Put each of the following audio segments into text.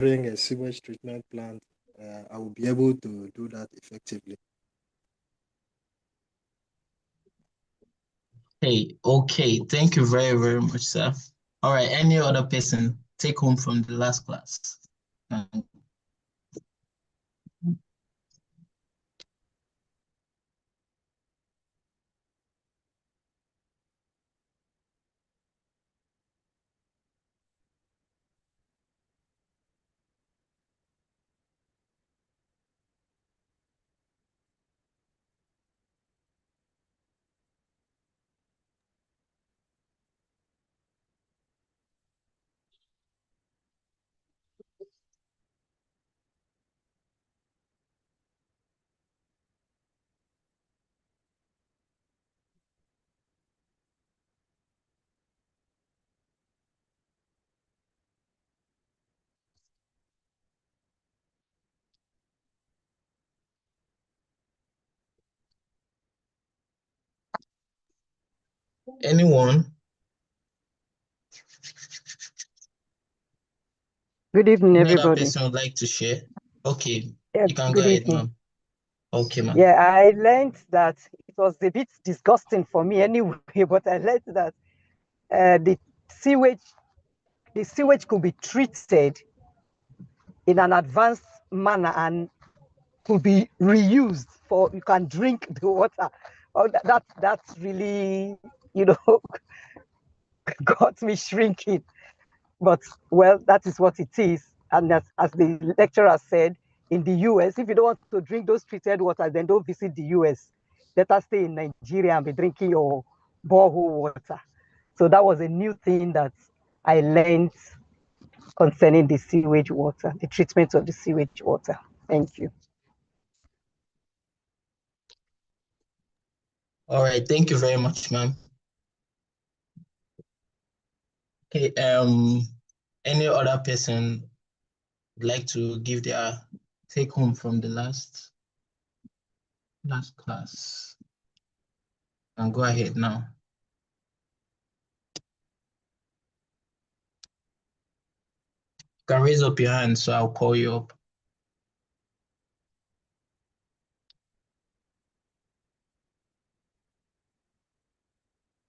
during a sewage treatment plant, I will be able to do that effectively. Hey, okay. Thank you very, very much, sir. All right. Any other person take home from the last class? Anyone? Good evening, Any other everybody. person would like to share? Okay, Yeah, you can go good ahead, evening. ma'am. Okay, ma'am. Yeah, I learned that it was a bit disgusting for me anyway, but I learned that the sewage could be treated in an advanced manner and could be reused for you can drink the water. Oh, that's really, you know, got me shrinking. But well, that is what it is. And as the lecturer said, in the US, if you don't want to drink those treated water, then don't visit the US. Better stay in Nigeria and be drinking your borehole water. So that was a new thing that I learned concerning the sewage water, the treatment of the sewage water. Thank you. All right, thank you very much, ma'am. Okay, any other person would like to give their take home from the last class? And go ahead now. You can raise up your hand, so I'll call you up.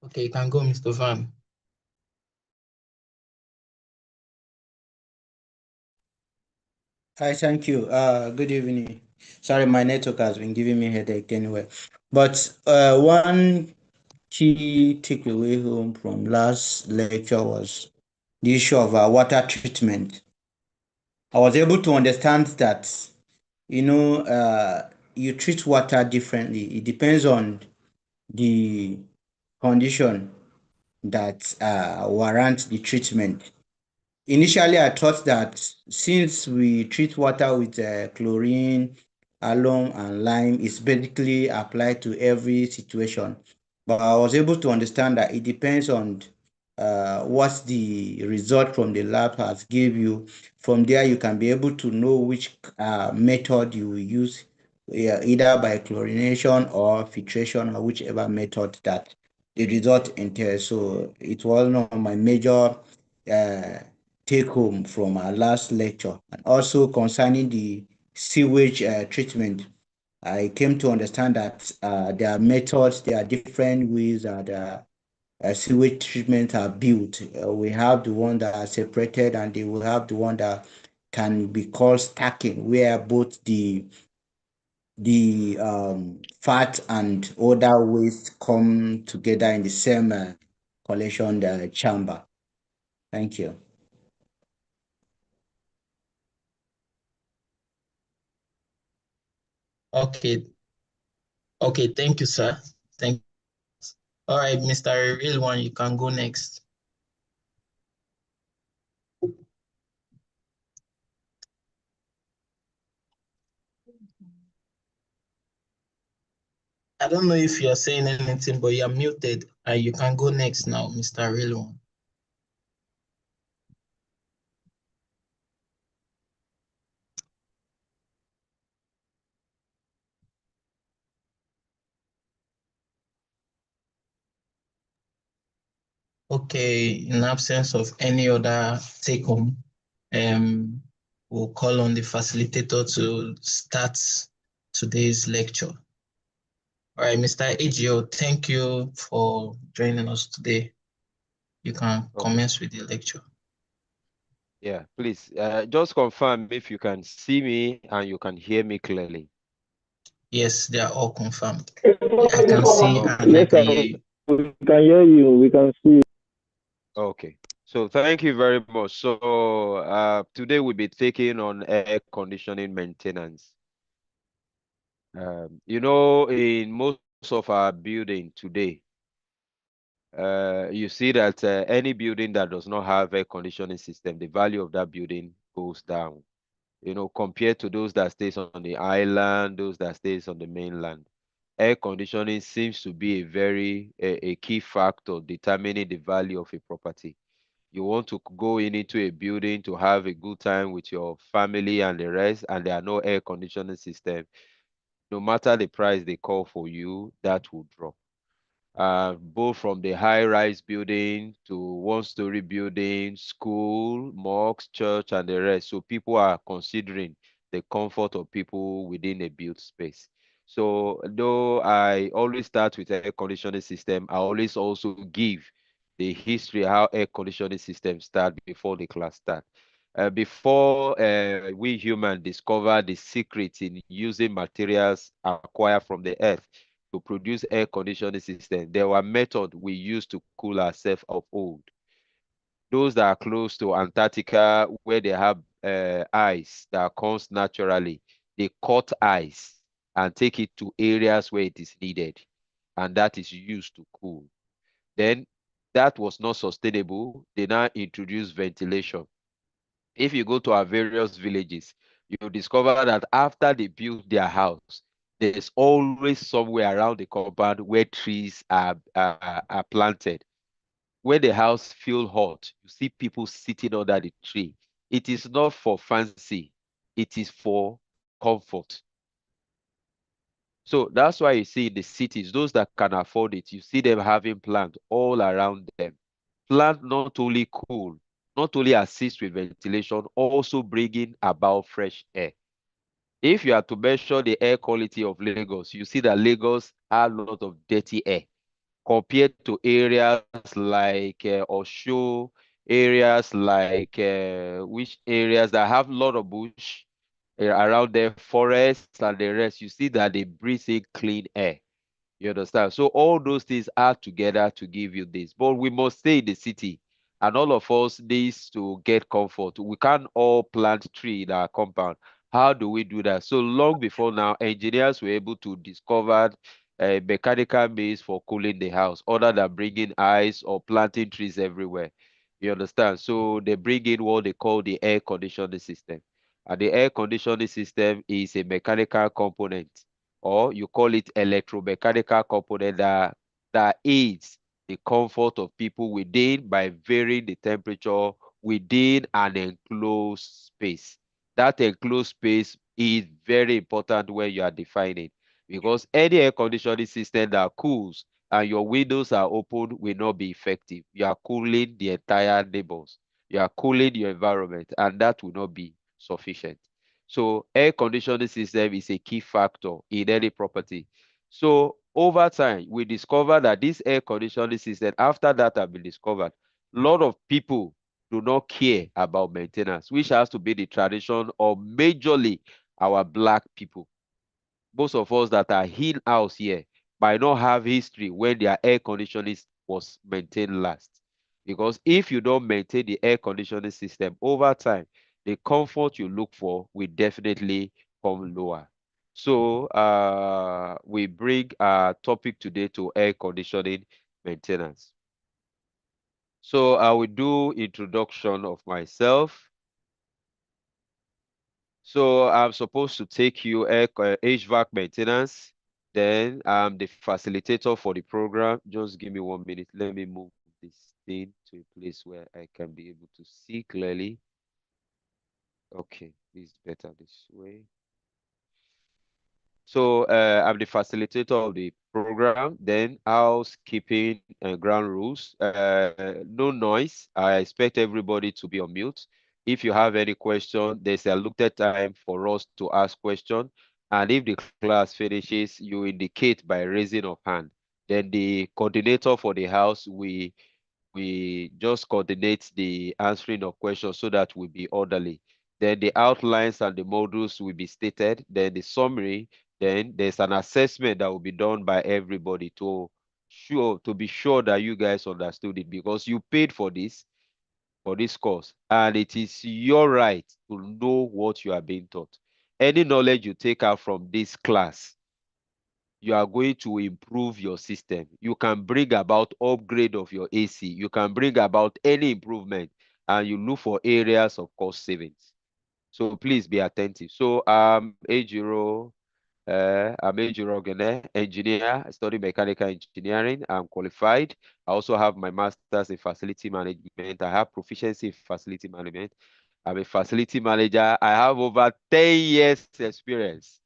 Okay, you can go, Mr. Van. Hi, thank you. Good evening. Sorry, my network has been giving me headache anyway. But one key takeaway home from last lecture was the issue of water treatment. I was able to understand that, you treat water differently. It depends on the condition that warrants the treatment. Initially, I thought that since we treat water with chlorine, alum, and lime, it's basically applied to every situation. But I was able to understand that it depends on what the result from the lab has give you. From there, you can be able to know which method you will use, either by chlorination or filtration or whichever method that the result entails. So it was one of my major take home from our last lecture. And also concerning the sewage treatment, I came to understand that there are methods, there are different ways that sewage treatment are built. We have the one that are separated, and they will have the one that can be called stacking, where both the fat and other waste come together in the same collection chamber. Thank you. Okay. Okay, thank you, sir. Thank you. All right, Mr. Real One, you can go next. I don't know if you're saying anything, but you're muted. You can go next now, Mr. Real One. Okay, in absence of any other take home, we'll call on the facilitator to start today's lecture. All right, Mr. AGO, thank you for joining us today. You can commence with the lecture. Yeah, please just confirm if you can see me and you can hear me clearly. Yes, they are all confirmed. I can see and I can hear you. We can hear you. We can see you. Okay, so thank you very much. So today we'll be taking on air conditioning maintenance. In most of our building today, you see that any building that does not have air conditioning system, the value of that building goes down. Compared to those that stays on the island, those that stays on the mainland. Air conditioning seems to be a key factor determining the value of a property. You want to go into a building to have a good time with your family and the rest, and there are no air conditioning system. No matter the price they call for you, that will drop. Both from the high-rise building to one-story building, school, mosques, church, and the rest. So people are considering the comfort of people within a built space. So though I always start with air conditioning system, I always also give the history how air conditioning systems start before the class start. Before we humans discover the secret in using materials acquired from the earth to produce air conditioning system, there were methods we used to cool ourselves of old. Those that are close to Antarctica, where they have ice that comes naturally, they cut ice and take it to areas where it is needed, and that is used to cool. Then that was not sustainable. They now introduce ventilation. If you go to our various villages, you discover that after they build their house, there's always somewhere around the compound where trees are planted. When the house feels hot, you see people sitting under the tree. It is not for fancy, it is for comfort. So that's why you see in the cities, those that can afford it, you see them having plants all around them. Plant not only cool, not only assist with ventilation, also bringing about fresh air. If you are to measure the air quality of Lagos, you see that Lagos has a lot of dirty air compared to areas like Osho, areas like which areas that have a lot of bush around their forests and the rest. You see that they breathe in clean air. You understand? So all those things add together to give you this. But we must stay in the city. And all of us needs to get comfort. We can't all plant tree in our compound. How do we do that? So long before now, engineers were able to discover a mechanical means for cooling the house, other than bringing ice or planting trees everywhere. You understand? So they bring in what they call the air conditioning system. And the air conditioning system is a mechanical component, or you call it electromechanical component that aids the comfort of people within by varying the temperature within an enclosed space. That enclosed space is very important when you are defining, because any air conditioning system that cools and your windows are open will not be effective. You are cooling the entire neighbors. You are cooling your environment, and that will not be sufficient. So air conditioning system is a key factor in any property. So over time, we discover that this air conditioning system, after that have been discovered, a lot of people do not care about maintenance, which has to be the tradition of majorly our Black people. Most of us that are in-house here might not have history when their air conditioning was maintained last. Because if you don't maintain the air conditioning system over time, the comfort you look for will definitely come lower. So we bring our topic today to air conditioning maintenance. So I will do introduction of myself. So I'm supposed to take you HVAC maintenance. Then I'm the facilitator for the program. Just give me 1 minute. Let me move this thing to a place where I can be able to see clearly. Okay, this is better this way. So I'm the facilitator of the program. Then housekeeping and ground rules. No noise. I expect everybody to be on mute. If you have any question, there's a allotted time for us to ask questions. And if the class finishes, you indicate by raising of hand. Then the coordinator for the house, we just coordinate the answering of questions so that we'll be orderly. Then the outlines and the modules will be stated. Then the summary. Then there's an assessment that will be done by everybody to be sure that you guys understood it, because you paid for this course, and it is your right to know what you are being taught. Any knowledge you take out from this class, you are going to improve your system. You can bring about upgrade of your AC. You can bring about any improvement, and you look for areas of cost savings. So please be attentive. So I'm Ejiro Ogene, engineer. I study mechanical engineering. I'm qualified. I also have my master's in facility management. I have proficiency in facility management. I'm a facility manager. I have over 10 years experience,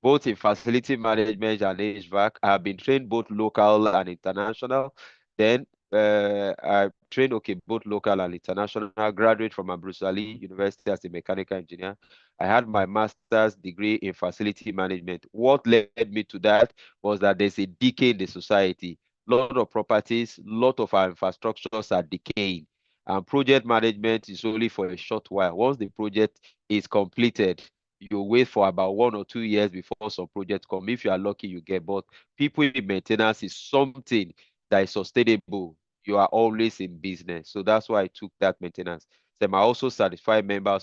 both in facility management and HVAC. I have been trained both local and international. Then I trained, both local and international. I graduate from Bruce Ali University as a mechanical engineer. I had my master's degree in facility management. What led me to that was that there's a decay in the society. A lot of properties, a lot of our infrastructures are decaying. And project management is only for a short while. Once the project is completed, you wait for about 1 or 2 years before some projects come. If you are lucky, you get. But people in maintenance is something that is sustainable. You are always in business. So that's why I took that maintenance. So I'm also certified member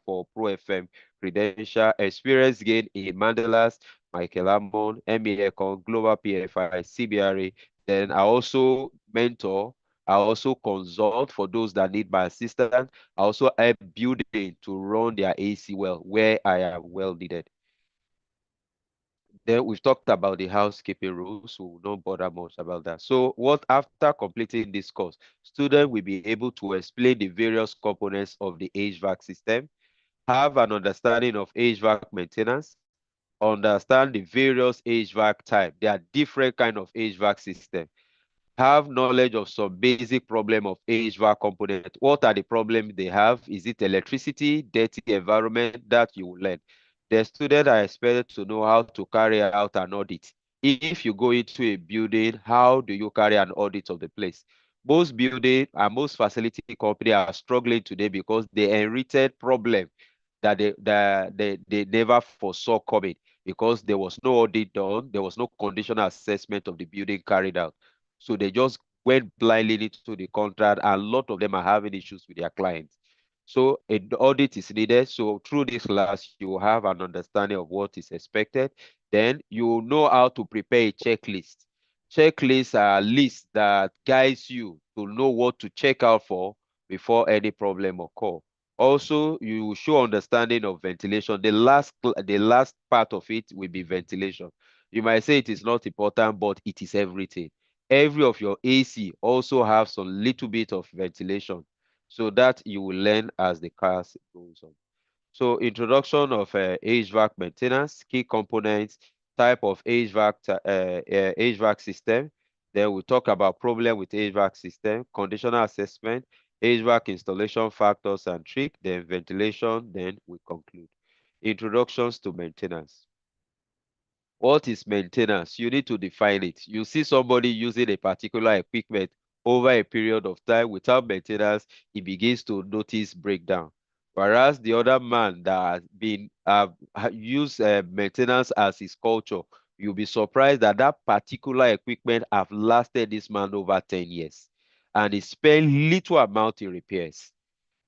for Pro FM credential, experience gain in Mandelas, Michael Amon, MEACON, Global PFI, CBRA. Then I also mentor. I also consult for those that need my assistance. I also help building to run their AC well where I am well needed. Then we've talked about the housekeeping rules, so we'll not bother much about that. So what after completing this course, students will be able to explain the various components of the HVAC system, have an understanding of HVAC maintenance, understand the various HVAC type. There are different kind of HVAC system. Have knowledge of some basic problem of HVAC component. What are the problems they have? Is it electricity, dirty environment? That you will learn. The students are expected to know how to carry out an audit. If you go into a building, how do you carry an audit of the place? Most building and most facility company are struggling today because they inherited problem that they never foresaw coming, because there was no audit done, there was no conditional assessment of the building carried out. So they just went blindly into the contract, and a lot of them are having issues with their clients. So an audit is needed. So through this class, you will have an understanding of what is expected. Then you will know how to prepare a checklist. Checklists are lists that guides you to know what to check out for before any problem occur. Also, you will show understanding of ventilation. The last part of it will be ventilation. You might say it is not important, but it is everything. Every of your AC also have some little bit of ventilation, so that you will learn as the class goes on. So introduction of HVAC maintenance, key components, type of HVAC system. Then we'll talk about problem with HVAC system, conditional assessment, HVAC installation factors and trick, then ventilation, then we conclude. Introductions to maintenance. What is maintenance? You need to define it. You see somebody using a particular equipment over a period of time without maintenance, he begins to notice breakdown. Whereas the other man that has been used maintenance as his culture, you'll be surprised that that particular equipment have lasted this man over 10 years. And he spent little amount in repairs.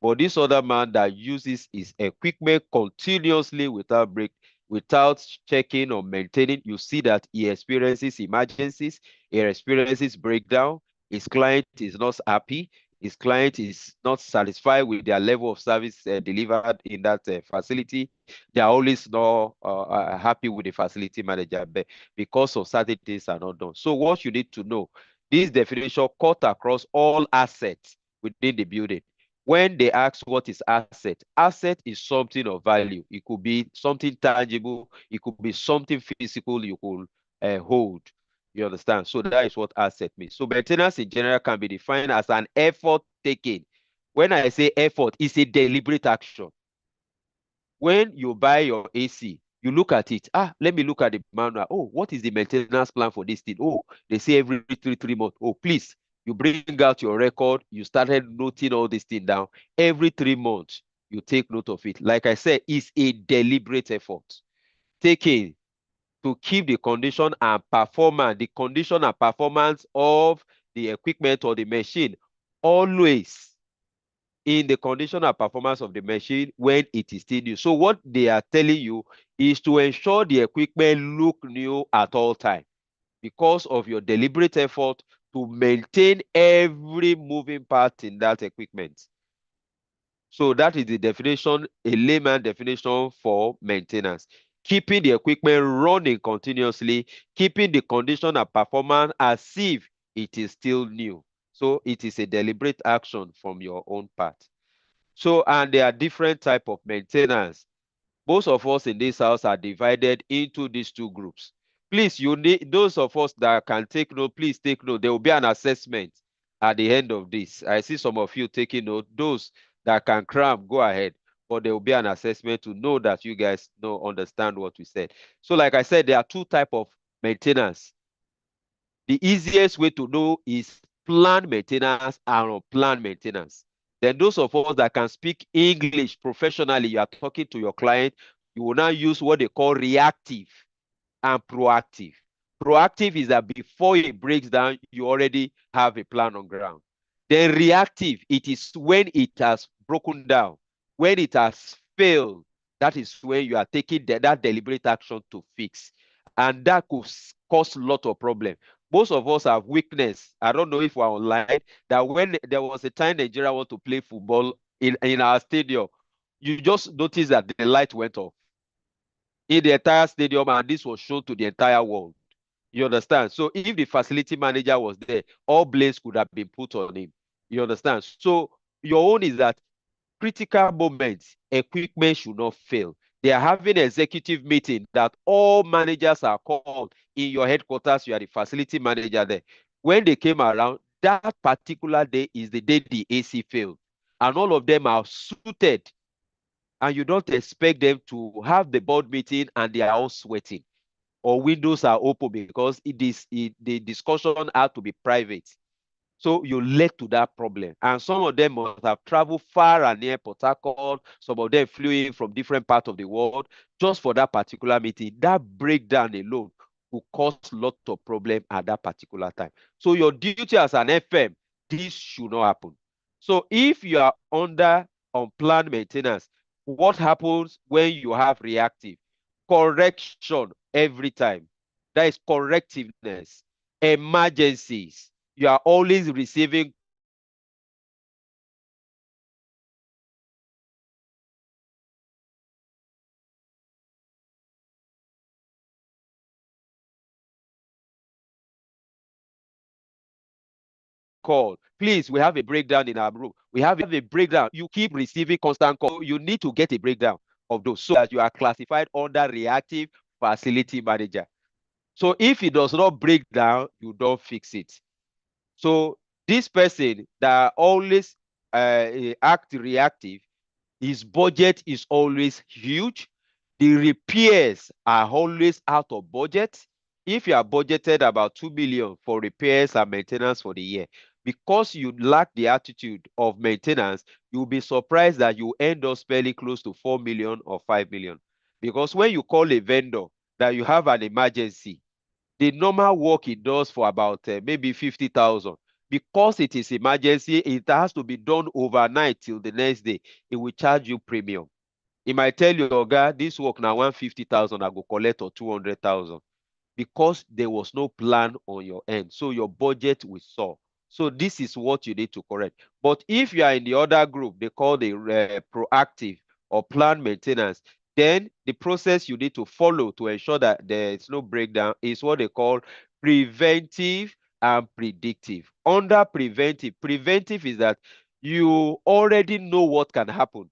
But this other man that uses his equipment continuously without checking or maintaining, you see that he experiences emergencies, he experiences breakdown, his client is not happy, his client is not satisfied with their level of service delivered in that facility. They are always not happy with the facility manager, but because of certain things are not done. So what you need to know, this definition cut across all assets within the building. When they ask what is asset is something of value. It could be something tangible. It could be something physical you could hold. You understand? So that is what asset means. So maintenance in general can be defined as an effort taken When I say effort, it's a deliberate action. When you buy your AC, you look at it. Let me look at the manual. Oh, what is the maintenance plan for this thing? Oh, they say every three months. Oh, please, you bring out your record. You started noting all this thing down. Every 3 months, you take note of it. Like I said, it's a deliberate effort taken to keep the condition and performance of the equipment or the machine always in the condition and performance of the machine when it is still new. So what they are telling you is to ensure the equipment look new at all time because of your deliberate effort to maintain every moving part in that equipment. So that is the definition, a layman definition for maintenance. Keeping the equipment running continuously, keeping the condition and performance as if it is still new. So it is a deliberate action from your own part. So, and there are different type of maintenance. Most of us in this house are divided into these two groups. Please, you need those of us that can take note, please take note. There will be an assessment at the end of this. I see some of you taking note. Those that can cram, go ahead. But there will be an assessment to know that you guys understand what we said. So, like I said, there are two type of maintenance. The easiest way to know is planned maintenance and unplanned maintenance. Then those of us that can speak English professionally, you are talking to your client, you will now use what they call reactive and proactive. Proactive is that before it breaks down, you already have a plan on ground. Then reactive, it is when it has broken down, when it has failed, that is when you are taking that deliberate action to fix. And that could cause a lot of problem. Most of us have weakness. I don't know if we're online, that when there was a time Nigeria want to play football in our stadium, you just notice that the light went off in the entire stadium, and this was shown to the entire world. You understand? So if the facility manager was there, all blames could have been put on him. You understand? So your own is that critical moments, equipment should not fail. They are having an executive meeting that all managers are called in your headquarters. You are the facility manager there. When they came around, that particular day is the day the AC failed. And all of them are suited, and you don't expect them to have the board meeting and they are all sweating or windows are open because the discussion had to be private. So you led to that problem. And some of them must have traveled far and near Port Harcourt. Some of them flew in from different parts of the world just for that particular meeting. That breakdown alone will cause a lot of problem at that particular time. So your duty as an FM, this should not happen. So if you are under unplanned maintenance, what happens when you have reactive? Correction every time. That is correctiveness. Emergencies. You are always receiving call. Please, we have a breakdown in our room. We have a breakdown. You keep receiving constant call. You need to get a breakdown of those so that you are classified under reactive facility manager. So if it does not break down, you don't fix it. So this person that always act reactive, his budget is always huge. The repairs are always out of budget. If you are budgeted about 2 million for repairs and maintenance for the year, because you lack the attitude of maintenance, you'll be surprised that you end up spending close to 4 million or 5 million. Because when you call a vendor that you have an emergency, the normal work it does for about maybe 50,000. Because it is emergency, it has to be done overnight till the next day. It will charge you premium. It might tell you, oh God, this work now 150,000, I go collect or 200,000 because there was no plan on your end. So your budget will soar. So this is what you need to correct. But if you are in the other group, they call the proactive or planned maintenance, then the process you need to follow to ensure that there is no breakdown is what they call preventive and predictive. Under preventive is that you already know what can happen.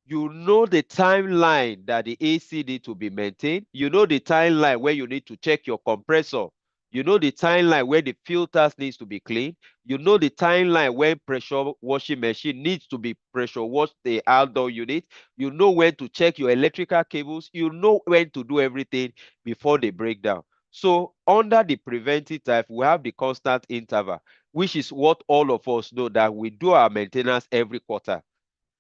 You know the timeline that the AC need to be maintained. You know the timeline where you need to check your compressor You know the timeline where the filters needs to be cleaned. You know the timeline when pressure washing machine needs to be pressure wash the outdoor unit. You know when to check your electrical cables. You know when to do everything before they break down. So under the preventive type, we have the constant interval, which is what all of us know that we do our maintenance every quarter.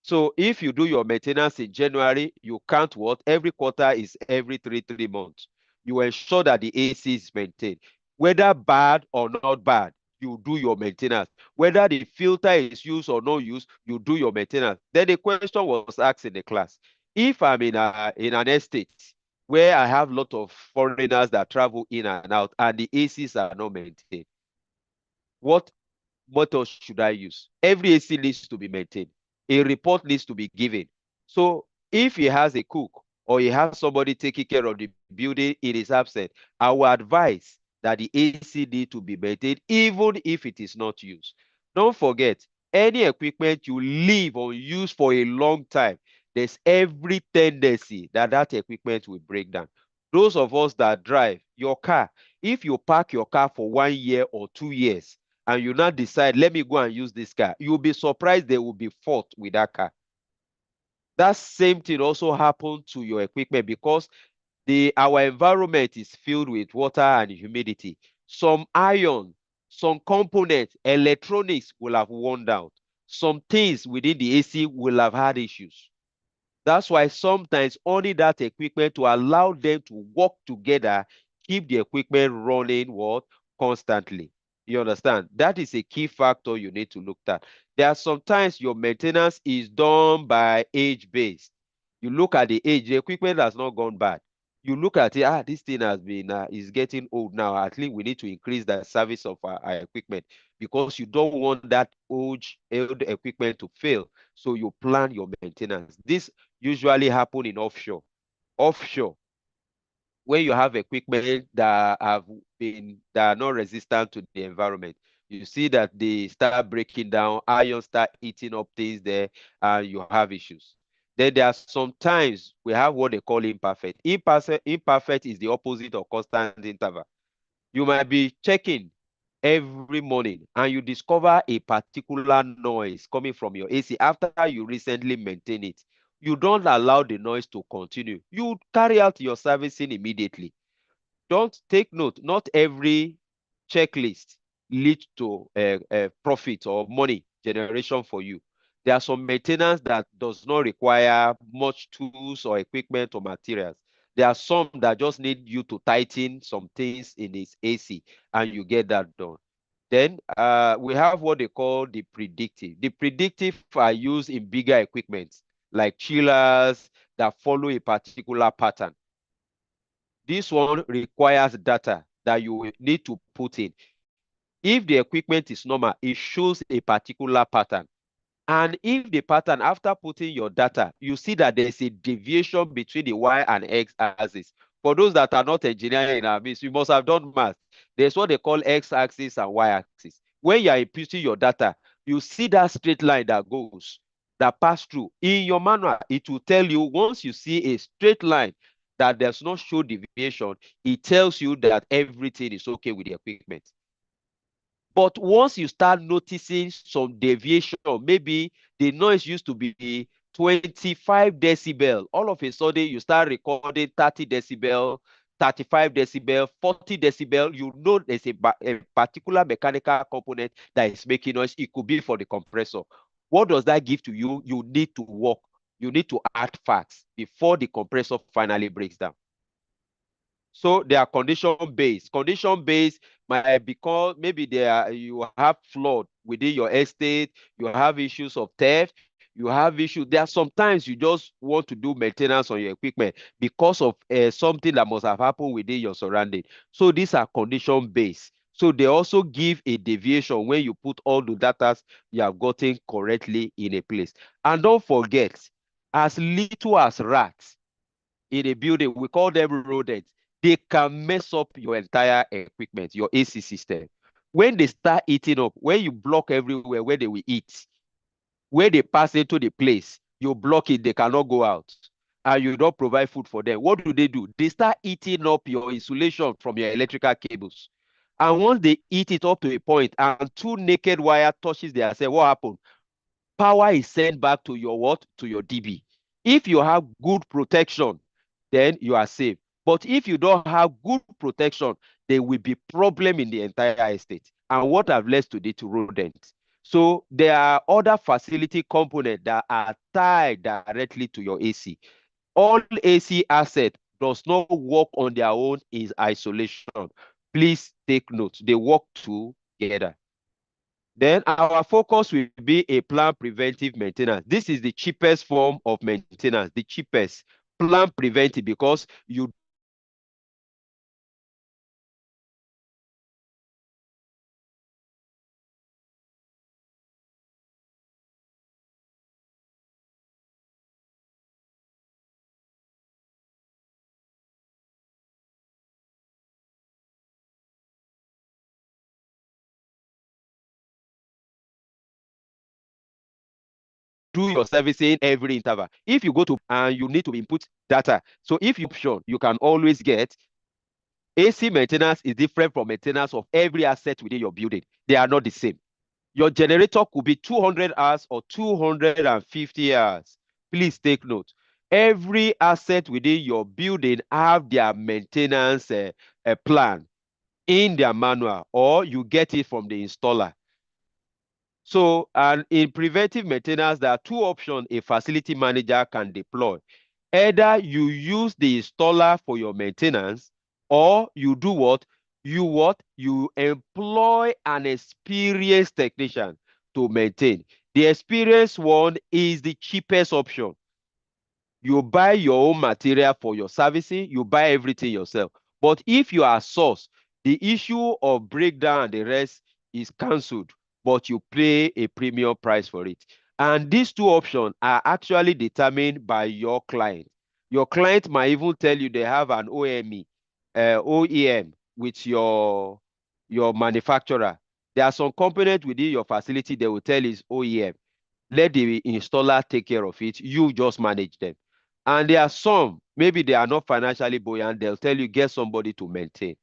So if you do your maintenance in January, you count what? Every quarter is every three months. You ensure that the AC is maintained. Whether bad or not bad, you do your maintenance. Whether the filter is used or not used, you do your maintenance. Then the question was asked in the class. If I'm in an estate where I have a lot of foreigners that travel in and out and the ACs are not maintained, what method should I use? Every AC needs to be maintained. A report needs to be given. So if he has a cook or he has somebody taking care of the building in his absence, I will advise that the AC need to be maintained even if it is not used. Don't forget, any equipment you leave unused for a long time, there's every tendency that that equipment will break down. Those of us that drive your car, if you park your car for 1 year or 2 years, and you now decide, let me go and use this car, you'll be surprised there will be fault with that car. That same thing also happened to your equipment because our environment is filled with water and humidity. Some iron, some components, electronics will have worn out. Some things within the AC will have had issues. That's why sometimes only that equipment to allow them to work together, keep the equipment running what? Constantly. You understand? That is a key factor you need to look at. There are sometimes your maintenance is done by age based. You look at the age, the equipment has not gone bad. You look at it, this thing has been is getting old now. At least we need to increase the service of our equipment because you don't want that old equipment to fail. So you plan your maintenance. This usually happen in offshore. Offshore, when you have equipment that are not resistant to the environment, you see that they start breaking down, iron start eating up things there, and you have issues. Then there are sometimes we have what they call imperfect. Imperfect is the opposite of constant interval. You might be checking every morning and you discover a particular noise coming from your AC after you recently maintain it. You don't allow the noise to continue. You carry out your servicing immediately. Don't take note, not every checklist leads to profit or money generation for you. There are some maintenance that does not require much tools or equipment or materials. There are some that just need you to tighten some things in its AC and you get that done. Then we have what they call the predictive. The predictive are used in bigger equipment like chillers that follow a particular pattern. This one requires data that you need to put in. If the equipment is normal, it shows a particular pattern. And if the pattern, after putting your data, you see that there's a deviation between the Y and X axis. For those that are not engineering in our midst, you must have done math. There's what they call X axis and Y axis. When you are inputting your data, you see that straight line that goes, that pass through. In your manual, it will tell you once you see a straight line that does not show deviation, it tells you that everything is okay with the equipment. But once you start noticing some deviation, maybe the noise used to be 25 decibel, all of a sudden you start recording 30 decibel, 35 decibel, 40 decibel, you know there's a particular mechanical component that is making noise. It could be for the compressor. What does that give to you? You need to work. You need to add facts before the compressor finally breaks down. So they are condition based. Condition based might because maybe you have flood within your estate, you have issues of theft, you have issues. There are sometimes you just want to do maintenance on your equipment because of something that must have happened within your surrounding. So these are condition based. So they also give a deviation when you put all the data you have gotten correctly in a place. And don't forget, as little as rats in a building, we call them rodents. They can mess up your entire equipment, your AC system. When they start eating up, when you block everywhere where they will eat, where they pass into the place, you block it, they cannot go out. And you don't provide food for them. What do? They start eating up your insulation from your electrical cables. And once they eat it up to a point and two naked wire touches their cell, what happened? Power is sent back to your what? To your DB. If you have good protection, then you are safe. But if you don't have good protection, there will be problem in the entire estate. And what have led to it? Rodents. So there are other facility components that are tied directly to your AC. All AC assets does not work on their own in isolation. Please take note. They work together. Then our focus will be a planned preventive maintenance. This is the cheapest form of maintenance, the cheapest. Plan preventive, because you do your servicing every interval. If you go to and you need to input data, so if you option, you can always get AC maintenance is different from maintenance of every asset within your building. They are not the same. Your generator could be 200 hours or 250 hours. Please take note. Every asset within your building have their maintenance plan in their manual, or you get it from the installer. So, and in preventive maintenance, there are two options a facility manager can deploy. Either you use the installer for your maintenance, or you do what? You employ an experienced technician to maintain. The experienced one is the cheapest option. You buy your own material for your servicing, you buy everything yourself. But if you are source, the issue of breakdown and the rest is cancelled, but you pay a premium price for it. And these two options are actually determined by your client. Your client might even tell you they have an OEM with your manufacturer. There are some components within your facility they will tell is OEM. Let the installer take care of it. You just manage them. And there are some, maybe they are not financially buoyant, they'll tell you get somebody to maintain.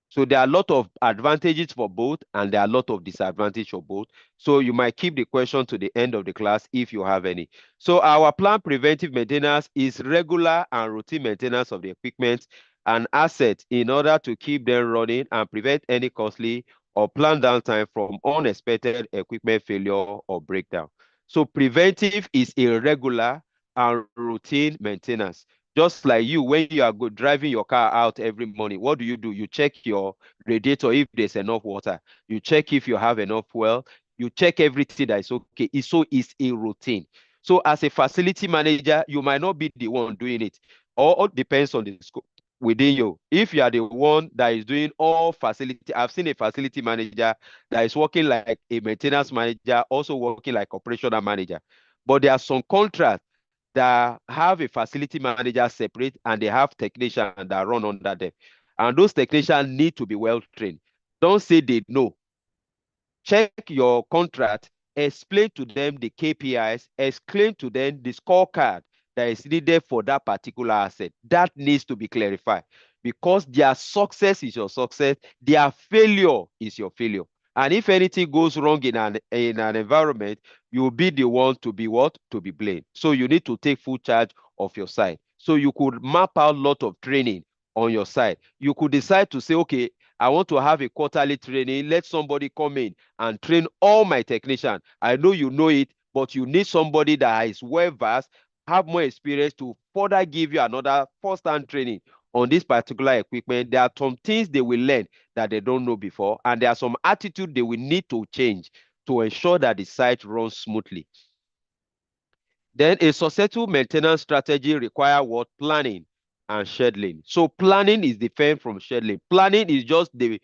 So there are a lot of advantages for both, and there are a lot of disadvantages for both. So you might keep the question to the end of the class if you have any. So our planned preventive maintenance is regular and routine maintenance of the equipment and assets in order to keep them running and prevent any costly or planned downtime from unexpected equipment failure or breakdown. So preventive is irregular and routine maintenance. Just like you, when you are driving your car out every morning, what do? You check your radiator if there's enough water. You check if you have enough fuel. You check everything that is okay. So it's a routine. So as a facility manager, you might not be the one doing it. All depends on the scope within you. If you are the one that is doing all facility, I've seen a facility manager that is working like a maintenance manager, also working like operational manager. But there are some contracts that have a facility manager separate, and they have technicians that run under them. And those technicians need to be well trained. Don't say they know. Check your contract, explain to them the KPIs, explain to them the scorecard that is needed for that particular asset. That needs to be clarified, because their success is your success, their failure is your failure. And if anything goes wrong in an environment, you'll be the one to be what? To be blamed. So you need to take full charge of your side. So you could map out a lot of training on your side. You could decide to say, okay, I want to have a quarterly training. Let somebody come in and train all my technicians. I know you know it, but you need somebody that is well versed, have more experience to further give you another first-hand training on this particular equipment. There are some things they will learn that they don't know before, and there are some attitude they will need to change to ensure that the site runs smoothly. Then a successful maintenance strategy requires what? Planning and scheduling. So planning is different from scheduling. Planning is just the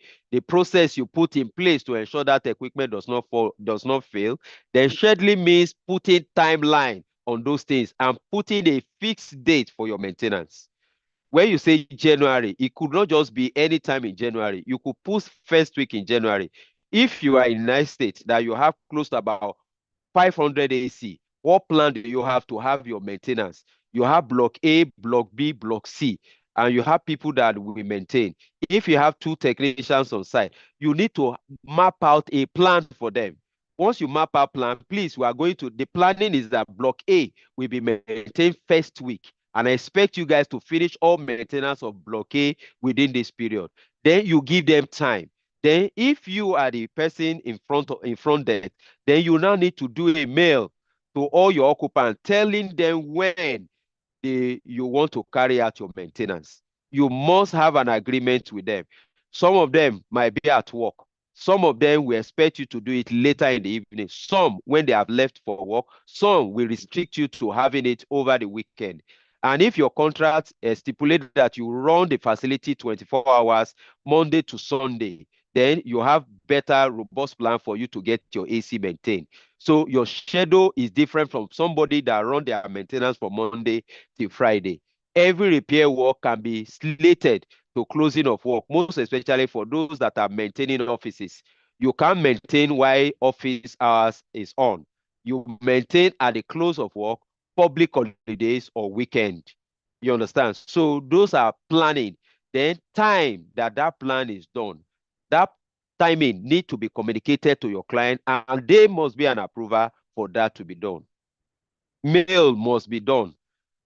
process you put in place to ensure that equipment does not fail. Then scheduling means putting timeline on those things and putting a fixed date for your maintenance. When you say January, it could not just be any time in January. You could put first week in January. If you are in United States that you have close to about 500 AC, what plan do you have to have your maintenance? You have block A, block B, block C. and you have people that will maintain. If you have 2 technicians on site, you need to map out a plan for them. Once you map out plan, please, we are going to, the planning is that block A will be maintained first week. And I expect you guys to finish all maintenance of block A within this period. Then you give them time. Then if you are the person in front desk, then you now need to do a mail to all your occupants telling them when you want to carry out your maintenance. You must have an agreement with them. Some of them might be at work. Some of them will expect you to do it later in the evening. Some, when they have left for work, some will restrict you to having it over the weekend. And if your contract stipulates that you run the facility 24 hours, Monday to Sunday, then you have better, robust plan for you to get your AC maintained. So your schedule is different from somebody that run their maintenance from Monday till Friday. Every repair work can be slated to closing of work, most especially for those that are maintaining offices. You can't maintain while office hours is on. You maintain at the close of work, public holidays, or weekend. You understand? So those are planning. Then time that plan is done, that timing need to be communicated to your client, and they must be an approver for that to be done. Mail must be done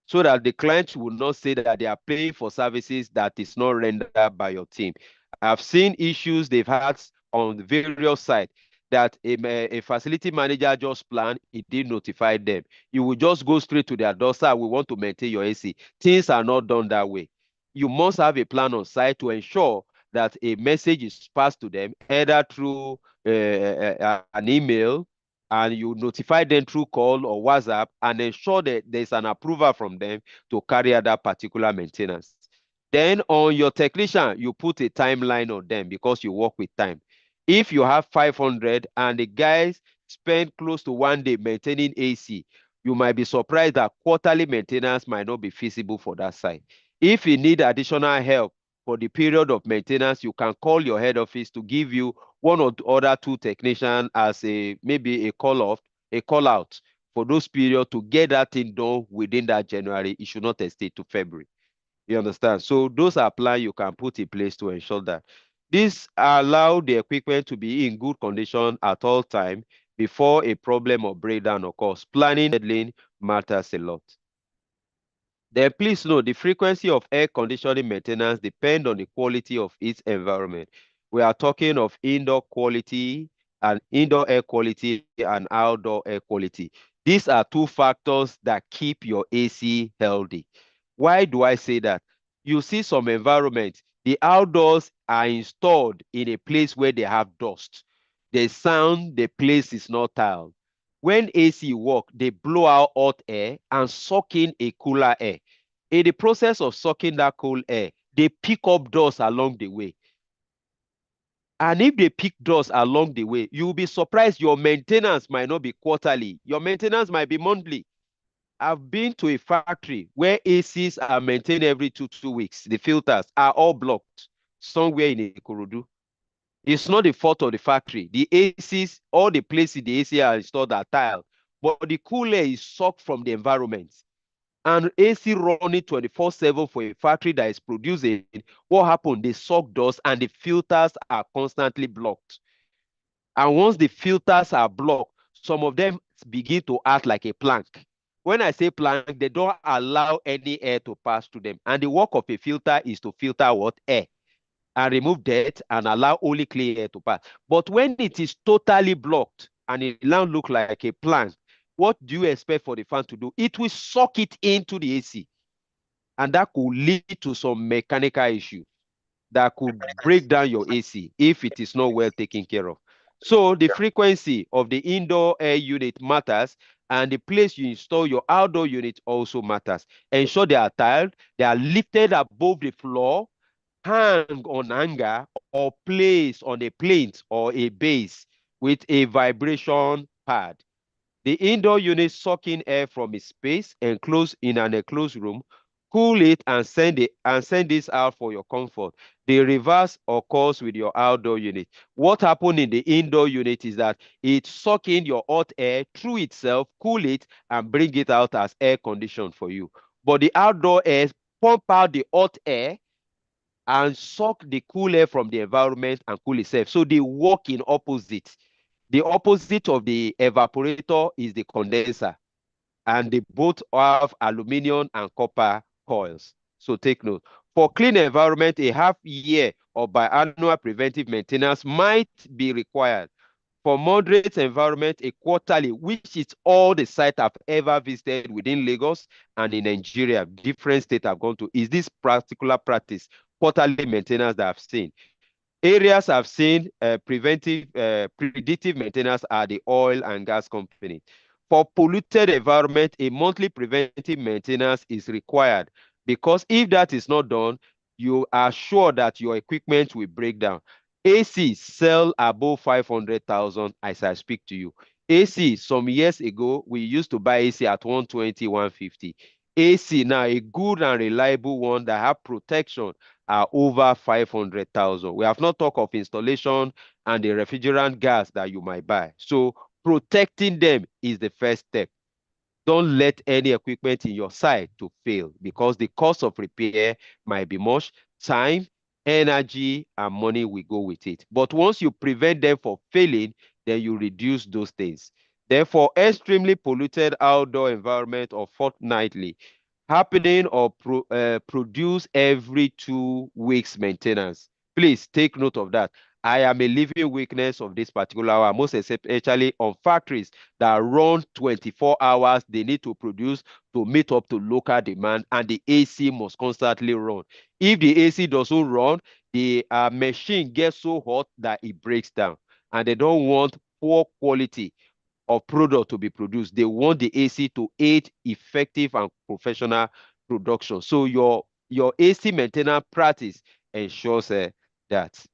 so that the client will not say that they are paying for services that is not rendered by your team. I've seen issues they've had on the various sites that a facility manager just planned, he didn't notify them. You will just go straight to their door, sir, we want to maintain your AC. Things are not done that way. You must have a plan on site to ensure that a message is passed to them, either through an email, and you notify them through call or WhatsApp, and ensure that there's an approval from them to carry out that particular maintenance. Then on your technician, you put a timeline on them because you work with time. If you have 500 and the guys spend close to 1 day maintaining AC, you might be surprised that quarterly maintenance might not be feasible for that site. If you need additional help for the period of maintenance, you can call your head office to give you 1 or other 2 technicians as maybe a call out for those periods to get that thing done within that January. It should not extend to February. You understand? So those are plans you can put in place to ensure that. This allow the equipment to be in good condition at all time before a problem or breakdown occurs. Planning and scheduling matters a lot. Then please note the frequency of air conditioning maintenance depends on the quality of its environment. We are talking of indoor air quality and outdoor air quality. These are 2 factors that keep your AC healthy. Why do I say that? You see some environments, the outdoors are installed in a place where they have dust. The place is not tiled. When AC work, they blow out hot air and suck in a cooler air. In the process of sucking that cool air, they pick up dust along the way. And if they pick dust along the way, you'll be surprised your maintenance might not be quarterly. Your maintenance might be monthly. I've been to a factory where ACs are maintained every 2 weeks. The filters are all blocked somewhere in Ikorodu. It's not the fault of the factory. The ACs, all the places the AC are installed are tiled, but the cool air is sucked from the environment. And AC running 24/7 for a factory that is producing, what happened? They suck dust and the filters are constantly blocked. And once the filters are blocked, some of them begin to act like a plank. When I say plank, they don't allow any air to pass through them. And the work of a filter is to filter what? Air. And remove dirt and allow only clean air to pass. But when it is totally blocked and it now looks like a plank, what do you expect for the fan to do? It will suck it into the AC. And that could lead to some mechanical issue that could break down your AC if it is not well taken care of. So the frequency of the indoor air unit matters, and the place you install your outdoor unit also matters. Ensure they are tiled, they are lifted above the floor, hang on hanger, or placed on a plinth or a base with a vibration pad. The indoor unit suck in air from its space enclosed in an enclosed room, cool it and send this out for your comfort. The reverse occurs with your outdoor unit. What happened in the indoor unit is that it suck in your hot air through itself, cool it, and bring it out as air conditioned for you. But the outdoor air pump out the hot air and suck the cool air from the environment and cool itself. So they work in opposite. The opposite of the evaporator is the condenser, and they both have aluminum and copper coils. So take note. For clean environment, a half year or biannual preventive maintenance might be required. For moderate environment, a quarterly, which is all the sites I've ever visited within Lagos and in Nigeria, different states I've gone to, is this particular practice, quarterly maintenance that I've seen. Areas I've seen predictive maintenance are the oil and gas company. For polluted environment, a monthly preventive maintenance is required, because if that is not done, you are sure that your equipment will break down. AC sell above 500,000 as I speak to you. AC, some years ago, we used to buy AC at 120, 150. AC now, a good and reliable one that have protection, are over 500,000. We have not talked of installation and the refrigerant gas that you might buy. So protecting them is the first step. Don't let any equipment in your site to fail, because the cost of repair might be much. Time, energy, and money will go with it. But once you prevent them from failing, then you reduce those things. Therefore, extremely polluted outdoor environment or fortnightly happening or produce every 2 weeks maintenance. Please take note of that. I am a living witness of this particular hour, most especially on factories that run 24 hours. They need to produce to meet up to local demand, and the AC must constantly run. If the AC doesn't run, the machine gets so hot that it breaks down, and they don't want poor quality of product to be produced. They want the AC to aid effective and professional production. So your AC maintenance practice ensures that.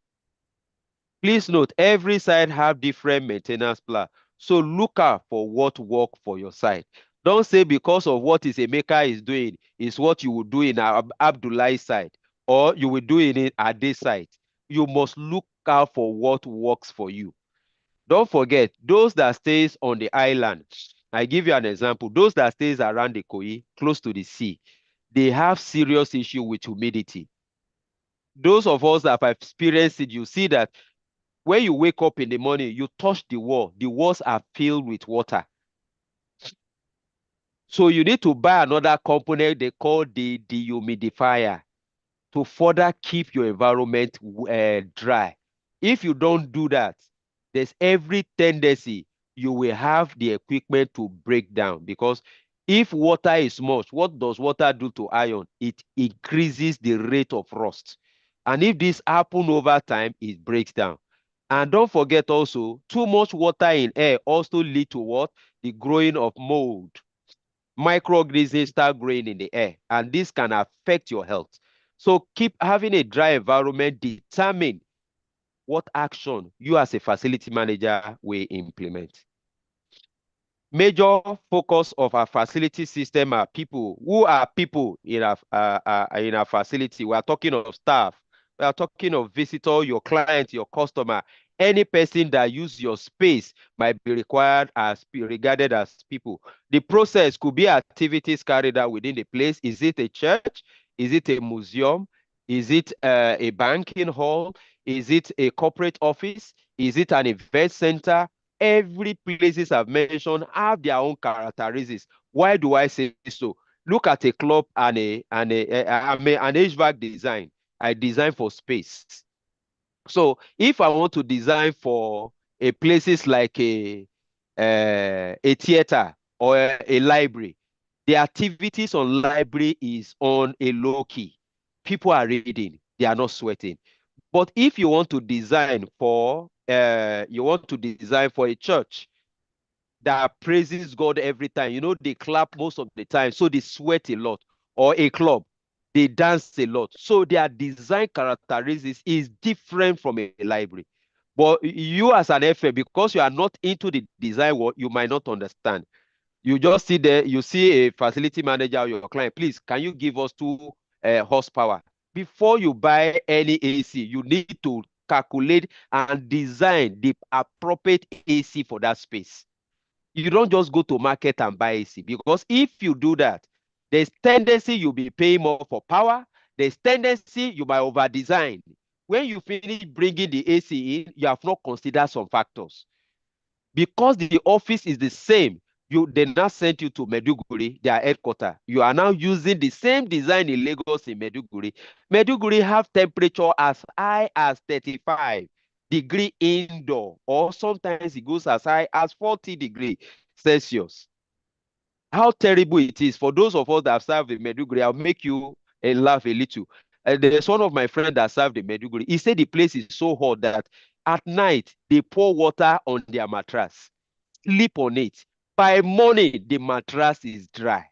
Please note, every site have different maintenance plan. So look out for what work for your site. Don't say because of what Emeka is doing is what you will do in Abdullah's site, or you will do in at this site. You must look out for what works for you. Don't forget, those that stays on the island, I give you an example. Those that stays around the Koi, close to the sea, they have serious issue with humidity. Those of us that have experienced it, you see that when you wake up in the morning, you touch the walls are filled with water. So you need to buy another component they call the dehumidifier to further keep your environment dry. If you don't do that, there's every tendency you will have the equipment to break down, because if water is much, what does water do to iron? It increases the rate of rust. And if this happens over time, it breaks down. And don't forget also, too much water in air also lead to what? The growing of mold. Microorganisms start growing in the air, and this can affect your health. So keep having a dry environment. Determine what action you as a facility manager will implement. Major focus of our facility system are people. Who are people in our facility? We are talking of staff. We are talking of visitor, your client, your customer. Any person that use your space might be regarded as people. The process could be activities carried out within the place. Is it a church? Is it a museum? Is it a banking hall? Is it a corporate office? Is it an event center? Every places I've mentioned have their own characteristics. Why do I say so? Look at a club and an HVAC design. I design for space. So if I want to design for a places like a theater or a library, the activities on library is on a low key. People are reading, they are not sweating. But if you want to design for a church that praises God every time, they clap most of the time, so they sweat a lot, or a club, they dance a lot. So their design characteristics is different from a library. But you as an FM, because you are not into the design work, you might not understand. You just see there, you see a facility manager or your client, please, can you give us 2 horsepower? Before you buy any AC, you need to calculate and design the appropriate AC for that space. You don't just go to market and buy AC, because if you do that, There's tendency you'll be paying more for power. There's tendency you might over design. When you finish bringing the AC in, you have not considered some factors. Because the office is the same, they now sent you to Meduguri, their headquarters. You are now using the same design in Lagos in Meduguri. Meduguri have temperature as high as 35 degree indoor, or sometimes it goes as high as 40 degrees Celsius. How terrible it is. For those of us that have served in Meduguri, I'll make you laugh a little. There's one of my friends that served in Meduguri. He said the place is so hot that at night they pour water on their mattress, sleep on it. By morning, the mattress is dry.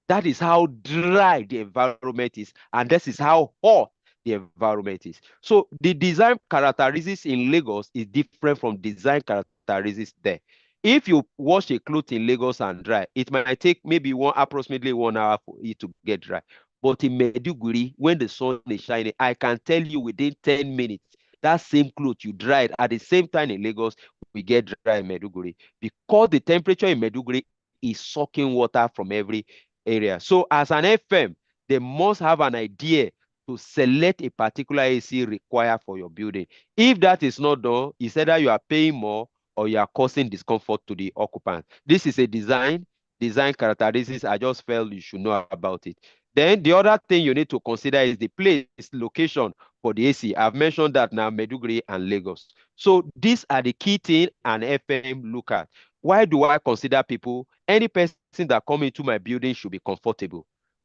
That is how dry the environment is, and this is how hot the environment is. So the design characteristics in Lagos is different from design characteristics there. If you wash a cloth in Lagos and dry, it might take maybe approximately 1 hour for it to get dry. But in Meduguri, when the sun is shining, I can tell you within 10 minutes, that same cloth you dried at the same time in Lagos, we get dry in Meduguri, because the temperature in Meduguri is sucking water from every area. So as an FM, they must have an idea to select a particular AC required for your building. If that is not done, it's either you are paying more or you are causing discomfort to the occupant. This is a design characteristics. I just felt you should know about it. Then the other thing you need to consider is the place, location for the AC. I've mentioned that now, Meduguri and Lagos. So these are the key things an FM look at. Why do I consider people? Any person that come into my building should be comfortable.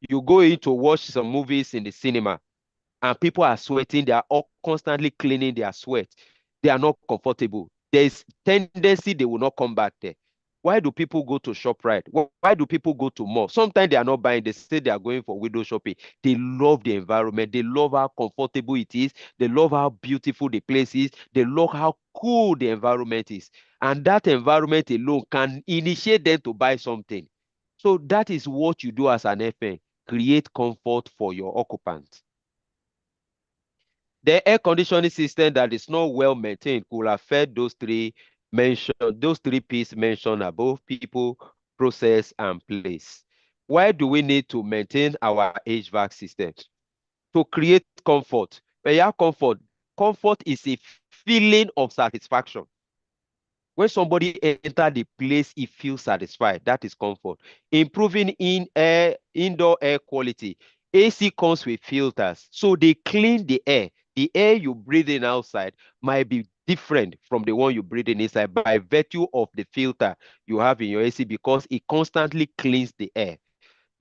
You go in to watch some movies in the cinema, and people are sweating. They are all constantly cleaning their sweat. They are not comfortable. There's tendency they will not come back there. Why do people go to ShopRite? Why do people go to mall? Sometimes they are not buying. They say they are going for window shopping. They love the environment. They love how comfortable it is. They love how beautiful the place is. They love how cool the environment is. And that environment alone can initiate them to buy something. So that is what you do as an FM. Create comfort for your occupants. The air conditioning system that is not well maintained could affect those three P's mentioned above: people, process, and place. Why do we need to maintain our HVAC system? To create comfort. When you have comfort, comfort is a feeling of satisfaction. When somebody enter the place, he feels satisfied. That is comfort. Improving indoor air quality. AC comes with filters, so they clean the air. The air you breathe in outside might be different from the one you breathe in inside by virtue of the filter you have in your AC, because it constantly cleans the air.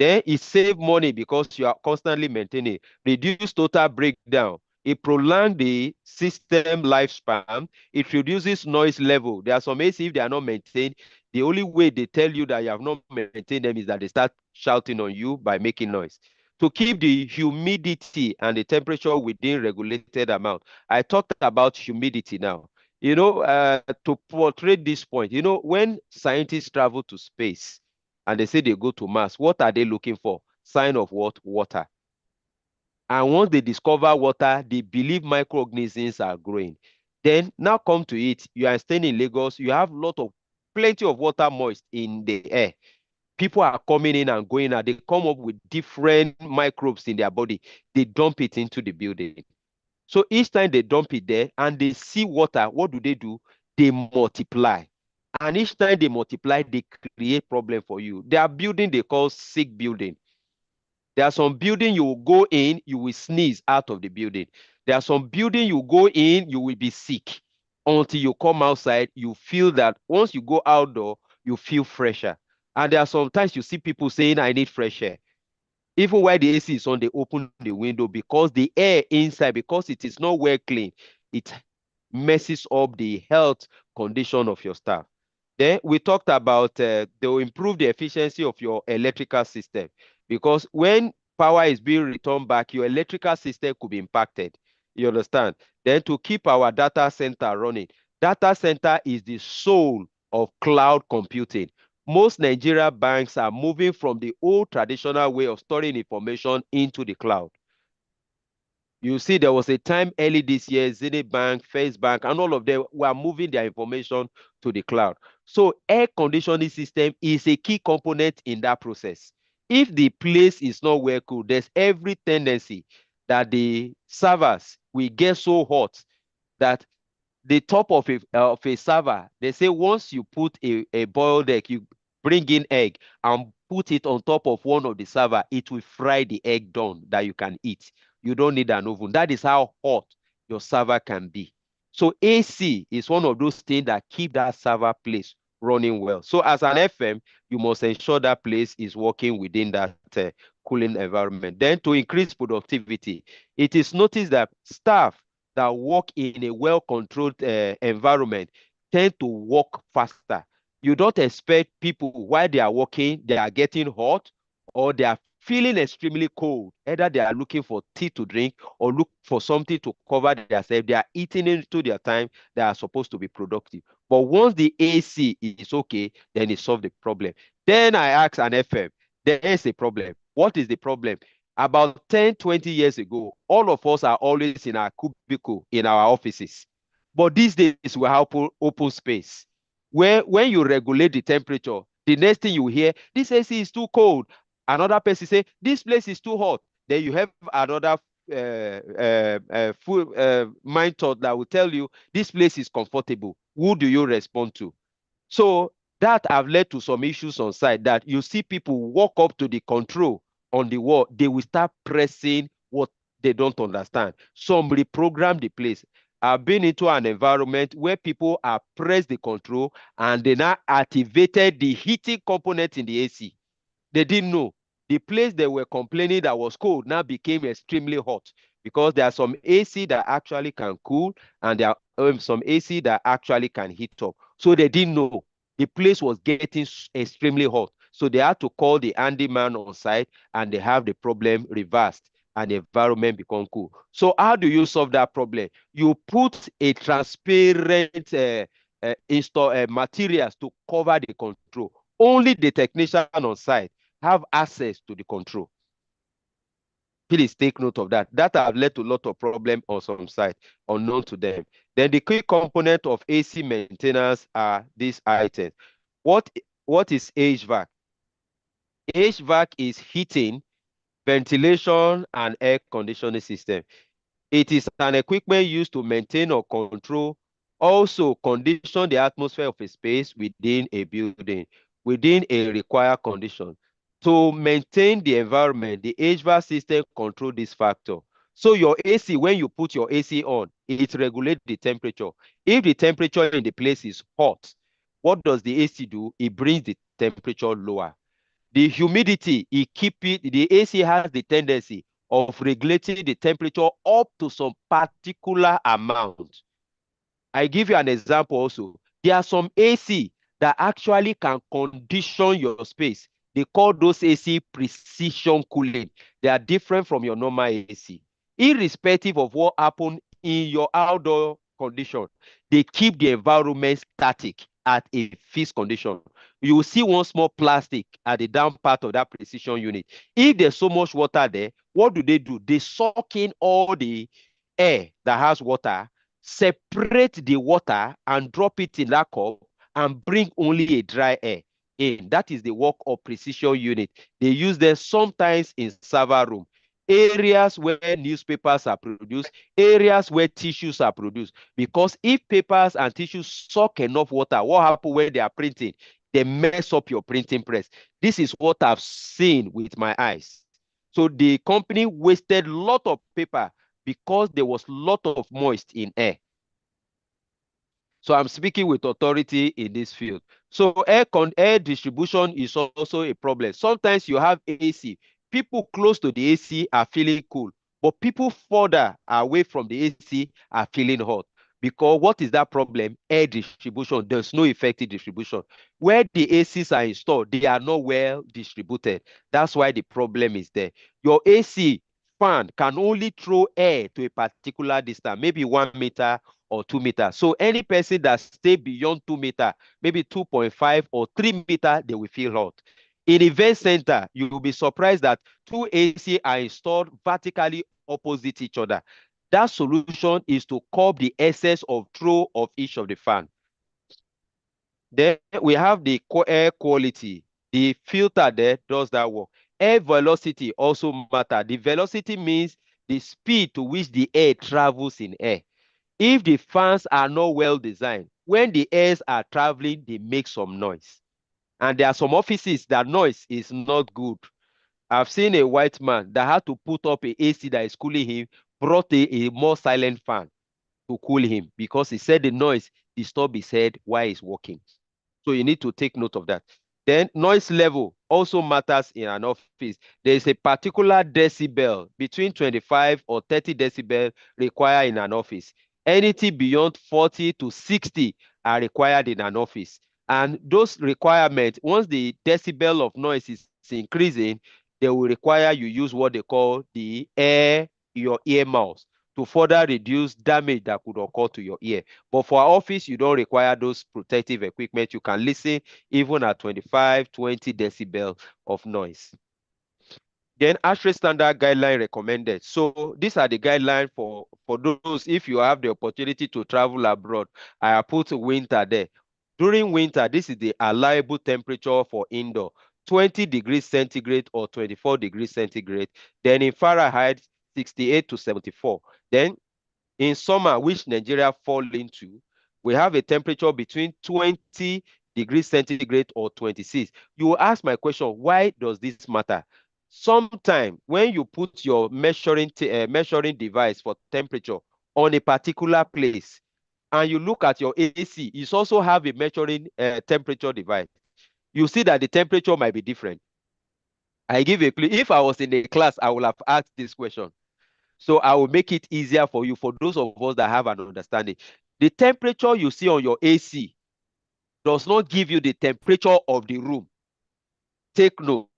Then it saves money because you are constantly maintaining. Reduce total breakdown. It prolongs the system lifespan. It reduces noise level. There are some AC, if they are not maintained, the only way they tell you that you have not maintained them is that they start shouting on you by making noise. To keep the humidity and the temperature within regulated amount. I talked about humidity now. To portray this point, when scientists travel to space, and they say they go to Mars, what are they looking for? Sign of what? Water. And once they discover water, they believe microorganisms are growing. Then now come to it. You are staying in Lagos. You have plenty of water moist in the air. People are coming in and going out. They come up with different microbes in their body. They dump it into the building. So each time they dump it there and they see water, what do? They multiply. And each time they multiply, they create problem for you. They are building they call sick building. There are some building you will go in, you will sneeze out of the building. There are some building you go in, you will be sick. Until you come outside, you feel that once you go outdoor, you feel fresher. And there are sometimes you see people saying, I need fresh air. Even while the AC is on, they open the window because the air inside, because it is not well clean, it messes up the health condition of your staff. Then we talked about they'll improve the efficiency of your electrical system, because when power is being returned back, your electrical system could be impacted. You understand? Then to keep our data center running, data center is the soul of cloud computing. Most Nigeria banks are moving from the old traditional way of storing information into the cloud. You see, there was a time early this year, Zenith Bank, First Bank, and all of them were moving their information to the cloud. So air conditioning system is a key component in that process. if the place is not well cooled, there's every tendency that the servers will get so hot that the top of a server, they say once you put a boiled egg, you bring in egg and put it on top of one of the server, it will fry the egg done that you can eat. You don't need an oven. That is how hot your server can be. So AC is one of those things that keep that server place running well. So as an FM, you must ensure that place is working within that cooling environment. Then to increase productivity, it is noticed that staff that work in a well-controlled environment tend to work faster. You don't expect people while they are working, they are getting hot or they are feeling extremely cold. Either they are looking for tea to drink or look for something to cover themselves. They are eating into their time. They are supposed to be productive. But once the AC is okay, then it solves the problem. Then I ask an FM, there is a problem. What is the problem? About 10, 20 years ago, all of us are always in our cubicle, in our offices. But these days, we have open space where when you regulate the temperature, the next thing you hear, this AC is too cold. Another person say, this place is too hot. Then you have another full mind thought that will tell you, this place is comfortable. Who do you respond to? So that have led to some issues on site that you see people walk up to the control on the wall, they will start pressing what they don't understand. Some reprogram the place. I've been into an environment where people are pressed the control and they now activated the heating component in the AC. They didn't know. The place they were complaining that was cold now became extremely hot because there are some AC that actually can cool and there are some AC that actually can heat up. So they didn't know. The place was getting extremely hot. So they had to call the handyman on site and they have the problem reversed and the environment become cool. So how do you solve that problem? You put a transparent materials to cover the control. Only the technician on site have access to the control. Please take note of that. That have led to a lot of problems on some site, unknown to them. Then the key component of AC maintenance are these items. What is HVAC? HVAC is heating, ventilation, and air conditioning system. It is an equipment used to maintain or control, also condition the atmosphere of a space within a building, within a required condition. To maintain the environment, the HVAC system control this factor. So your AC, when you put your AC on, it regulates the temperature. If the temperature in the place is hot, what does the AC do? It brings the temperature lower. The humidity, the AC has the tendency of regulating the temperature up to some particular amount. I give you an example also. There are some AC that actually can condition your space. They call those AC precision cooling. They are different from your normal AC. Irrespective of what happened in your outdoor condition, they keep the environment static at a fixed condition. You will see one small plastic at the down part of that precision unit. If there's so much water there, what do? They suck in all the air that has water, separate the water and drop it in that cup and bring only a dry air in. That is the work of precision unit. They use them sometimes in server room, areas where newspapers are produced, areas where tissues are produced. Because if papers and tissues suck enough water, what happens when they are printing? They mess up your printing press. This is what I've seen with my eyes. So the company wasted a lot of paper because there was a lot of moist in air. So I'm speaking with authority in this field. So air distribution is also a problem. Sometimes you have AC. People close to the AC are feeling cool, but people further away from the AC are feeling hot. Because what is that problem? Air distribution. There's no effective distribution. Where the ACs are installed, they are not well distributed. That's why the problem is there. Your AC fan can only throw air to a particular distance, maybe 1 meter or 2 meters. So any person that stay beyond 2 meters, maybe 2.5 or 3 meters, they will feel hot. In event center, you will be surprised that two AC are installed vertically opposite each other. That solution is to curb the excess of throw of each of the fan. Then we have the air quality. The filter there does that work. air velocity also matter. The velocity means the speed to which the air travels in air. If the fans are not well designed, when the airs are traveling, they make some noise. And there are some offices that noise is not good. I've seen a white man that had to put up a AC that is cooling him, brought a more silent fan to cool him because he said the noise disturbed his head while he's working. So you need to take note of that. Then noise level also matters in an office. There is a particular decibel between 25 or 30 decibel required in an office. Anything beyond 40 to 60 are required in an office. And those requirements, once the decibel of noise is increasing, they will require you use what they call your ear muffs to further reduce damage that could occur to your ear. But for our office, you don't require those protective equipment. You can listen even at 25, 20 decibel of noise. Then ASHRAE standard guideline recommended. So these are the guidelines for those, if you have the opportunity to travel abroad. I have put winter there. During winter, this is the allowable temperature for indoor, 20 degrees centigrade or 24 degrees centigrade. Then in Fahrenheit, 68 to 74. Then in summer, which Nigeria fall into, we have a temperature between 20 degrees centigrade or 26. You will ask my question, why does this matter? Sometimes when you put your measuring device for temperature on a particular place, and you look at your AC, you also have a measuring temperature device. You see that the temperature might be different. I give a clue. If I was in a class, I would have asked this question. So I will make it easier for you, for those of us that have an understanding. The temperature you see on your AC does not give you the temperature of the room. Take note.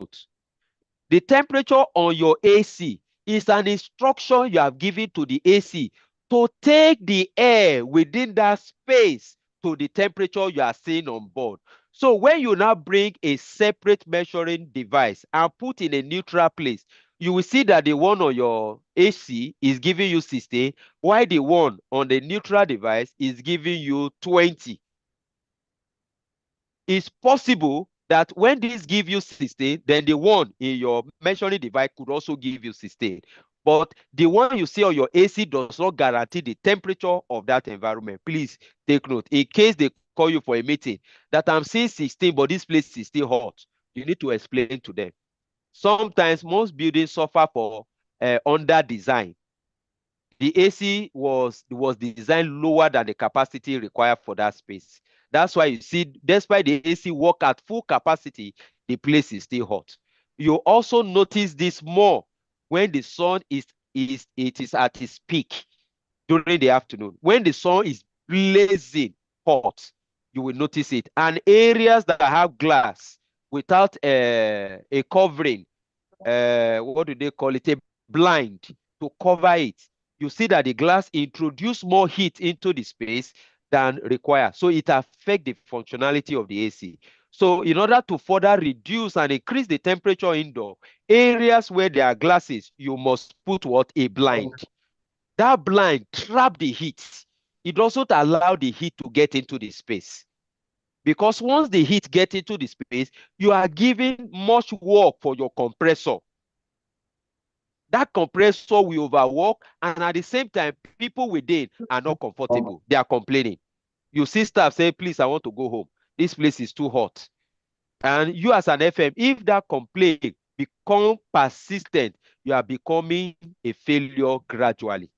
The temperature on your AC is an instruction you have given to the AC to take the air within that space to the temperature you are seeing on board. So when you now bring a separate measuring device and put in a neutral place, you will see that the one on your AC is giving you 16, while the one on the neutral device is giving you 20. It's possible that when this give you 16, then the one in your measuring device could also give you 16. But the one you see on your AC does not guarantee the temperature of that environment. Please take note. In case they call you for a meeting that I'm seeing 16, but this place is still hot, you need to explain to them. Sometimes most buildings suffer for under design. The AC was designed lower than the capacity required for that space. That's why you see, despite the AC work at full capacity, the place is still hot. You also notice this more when the sun is at its peak during the afternoon. When the sun is blazing hot, you will notice it. And areas that have glass without a covering, what do they call it? A blind to cover it. You see that the glass introduce more heat into the space than required. So it affects the functionality of the AC. So in order to further reduce and increase the temperature indoor, areas where there are glasses, you must put what? A blind. That blind trap the heat. It doesn't allow the heat to get into the space. Because once the heat gets into the space, you are giving much work for your compressor. That compressor will overwork, and at the same time, people within are not comfortable. They are complaining. You see staff say, please, I want to go home. This place is too hot. And you as an FM, if that complaint becomes persistent, you are becoming a failure gradually.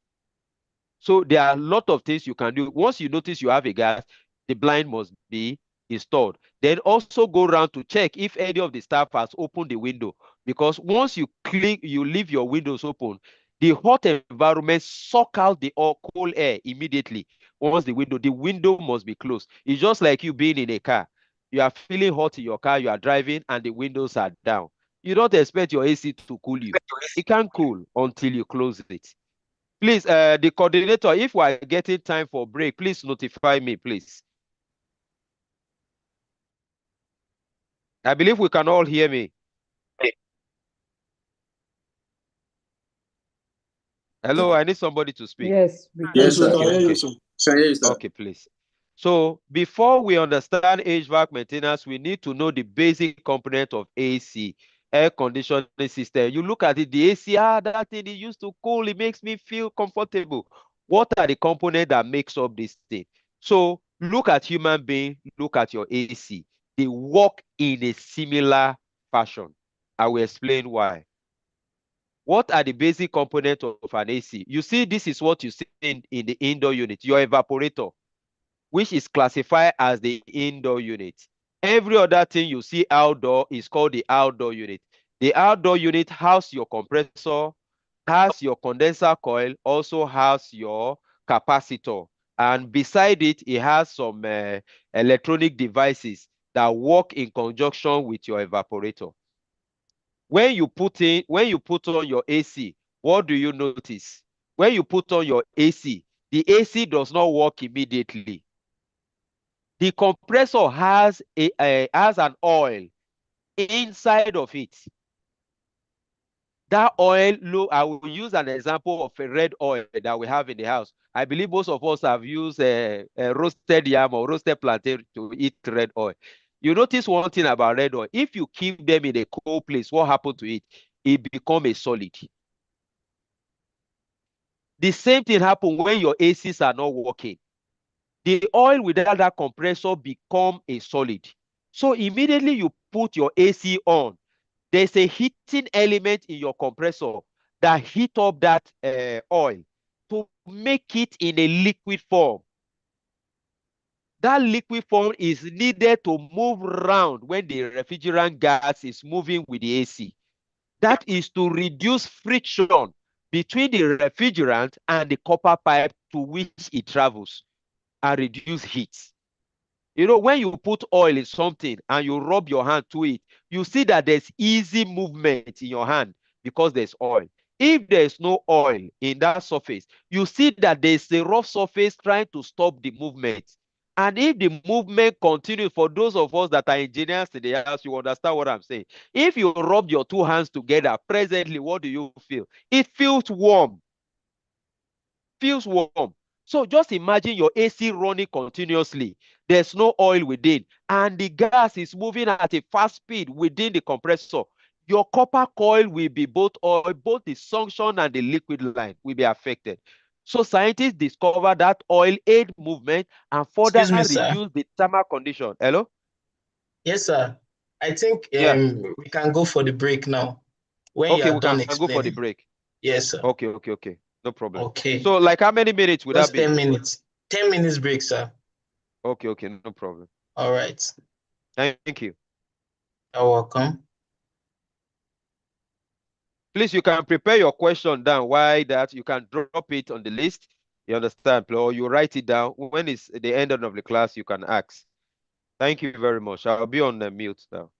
So there are a lot of things you can do. Once you notice you have a gas, the blind must be installed. Then also go around to check if any of the staff has opened the window. Because once you leave your windows open, the hot environment suck out the cold air immediately. Once the window must be closed. It's just like you being in a car. You are feeling hot in your car, you are driving, and the windows are down. You don't expect your AC to cool you. It can't cool until you close it. Please, the coordinator, if we are getting time for break, please notify me, please. I believe we can all hear me. Hello, I need somebody to speak. Yes, Yes, sir. we can hear you, sir. Okay, please. So before we understand HVAC maintenance, we need to know the basic component of AC. air conditioning system. You look at it, the AC, that thing it used to cool, it makes me feel comfortable. What are the components that makes up this thing? So look at human being, look at your AC. They work in a similar fashion. I will explain why. What are the basic components of an AC? You see, this is what you see in the indoor unit, your evaporator, which is classified as the indoor unit. Every other thing you see outdoor is called the outdoor unit. The outdoor unit has your compressor, has your condenser coil, also has your capacitor. And beside it, it has some electronic devices that work in conjunction with your evaporator. When you put on your AC, what do you notice? When you put on your AC, the AC does not work immediately. The compressor has an oil inside of it. That oil, I will use an example of a red oil that we have in the house. I believe most of us have used roasted yam or roasted plantain to eat red oil. You notice one thing about red oil. If you keep them in a cold place, what happens to it? It becomes a solid. The same thing happens when your ACs are not working. The oil without that compressor become a solid. So immediately you put your AC on, there's a heating element in your compressor that heat up that oil to make it in a liquid form. That liquid form is needed to move around when the refrigerant gas is moving with the AC. That is to reduce friction between the refrigerant and the copper pipe to which it travels and reduce heat. You know, when you put oil in something and you rub your hand to it, you see that there's easy movement in your hand because there's oil. If there's no oil in that surface, you see that there's a rough surface trying to stop the movement. And if the movement continues, for those of us that are engineers in the house, you understand what I'm saying. If you rub your two hands together, presently, what do you feel? It feels warm. Feels warm. So just imagine your AC running continuously. There's no oil within, and the gas is moving at a fast speed within the compressor. Your copper coil will be both oil, both the suction and the liquid line will be affected. So scientists discover that oil aid movement and further Excuse me, sir. reduce the thermal condition. Hello? Yes, sir. I think Yeah. we can go for the break now. When you Okay, are we done can go for the explaining. break. Yes, sir. Okay. No problem. Okay. So like how many minutes would that Just be? 10 minutes. 10 minutes break, sir. Okay, no problem. All right. Thank you. You're welcome. Please, you can prepare your question down. Why that? You can drop it on the list. You understand? Or you write it down. When it's the end of the class, you can ask. Thank you very much. I'll be on the mute now.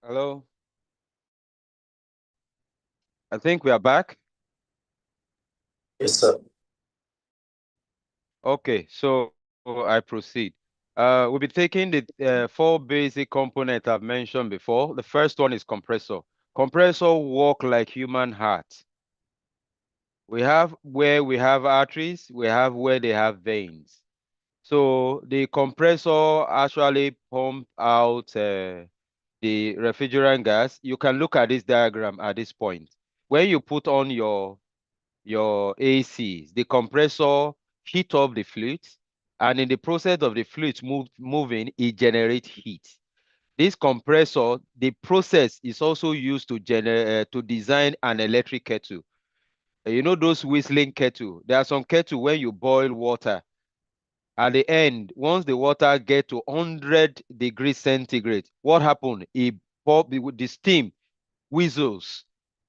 Hello. I think we are back. Yes, sir. Okay, so I proceed. We'll be taking the 4 basic components I've mentioned before. The first one is compressor. Compressor work like human heart. We have where we have arteries, we have where they have veins. So the compressor actually pump out the refrigerant gas. You can look at this diagram at this point. When you put on your ACs, the compressor heat up the fluid, and in the process of the fluid moving, it generates heat. This compressor, the process is also used to design an electric kettle. You know those whistling kettle? There are some kettle when you boil water. At the end, once the water get to 100 degrees centigrade, what happened? The steam whistles.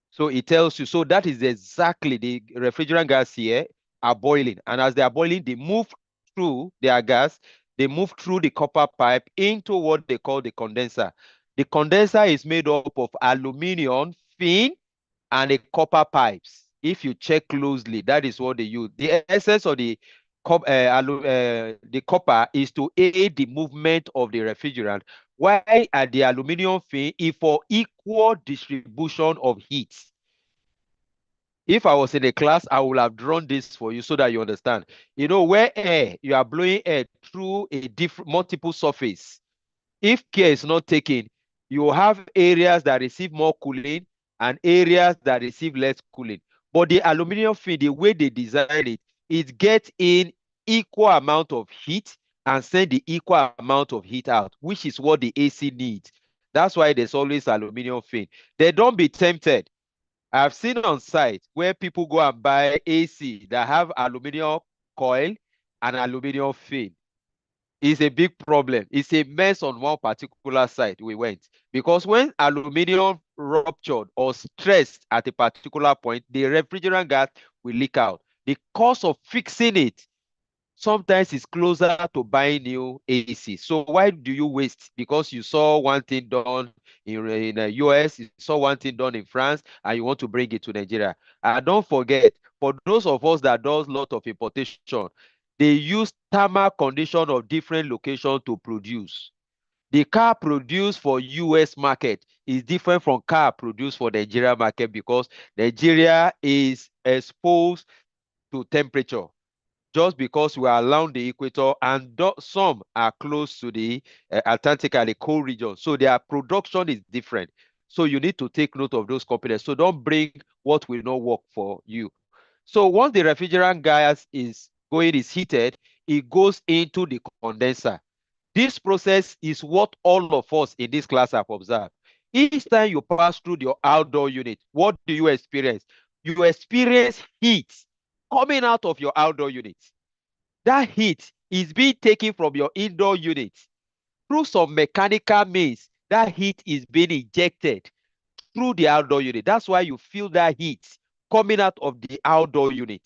So it tells you, so that is exactly the refrigerant gas here are boiling. And as they are boiling, they move through their gas, they move through the copper pipe into what they call the condenser. The condenser is made up of aluminum, fin, and the copper pipes. If you check closely, that is what they use. The essence of the copper is to aid the movement of the refrigerant, while at the aluminum fin is for equal distribution of heat. If I was in a class, I would have drawn this for you so that you understand. You know, where you are blowing air through a different multiple surface. If care is not taken, you have areas that receive more cooling and areas that receive less cooling. But the aluminum fin, the way they design it, it gets in equal amount of heat and send the equal amount of heat out, which is what the AC needs. That's why there's always aluminum fin. They don't be tempted. I've seen on site where people go and buy AC that have aluminum coil and aluminum fin. It's a big problem. It's a mess on one particular site we went. Because when aluminum ruptured or stressed at a particular point, the refrigerant gas will leak out. The cost of fixing it sometimes it's closer to buying new AC. So why do you waste? Because you saw one thing done in the US, you saw one thing done in France, and you want to bring it to Nigeria. And don't forget, for those of us that does lot of importation, they use thermal condition of different locations to produce. The car produced for US market is different from car produced for Nigeria market because Nigeria is exposed to temperature just because we are along the equator and some are close to the Atlantic and the cold region. So their production is different. So you need to take note of those components. So don't bring what will not work for you. So once the refrigerant gas is heated, it goes into the condenser. This process is what all of us in this class have observed. Each time you pass through your outdoor unit, what do you experience? You experience heat coming out of your outdoor unit. That heat is being taken from your indoor unit. Through some mechanical means, that heat is being injected through the outdoor unit. That's why you feel that heat coming out of the outdoor unit.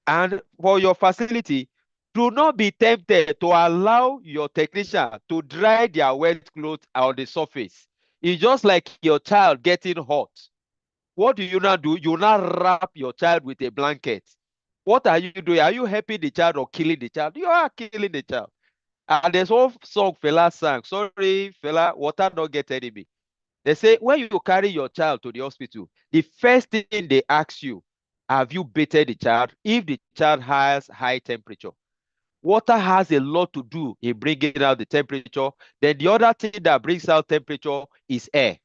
And for your facility, do not be tempted to allow your technician to dry their wet clothes on the surface. It's just like your child getting hot. What do? You now wrap your child with a blanket. What are you doing? Are you helping the child or killing the child? You are killing the child. And there's one song Fela sang. Sorry, Fela, water don't get enemy. They say when you carry your child to the hospital, the first thing they ask you, have you bathed the child? If the child has high temperature. Water has a lot to do in bringing out the temperature. Then the other thing that brings out temperature is air.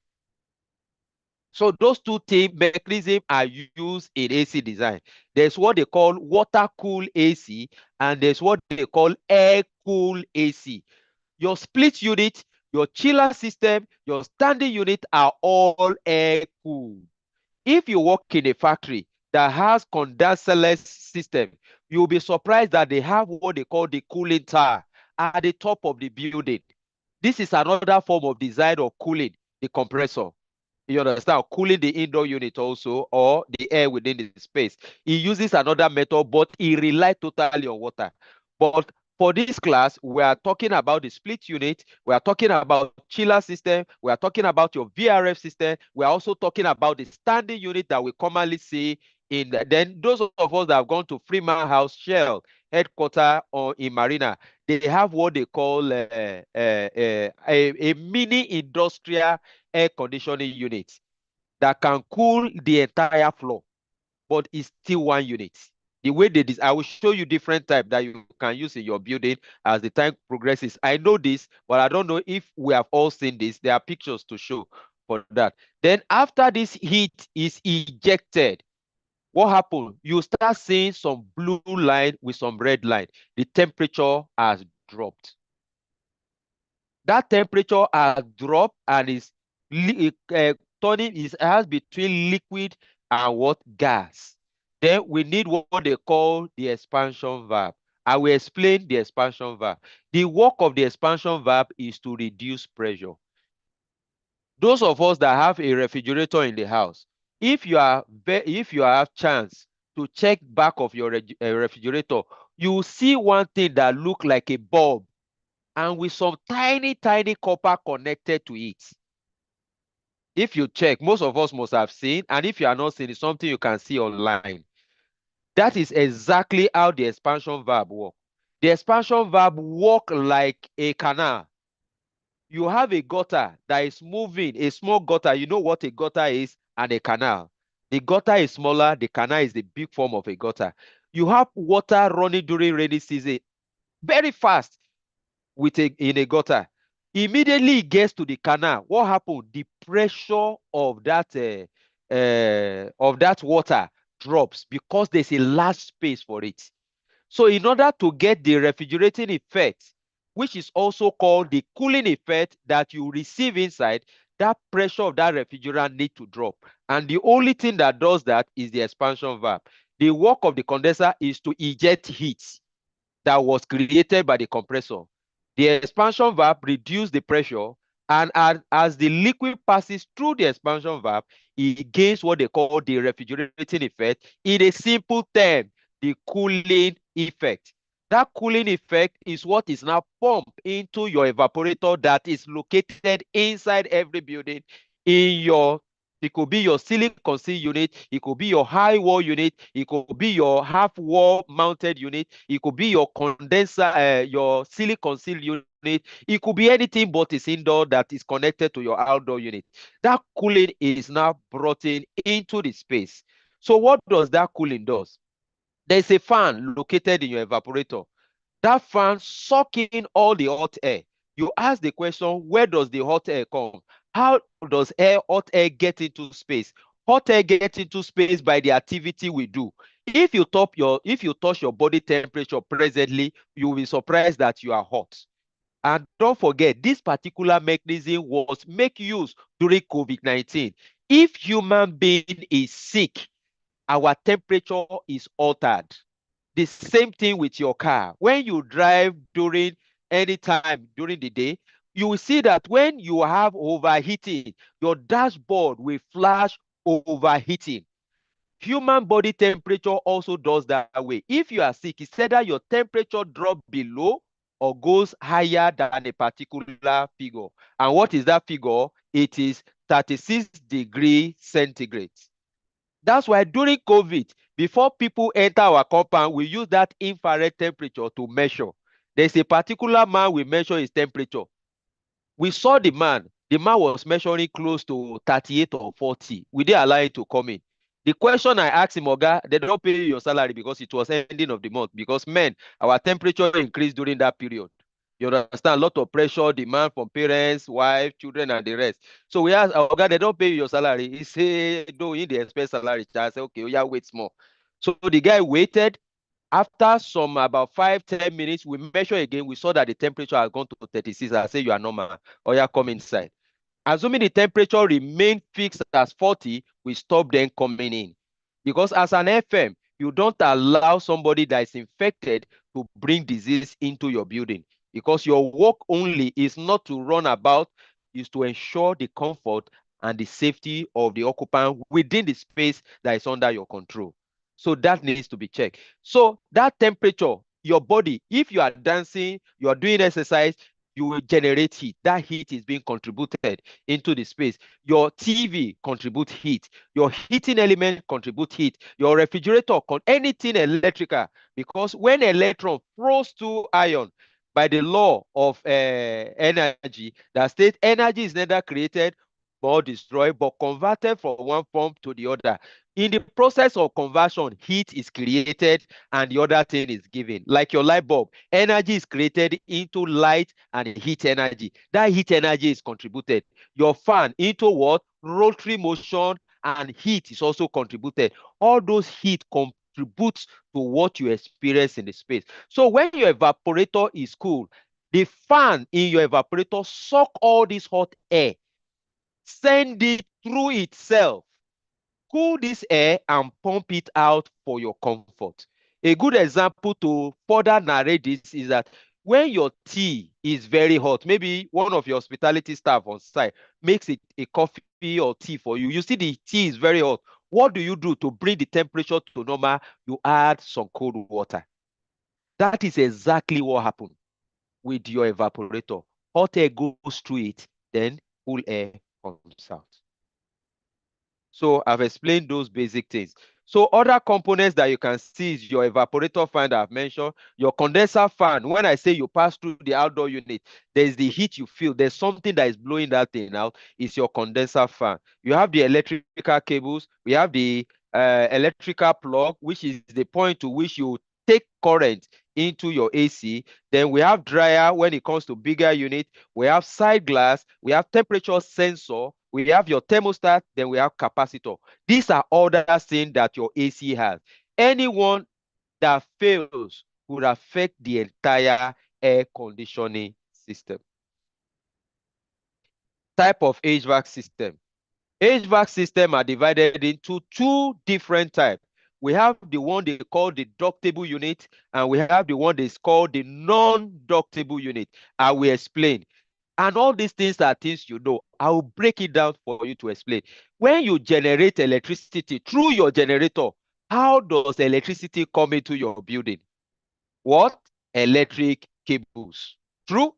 So those two mechanisms are used in AC design. There's what they call water cool AC and there's what they call air cool AC. Your split unit, your chiller system, your standing unit are all air cooled. If you work in a factory that has condenserless system, you'll be surprised that they have what they call the cooling tower at the top of the building. This is another form of design of cooling the compressor. You understand? Cooling the indoor unit also, or the air within the space. It uses another method, but it relies totally on water. But for this class, we are talking about the split unit. We are talking about chiller system. We are talking about your VRF system. We are also talking about the standing unit that we commonly see in then those of us that have gone to Freeman House Shell headquarter or in Marina, they have what they call a mini industrial air conditioning unit that can cool the entire floor, but it's still one unit. The way they I will show you different type that you can use in your building as the time progresses. I know this, but I don't know if we have all seen this. There are pictures to show for that. Then after this heat is ejected, what happened? You start seeing some blue line with some red line. The temperature has dropped. That temperature has dropped and is turning, it has between liquid and what? Gas. Then we need what they call the expansion valve. I will explain the expansion valve. The work of the expansion valve is to reduce pressure. Those of us that have a refrigerator in the house, if you have chance to check back of your refrigerator, you will see one thing that look like a bulb and with some tiny copper connected to it. If you check, most of us must have seen, and if you are not seeing, it's something you can see online. That is exactly how the expansion valve works. The expansion valve works like a canal. You have a gutter that is moving, a small gutter. You know what a gutter is and a canal. The gutter is smaller, the canal is the big form of a gutter. You have water running during rainy season very fast in a gutter. Immediately it gets to the canal. What happened? The pressure of that water drops because there's a large space for it. So in order to get the refrigerating effect, which is also called the cooling effect that you receive inside, that pressure of that refrigerant need to drop. And the only thing that does that is the expansion valve. The work of the condenser is to eject heat that was created by the compressor. The expansion valve reduces the pressure, and as the liquid passes through the expansion valve, it gains what they call the refrigerating effect. In a simple term, the cooling effect. That cooling effect is what is now pumped into your evaporator that is located inside every building in your. It could be your ceiling concealed unit. It could be your high wall unit. It could be your half wall mounted unit. It could be your condenser, your ceiling concealed unit. It could be anything but it's indoor that is connected to your outdoor unit. That cooling is now brought into the space. So what does that cooling do? There's a fan located in your evaporator. That fan sucks in all the hot air. You ask the question, where does the hot air come? How does hot air get into space? Hot air gets into space by the activity we do. If you touch your body temperature presently, you will be surprised that you are hot. And don't forget, this particular mechanism was make use during COVID-19. If human being is sick, our temperature is altered. The same thing with your car. When you drive during any time during the day, you will see that when you have overheating, your dashboard will flash overheating. Human body temperature also does that way. If you are sick, it's either your temperature drop below or goes higher than a particular figure. And what is that figure? It is 36 degrees centigrade. That's why during COVID, before people enter our compound, we use that infrared temperature to measure. There's a particular man we measure his temperature. We saw the man was measuring close to 38 or 40. We didn't allow him to come in. The question I asked him, Oga, they don't pay you your salary because it was ending of the month. Because men, our temperature increased during that period. You understand? A lot of pressure, demand from parents, wife, children, and the rest. So we asked, Oga, they don't pay you your salary. He said, no, you need expect salary. I said, okay, yeah, wait small. So the guy waited. After some about 5-10 minutes, we measure again. We saw that the temperature has gone to 36. I say, you are normal. Or you come inside. Assuming the temperature remained fixed as 40, we stop them coming in. Because as an FM, you don't allow somebody that is infected to bring disease into your building. Because your work only is not to run about, is to ensure the comfort and the safety of the occupant within the space that is under your control. So that needs to be checked. So that temperature your body, if you are dancing, you are doing exercise, you will generate heat. That heat is being contributed into the space. Your TV contributes heat. Your heating element contributes heat. Your refrigerator, anything electrical, because when electron flows to ion, by the law of energy, that states energy is neither created or destroyed, but converted from one form to the other. In the process of conversion, heat is created and the other thing is given. Like your light bulb, energy is created into light and heat energy. That heat energy is contributed. Your fan into what? Rotary motion, and heat is also contributed. All those heat contributes to what you experience in the space. So when your evaporator is cool, the fan in your evaporator suck all this hot air, send it through itself, cool this air and pump it out for your comfort. A good example to further narrate this is that when your tea is very hot, maybe one of your hospitality staff on site makes it a coffee or tea for you. You see the tea is very hot. What do you do to bring the temperature to normal? You add some cold water. That is exactly what happened with your evaporator. Hot air goes through it, then cool air comes out. So I've explained those basic things. So other components that you can see is your evaporator fan that I've mentioned, your condenser fan. When I say you pass through the outdoor unit, there's the heat you feel. There's something that is blowing that thing out. It's your condenser fan. You have the electrical cables. We have the electrical plug, which is the point to which you take current into your AC. Then we have dryer when it comes to bigger unit. We have side glass. We have temperature sensor. We have your thermostat. Then we have capacitor. These are all the things that your AC has. Anyone that fails would affect the entire air conditioning system. Type of HVAC system. HVAC system are divided into two different types. We have the one they call the ductable unit, and we have the one that's called the non-ductable unit. I will explain. And all these things are things you know. I will break it down for you to explain. When you generate electricity through your generator, how does electricity come into your building? What? Electric cables. True?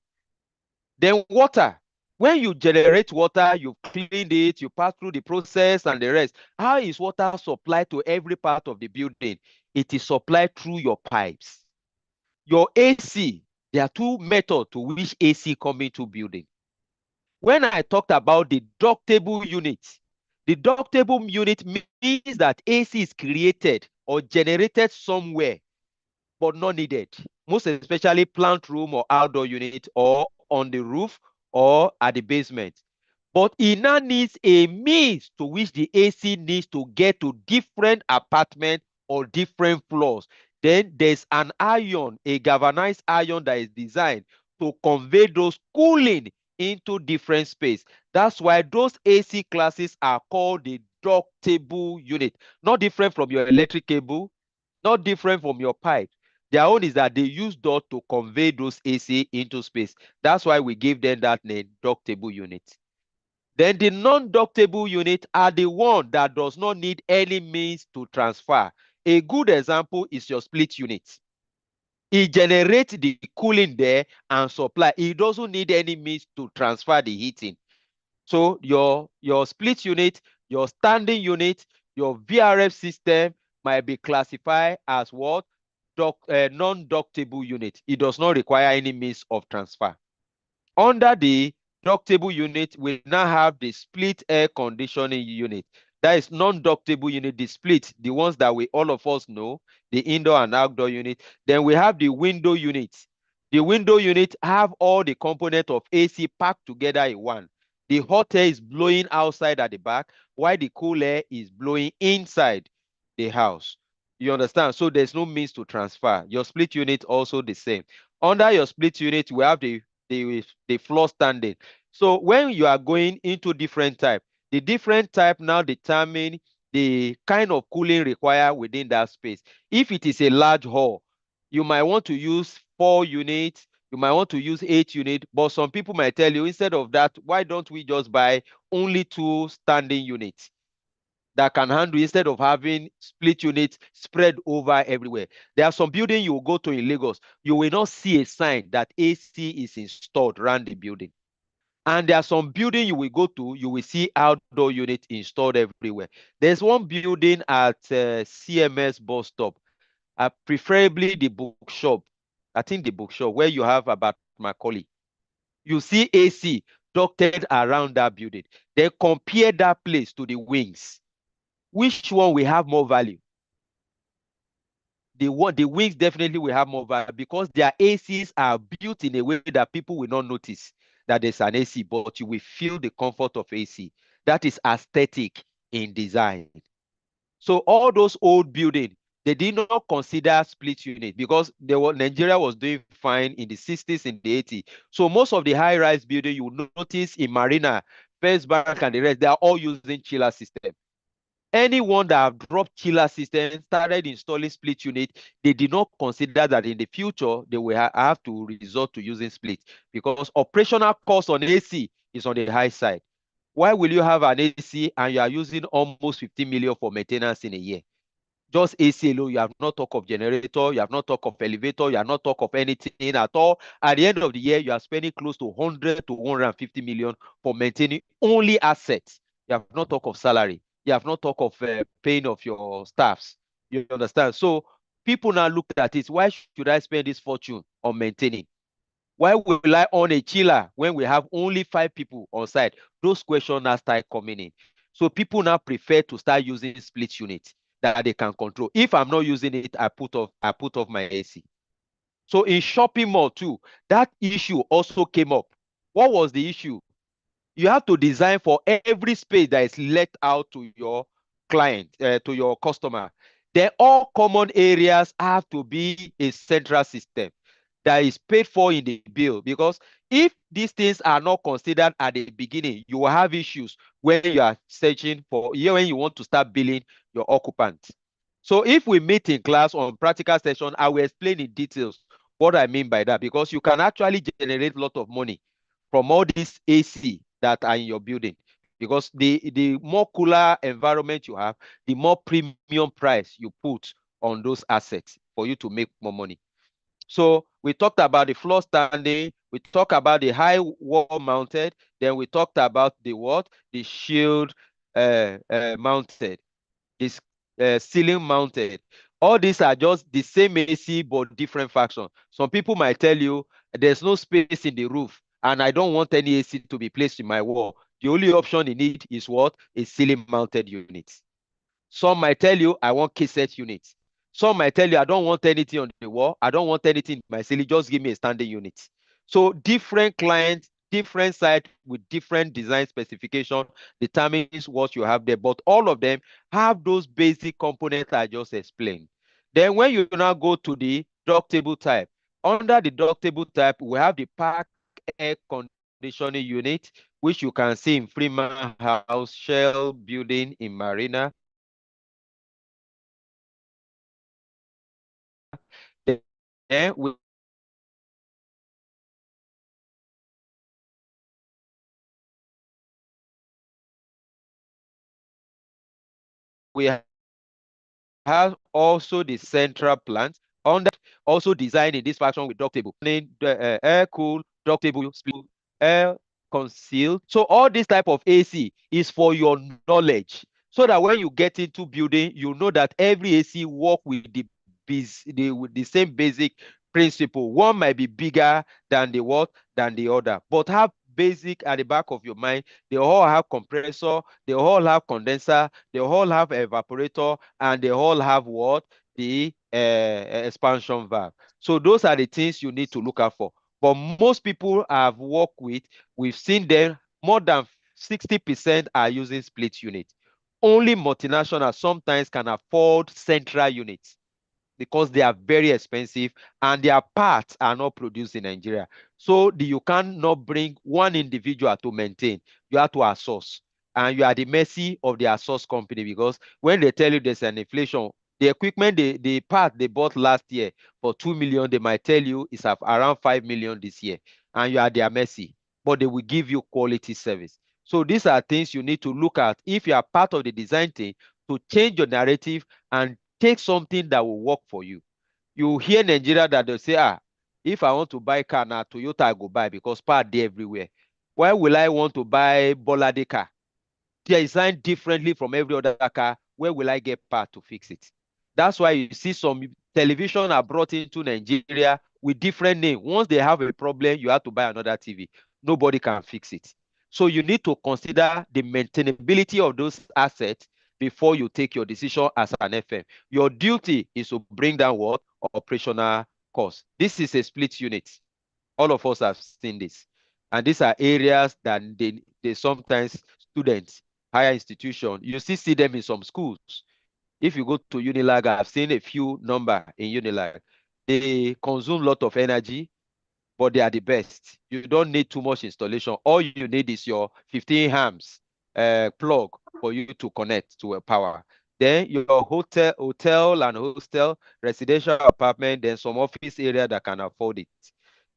Then water. When you generate water, you cleaned it, you pass through the process and the rest. How is water supplied to every part of the building? It is supplied through your pipes. Your AC, there are two methods to which AC come into building. When I talked about the ductable unit, the ductable unit means that AC is created or generated somewhere, but not needed. Most especially plant room or outdoor unit or on the roof or at the basement. But it now needs a means to which the AC needs to get to different apartments or different floors. Then there's an ion, a galvanized ion that is designed to convey those cooling into different space. That's why those AC classes are called the ductable unit. Not different from your electric cable, not different from your pipe. Their own is that they use duct to convey those AC into space. That's why we give them that name, ductable unit. Then the non-ductable unit are the one that does not need any means to transfer. A good example is your split unit. It generates the cooling there and supply. It doesn't need any means to transfer the heating. So your split unit, your standing unit, your VRF system might be classified as what? Non-ductable unit. It does not require any means of transfer. Under the ductable unit, we now have the split air conditioning unit. That is non-ductable unit, the split, the ones that we all of us know, the indoor and outdoor unit. Then we have the window unit. The window unit have all the components of AC packed together in one. The hot air is blowing outside at the back, while the cool air is blowing inside the house. You understand? So there's no means to transfer. Your split unit also the same. Under your split unit, we have the floor standing. So when you are going into different type, the different type now determine the kind of cooling required within that space. If it is a large hall, you might want to use 4 units, you might want to use 8 units, but some people might tell you, instead of that, why don't we just buy only 2 standing units? that can handle instead of having split units spread over everywhere. There are some buildings you will go to in Lagos, you will not see a sign that AC is installed around the building. And there are some building you will go to, you will see outdoor units installed everywhere. There's one building at CMS bus stop, preferably the bookshop. I think the bookshop where you have about Macaulay. You see AC ducted around that building. Then compare that place to the wings. Which one will have more value? The wings definitely will have more value because their ACs are built in a way that people will not notice that there's an AC, but you will feel the comfort of AC. That is aesthetic in design. So all those old buildings, they did not consider split unit because Nigeria was doing fine in the 60s and the 80s. So most of the high-rise building you will notice in Marina, First Bank, and the rest, they are all using chiller system. Anyone that have dropped chiller system, started installing split unit, they did not consider that in the future they will have to resort to using split because operational cost on AC is on the high side. Why will you have an AC and you are using almost 15 million for maintenance in a year? Just AC alone, you have not talk of generator, you have not talk of elevator, you have not talk of anything at all. At the end of the year, you are spending close to 100 to 150 million for maintaining only assets. You have not talk of salary. You have not talk of paying of your staffs. You understand? So people now looked at it. Why should I spend this fortune on maintaining? Why will I on a chiller when we have only 5 people on site? Those questions now start coming in. So people now prefer to start using split units that they can control. If I'm not using it, I put off my AC. So in shopping mall too, that issue also came up. What was the issue? You have to design for every space that is let out to your client, to your customer. Then all common areas have to be a central system that is paid for in the bill, because if these things are not considered at the beginning, you will have issues when you are searching for, when you want to start billing your occupants. So if we meet in class on practical session, I will explain in details what I mean by that, because you can actually generate a lot of money from all these AC that are in your building, because the more cooler environment you have, the more premium price you put on those assets for you to make more money. So we talked about the floor standing, we talked about the high wall mounted, then we talked about the what? The shield mounted, this ceiling mounted. All these are just the same AC but different faction. Some people might tell you there's no space in the roof and I don't want any AC to be placed in my wall. The only option in it is what? A ceiling mounted unit. Some might tell you I want cassette units. Some might tell you I don't want anything on the wall. I don't want anything in my ceiling. Just give me a standing unit. So different clients, different site with different design specification determines what you have there. But all of them have those basic components I just explained. Then when you now go to the ductable type, under the ductable type, we have the park air conditioning unit, which you can see in Freeman House, Shell building in Marina. Then we have also the central plant under, also designed in this fashion with ductable, air cool, ductable, split, air concealed. So all this type of AC is for your knowledge, so that when you get into building, you know that every AC work with the same basic principle. One might be bigger than the what than the other, but have basic at the back of your mind. They all have compressor, they all have condenser, they all have evaporator, and they all have what? The expansion valve. So those are the things you need to look out for. But most people I've worked with, we've seen them, more than 60% are using split units. Only multinationals sometimes can afford central units because they are very expensive and their parts are not produced in Nigeria. So you cannot bring one individual to maintain. You have to outsource. And you are the mercy of the outsource company, because when they tell you there's an inflation, the equipment, the part they bought last year for 2 million, they might tell you it's around 5 million this year. And you are their mercy. But they will give you quality service. So these are things you need to look at if you are part of the design team, to change your narrative and take something that will work for you. You hear Nigeria that they say, if I want to buy car now, Toyota I go buy because part there everywhere. Why will I want to buy Bolade car? Designed differently from every other car. Where will I get part to fix it? That's why you see some television are brought into Nigeria with different name. Once they have a problem, you have to buy another TV. Nobody can fix it. So you need to consider the maintainability of those assets before you take your decision as an FM. Your duty is to bring down what? Operational cost. This is a split unit. All of us have seen this. And these are areas that they sometimes students, higher institution, you still see them in some schools. If you go to Unilag, I've seen a few number in Unilag. They consume a lot of energy, but they are the best. You don't need too much installation. All you need is your 15 amps plug for you to connect to a power. Then your hotel and hostel, residential apartment, then some office area that can afford it.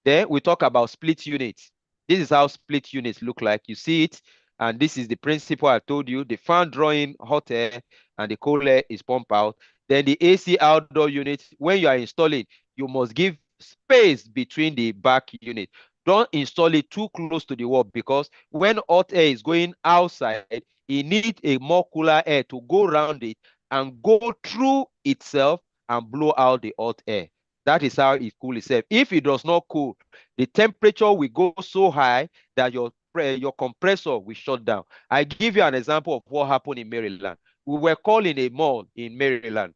Then we talk about split units. This is how split units look like. You see it, and this is the principle I told you. The fan drawing hot air and the cold air is pumped out. Then the AC outdoor unit, when you are installing, you must give space between the back unit. Don't install it too close to the wall, because when hot air is going outside, it needs a more cooler air to go around it and go through itself and blow out the hot air. That is how it cools itself. If it does not cool, the temperature will go so high that your compressor will shut down. I give you an example of what happened in Maryland. We were calling a mall in Maryland.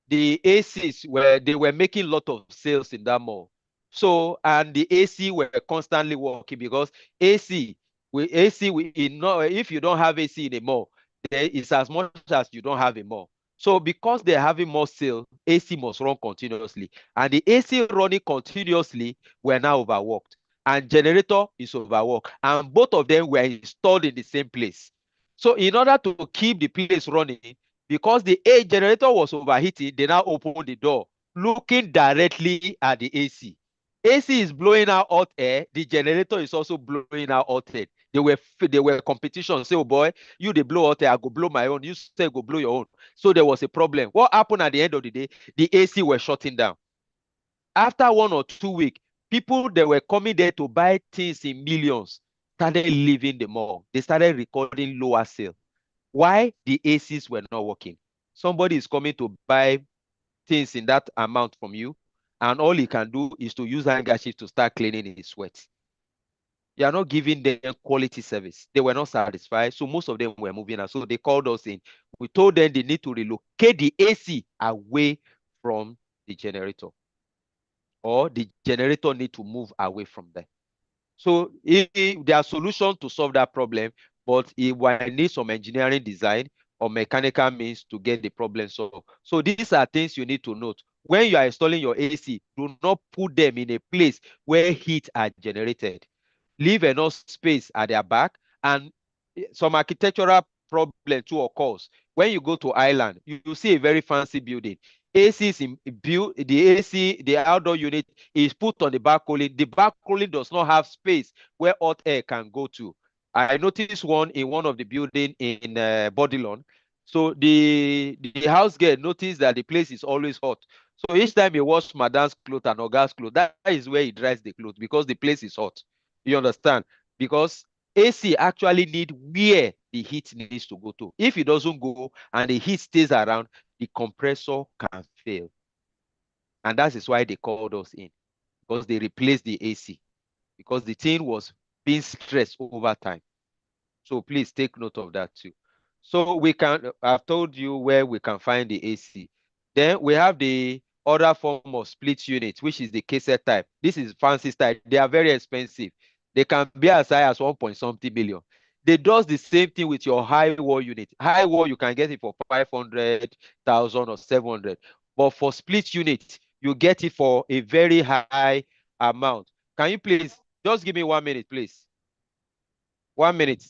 The ACs they were making a lot of sales in that mall. So, and the AC were constantly working, because AC, if you don't have AC in a mall, there is as much as you don't have a mall. So because they're having more sales, AC must run continuously. And the AC running continuously were now overworked. And generator is overworked. And both of them were installed in the same place. So in order to keep the place running, because the A generator was overheating, they now opened the door, looking directly at the AC. AC is blowing out hot air. The generator is also blowing out hot air. They were competition. Say, oh boy, you they blow hot air, I go blow my own. You say go blow your own. So there was a problem. What happened at the end of the day? The AC were shutting down. After 1 or 2 weeks, people that were coming there to buy things in millions started leaving the mall. They started recording lower sale. Why? The ACs were not working. Somebody is coming to buy things in that amount from you, and all he can do is to use handkerchief to start cleaning his sweat. You are not giving them quality service. They were not satisfied, so most of them were moving out. So they called us in. We told them they need to relocate the AC away from the generator, or the generator need to move away from there. So there are solutions to solve that problem, but it will need some engineering design or mechanical means to get the problem solved. So these are things you need to note. When you are installing your AC, do not put them in a place where heat are generated. Leave enough space at their back, and some architectural problem too occurs. When you go to Ireland, you see a very fancy building. AC is built, the AC, the outdoor unit is put on the back cooling. The back cooling does not have space where hot air can go to. I noticed one in one of the building in Bodilon. So the house girl noticed that the place is always hot. So each time he wash madam's clothes and Oga's clothes, that is where he dries the clothes, because the place is hot. You understand? Because AC actually need where the heat needs to go to. If it doesn't go and the heat stays around, the compressor can fail. And that is why they called us in, because they replaced the AC, because the thing was being stressed over time. So please take note of that too. So I've told you where we can find the AC. Then we have the other form of split unit, which is the cassette type. This is fancy style. They are very expensive. They can be as high as 1 point something million. They does the same thing with your high wall unit. High wall, you can get it for 500,000 or 700. But for split unit, you get it for a very high amount. Can you please just give me 1 minute, please? 1 minute.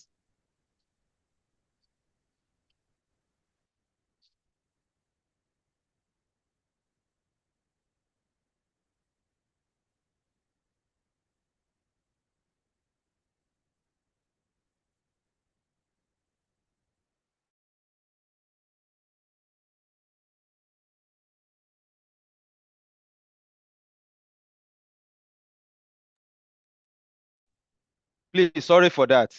Please, sorry for that.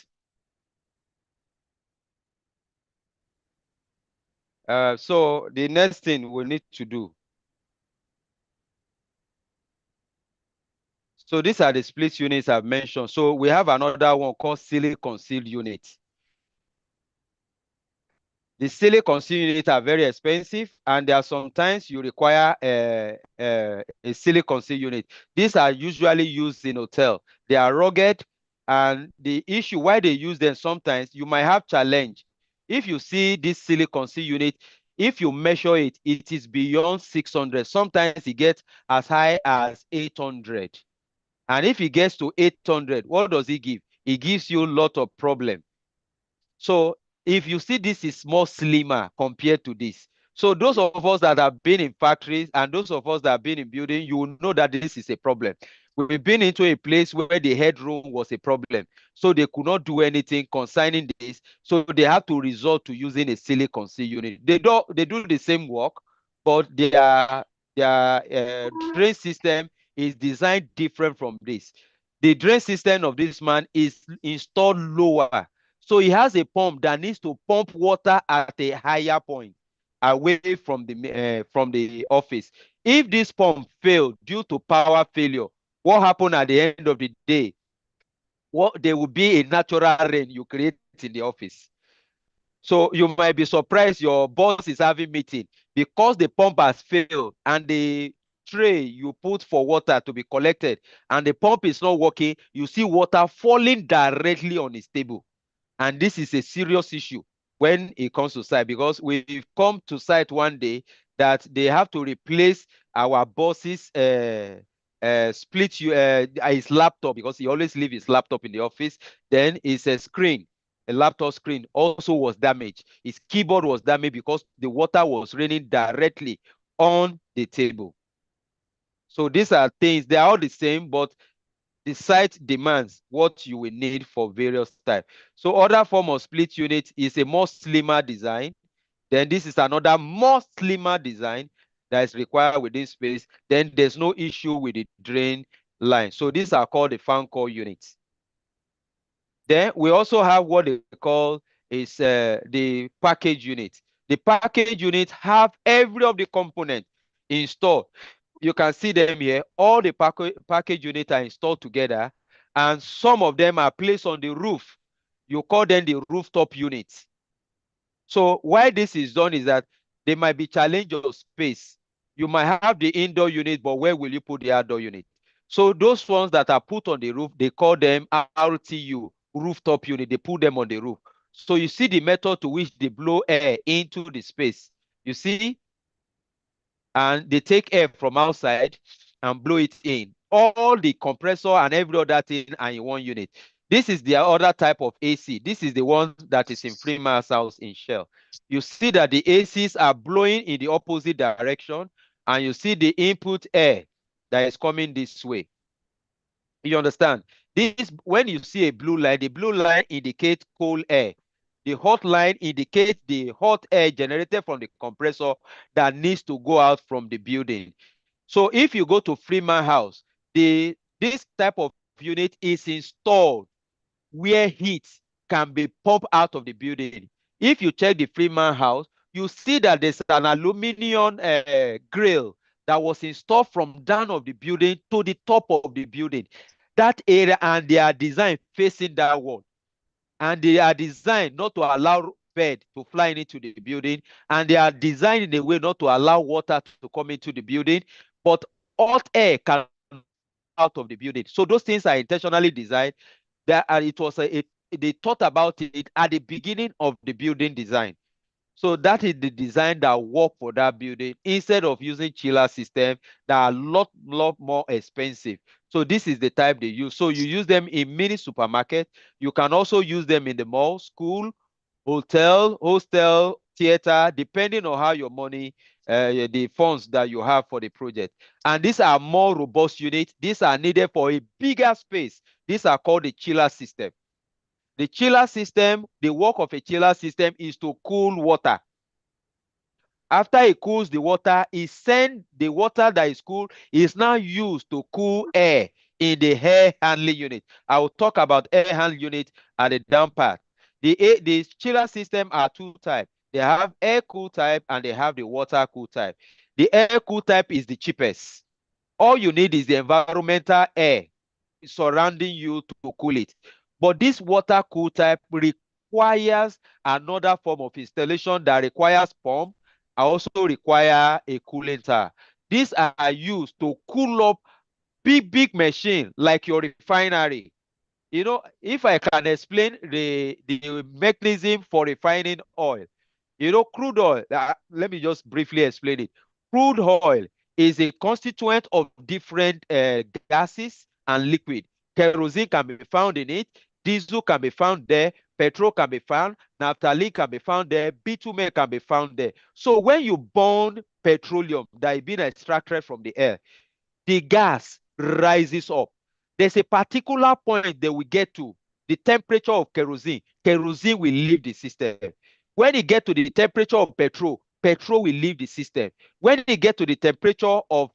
So the next thing we need to do. So these are the split units I've mentioned. So we have another one called silicon sealed unit. The silicon sealed units are very expensive, and there are sometimes you require a silicon sealed unit. These are usually used in hotel. They are rugged, and the issue why they use them sometimes you might have challenge. If you see this silicon sealed unit, if you measure it, it is beyond 600. Sometimes it gets as high as 800. And if it gets to 800, what does it give? It gives you a lot of problem. So if you see this is more slimmer compared to this. So those of us that have been in factories and those of us that have been in building, you will know that this is a problem. We've been into a place where the headroom was a problem. So they could not do anything concerning this. So they have to resort to using a silicon seal unit. They do the same work, but their drain system is designed different from this. The drain system of this man is installed lower. So he has a pump that needs to pump water at a higher point away from the office. If this pump failed due to power failure, what happened at the end of the day? What there will be a natural rain you create in the office. So you might be surprised your boss is having meeting because the pump has failed and the tray you put for water to be collected and the pump is not working, you see water falling directly on his table. And this is a serious issue when it comes to site, because we've come to site one day that they have to replace our boss's his laptop, because he always leave his laptop in the office. Then it's a laptop screen also was damaged. His keyboard was damaged because the water was raining directly on the table. So these are things, they are all the same, but the site demands what you will need for various types. So other form of split unit is a more slimmer design. Then this is another more slimmer design that is required within space. Then there's no issue with the drain line. So these are called the fan core units. Then we also have what they call is the package unit. The package unit have every of the components installed. You can see them here. All the package units are installed together, and some of them are placed on the roof. You call them the rooftop units. So why this is done is that there might be challenge of space. You might have the indoor unit, but where will you put the outdoor unit? So those ones that are put on the roof, they call them RTU, rooftop unit. They put them on the roof. So you see the method to which they blow air into the space. You see? And they take air from outside and blow it in. All the compressor and every other thing are in one unit. This is the other type of AC. This is the one that is in Freeman's house in Shell. You see that the ACs are blowing in the opposite direction, and you see the input air that is coming this way. You understand? This, when you see a blue line, the blue line indicates cold air. The hot line indicates the hot air generated from the compressor that needs to go out from the building. So if you go to Freeman House, this type of unit is installed where heat can be pumped out of the building. If you check the Freeman House, you see that there's an aluminum grill that was installed from down of the building to the top of the building. That area, and they are designed facing that wall. And they are designed not to allow bird to fly into the building. And they are designed in a way not to allow water to come into the building, but hot air can out of the building. So those things are intentionally designed. That it was they thought about it at the beginning of the building design. So that is the design that work for that building instead of using chiller system that are lot more expensive. So this is the type they use. So you use them in mini supermarket. You can also use them in the mall, school, hotel, hostel, theater, depending on how your money, the funds that you have for the project. And these are more robust units. These are needed for a bigger space. These are called the chiller system. The chiller system, the work of a chiller system is to cool water. After it cools the water, it sends the water that is cool is now used to cool air in the air handling unit. I will talk about air handling unit at the down part. The chiller system are two types. They have air cool type and they have the water cool type. The air cool type is the cheapest. All you need is the environmental air surrounding you to cool it. But this water cool type requires another form of installation that requires pump, also require a cooling tower. These are used to cool up big machine like your refinery. You know, if I can explain the mechanism for refining oil, you know, crude oil, let me just briefly explain it. Crude oil is a constituent of different gases and liquid. Kerosene can be found in it, diesel can be found there, petrol can be found, naphthalene can be found there, bitumen can be found there. So when you burn petroleum that is being extracted from the air, the gas rises up. There's a particular point they will get to, the temperature of kerosene. Kerosene will leave the system. When it get to the temperature of petrol, petrol will leave the system. When it get to the temperature of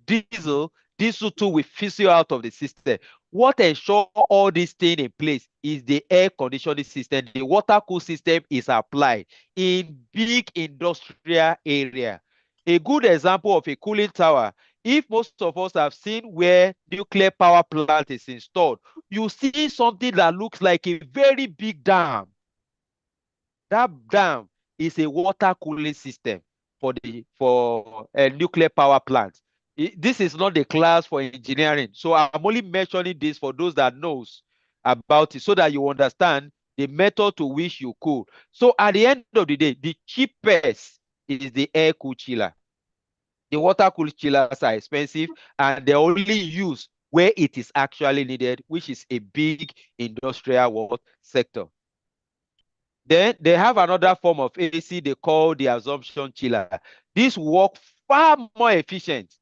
diesel, diesel too will fizzle out of the system. What ensure all these things in place is the air conditioning system. The water cool system is applied in big industrial area. A good example of a cooling tower, if most of us have seen where nuclear power plant is installed, you see something that looks like a very big dam. That dam is a water cooling system for a nuclear power plant. This is not the class for engineering, so I'm only mentioning this for those that knows about it, so that you understand the method to which you cool. So at the end of the day, the cheapest is the air cool chiller. The water cool chillers are expensive and they're only used where it is actually needed, which is a big industrial sector. Then they have another form of AC they call the absorption chiller. This work far more efficient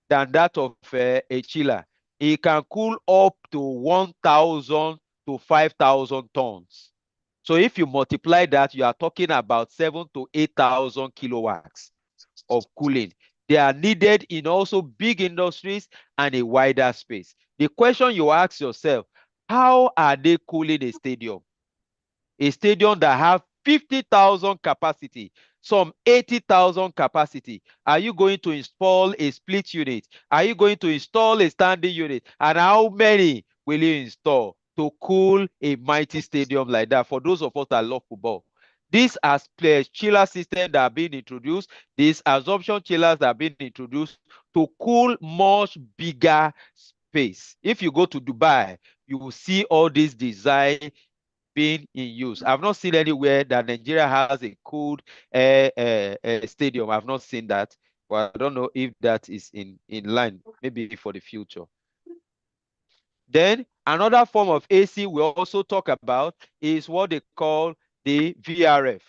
than that of a chiller. It can cool up to 1,000 to 5,000 tons. So if you multiply that, you are talking about 7 to 8,000 kilowatts of cooling. They are needed in also big industries and a wider space. The question you ask yourself, how are they cooling a stadium? A stadium that have 50,000 capacity, some 80,000 capacity. Are you going to install a split unit? Are you going to install a standing unit? And how many will you install to cool a mighty stadium like that? For those of us that love football, these are chiller systems that are being introduced. These absorption chillers that are being introduced to cool much bigger space. If you go to Dubai, you will see all these design being in use. I've not seen anywhere that Nigeria has a cooled stadium. I've not seen that. But I don't know if that is in line, maybe for the future. Then another form of AC we also talk about is what they call the VRF.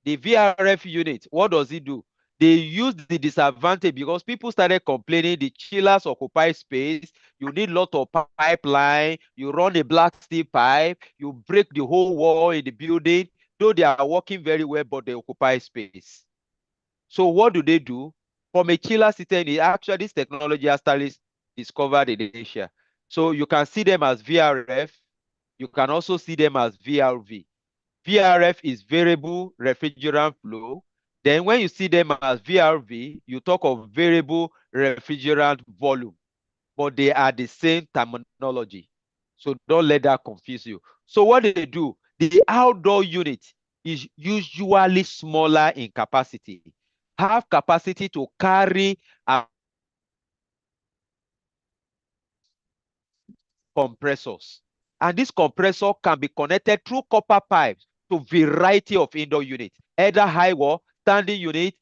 The VRF unit, what does it do? They use the disadvantage because people started complaining the chillers occupy space. You need a lot of pipeline. You run a black steel pipe. You break the whole wall in the building. Though they are working very well, but they occupy space. So what do? From a chiller system, this technology has started discovered in Asia. So you can see them as VRF. You can also see them as VRV. VRF is variable refrigerant flow. Then when you see them as VRV, you talk of variable refrigerant volume, but they are the same terminology. So don't let that confuse you. So what they do, the outdoor unit is usually smaller in capacity, have capacity to carry compressors. And this compressor can be connected through copper pipes to variety of indoor units, either high wall, standing unit,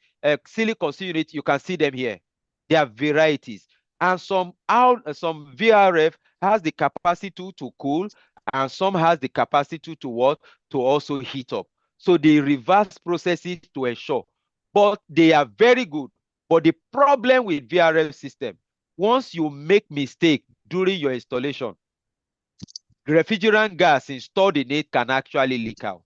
silicon unit. You can see them here. There are varieties. And some VRF has the capacity to cool, and some has the capacity to what? To also heat up. So they reverse processes to ensure. But they are very good. But the problem with VRF system, once you make mistake during your installation, refrigerant gas installed in it can actually leak out.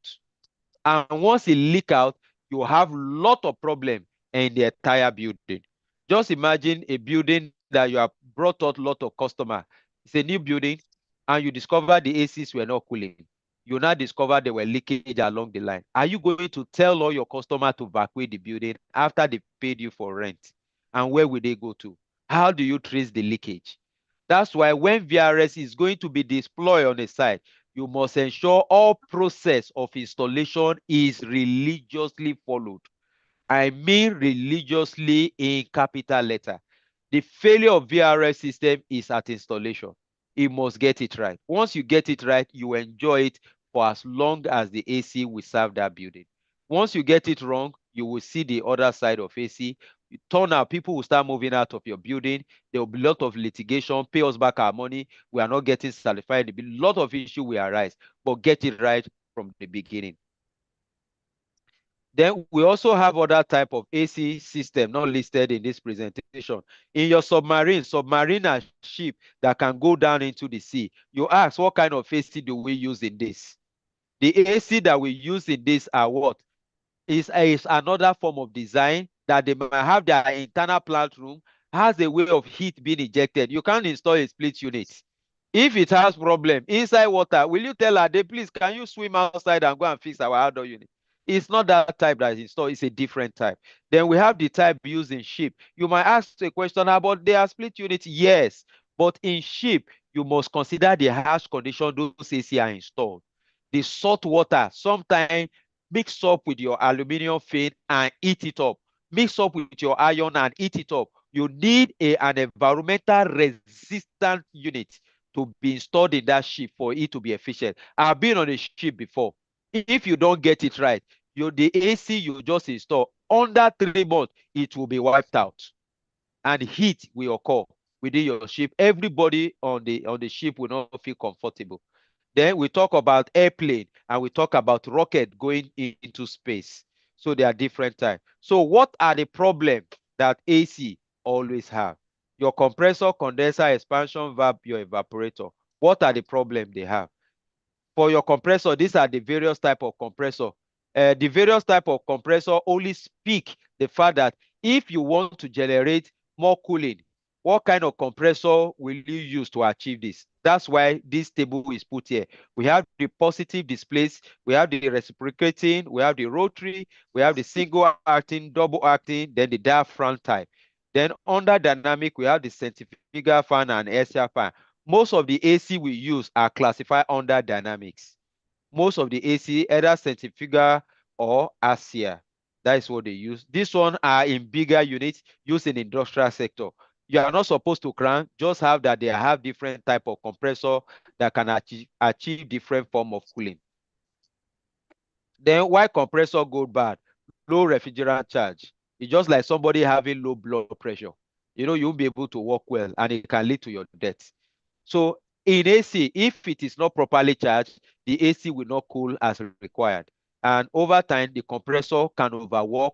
And once it leak out, you have a lot of problem in the entire building. Just imagine a building that you have brought out a lot of customer. It's a new building, and you discover the ACs were not cooling. You now discover there were leakage along the line. Are you going to tell all your customer to evacuate the building after they paid you for rent? And where will they go to? How do you trace the leakage? That's why when VRS is going to be deployed on a site, you must ensure all process of installation is religiously followed. I mean religiously in capital letter. The failure of VRS system is at installation. You must get it right. Once you get it right, you enjoy it for as long as the AC will serve that building. Once you get it wrong, you will see the other side of AC. You turn out, people will start moving out of your building. There will be a lot of litigation, pay us back our money. We are not getting satisfied. A lot of issue will arise, but get it right from the beginning. Then we also have other type of AC system not listed in this presentation. In your submarine are ship that can go down into the sea. You ask, what kind of AC do we use in this? The AC that we use in this are what? Is another form of design that they might have their internal plant room, has a way of heat being injected. You can't install a split unit. If it has problem inside water, will you tell her, please, can you swim outside and go and fix our outdoor unit? It's not that type that is installed, it's a different type. Then we have the type used in ship. You might ask a question about their split unit. Yes, but in ship, you must consider the harsh condition those AC are installed. The salt water sometimes mix up with your aluminum fin and eat it up. Mix up with your iron and eat it up. You need an environmental resistant unit to be installed in that ship for it to be efficient. I've been on a ship before. If you don't get it right, the AC you just install, under 3 months, it will be wiped out. And heat will occur within your ship. Everybody on the ship will not feel comfortable. Then we talk about airplane and we talk about rocket going into space. So they are different types. So what are the problems that AC always have? Your compressor, condenser, expansion valve, your evaporator. What are the problems they have? For your compressor, these are the various type of compressor. The various type of compressor only speak the fact that if you want to generate more cooling, what kind of compressor will you use to achieve this? That's why this table is put here. We have the positive displace, we have the reciprocating, we have the rotary, we have the single acting, double acting, then the diaphragm type. Then under dynamic, we have the centrifugal fan and axial fan. Most of the AC we use are classified under dynamics. Most of the AC, either centrifugal or axial. That is what they use. This one are in bigger units used in industrial sector. You are not supposed to crank, just have that they have different type of compressor that can achieve different form of cooling. Then why compressor go bad? Low refrigerant charge. It's just like somebody having low blood pressure. You won't be able to work well and it can lead to your death. So in AC, if it is not properly charged, the AC will not cool as required. And over time, the compressor can overwork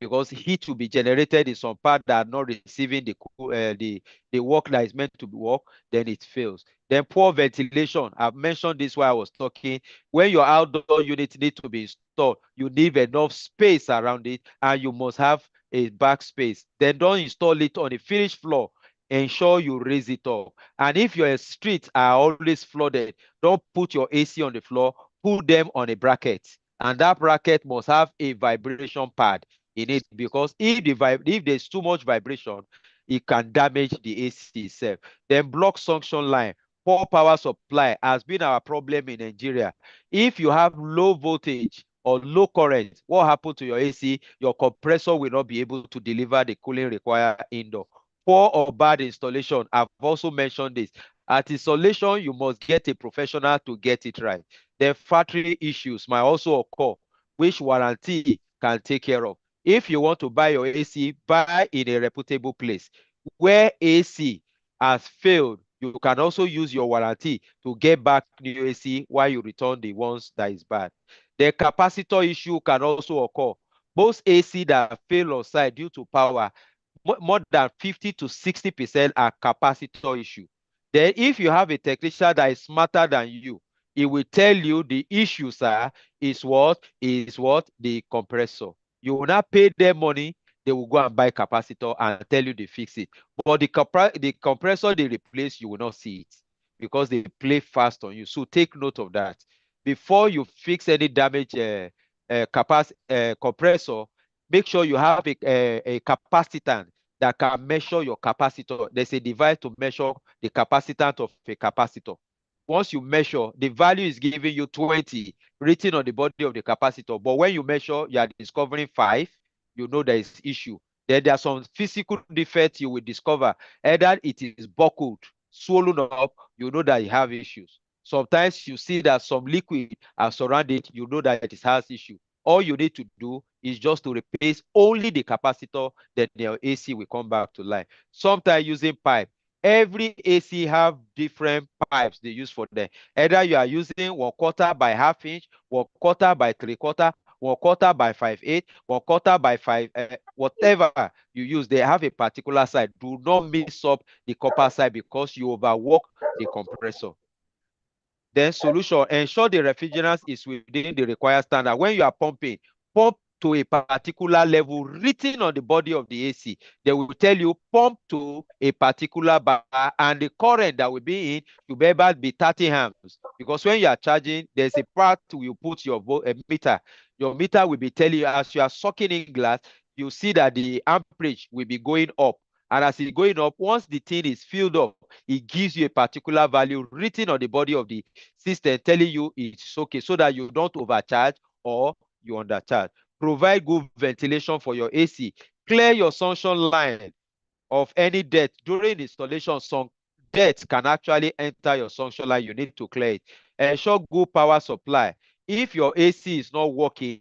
because heat will be generated in some part that are not receiving the work that is meant to work, then it fails. Then poor ventilation. I've mentioned this while I was talking. When your outdoor unit needs to be installed, you need enough space around it, and you must have a backspace. Then don't install it on a finished floor. Ensure you raise it up. And if your streets are always flooded, don't put your AC on the floor, put them on a bracket. And that bracket must have a vibration pad in it, because if there's too much vibration, it can damage the AC itself. Then block suction line. Poor power supply has been our problem in Nigeria. If you have low voltage or low current, what happens to your AC? Your compressor will not be able to deliver the cooling required indoor. Poor or bad installation. I've also mentioned this. At installation, you must get a professional to get it right. The factory issues might also occur, which warranty can take care of. If you want to buy your AC, buy in a reputable place. Where AC has failed, you can also use your warranty to get back new AC while you return the ones that is bad. The capacitor issue can also occur. Most AC that fail on site due to power, more than 50 to 60% are capacitor issue. Then if you have a technician that is smarter than you, it will tell you the issues is what? The compressor. You will not pay them money. they will go and buy capacitor and tell you they fix it. But the compressor they replace, you will not see it because they play fast on you. So take note of that. Before you fix any damage compressor, make sure you have a capacitant that can measure your capacitor. There's a device to measure the capacitant of a capacitor. Once you measure, the value is giving you 20 written on the body of the capacitor. But when you measure, you are discovering 5, you know there is issue. Then there are some physical defects you will discover. Either it is buckled, swollen up, you know that you have issues. Sometimes you see that some liquid are surrounded, you know that it has issue. All you need to do is just to replace only the capacitor, then your AC will come back to life. Sometimes using pipe. Every AC have different pipes they use for them. Either you are using 1/4 by 1/2 inch, 1/4 by 3/4, 1/4 by 5/8, 1/4 by 5, whatever you use, they have a particular side. Do not mix up the copper side because you overwork the compressor. Then solution, ensure the refrigerant is within the required standard. When you are pumping, pump to a particular level written on the body of the AC. They will tell you pump to a particular bar, and the current that will be in should be able to be 30 amps. Because when you are charging, there's a part you put your meter. Your meter will be telling you as you are sucking in glass, you see that the amperage will be going up. And as it's going up, once the thing is filled up, it gives you a particular value written on the body of the system telling you it's okay so that you don't overcharge or you undercharge. Provide good ventilation for your AC. Clear your sunshine line of any dirt. During installation, some dirt can actually enter your sunshine line. You need to clear it. Ensure good power supply. If your AC is not working,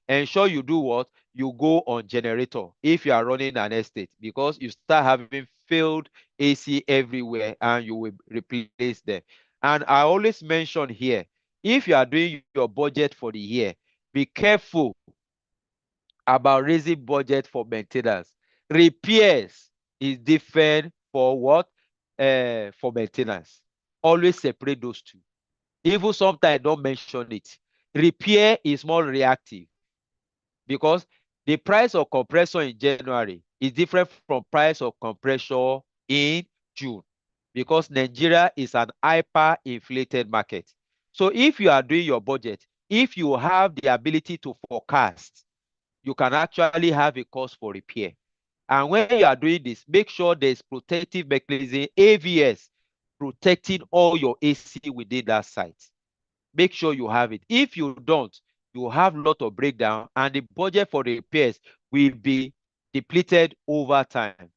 ensure you do what? You go on generator if you are running an estate, because you start having failed AC everywhere and you will replace them. And I always mention here, if you are doing your budget for the year, be careful about raising budget for maintenance. Repairs is different for what? For maintenance. Always separate those two. Even sometimes don't mention it. Repair is more reactive because the price of compressor in January is different from price of compressor in June, because Nigeria is an hyper-inflated market. So if you are doing your budget, if you have the ability to forecast, you can actually have a cost for repair. And when you are doing this, make sure there's protective mechanism, AVS, protecting all your AC within that site. Make sure you have it. If you don't, you have a lot of breakdown and the budget for the repairs will be depleted over time.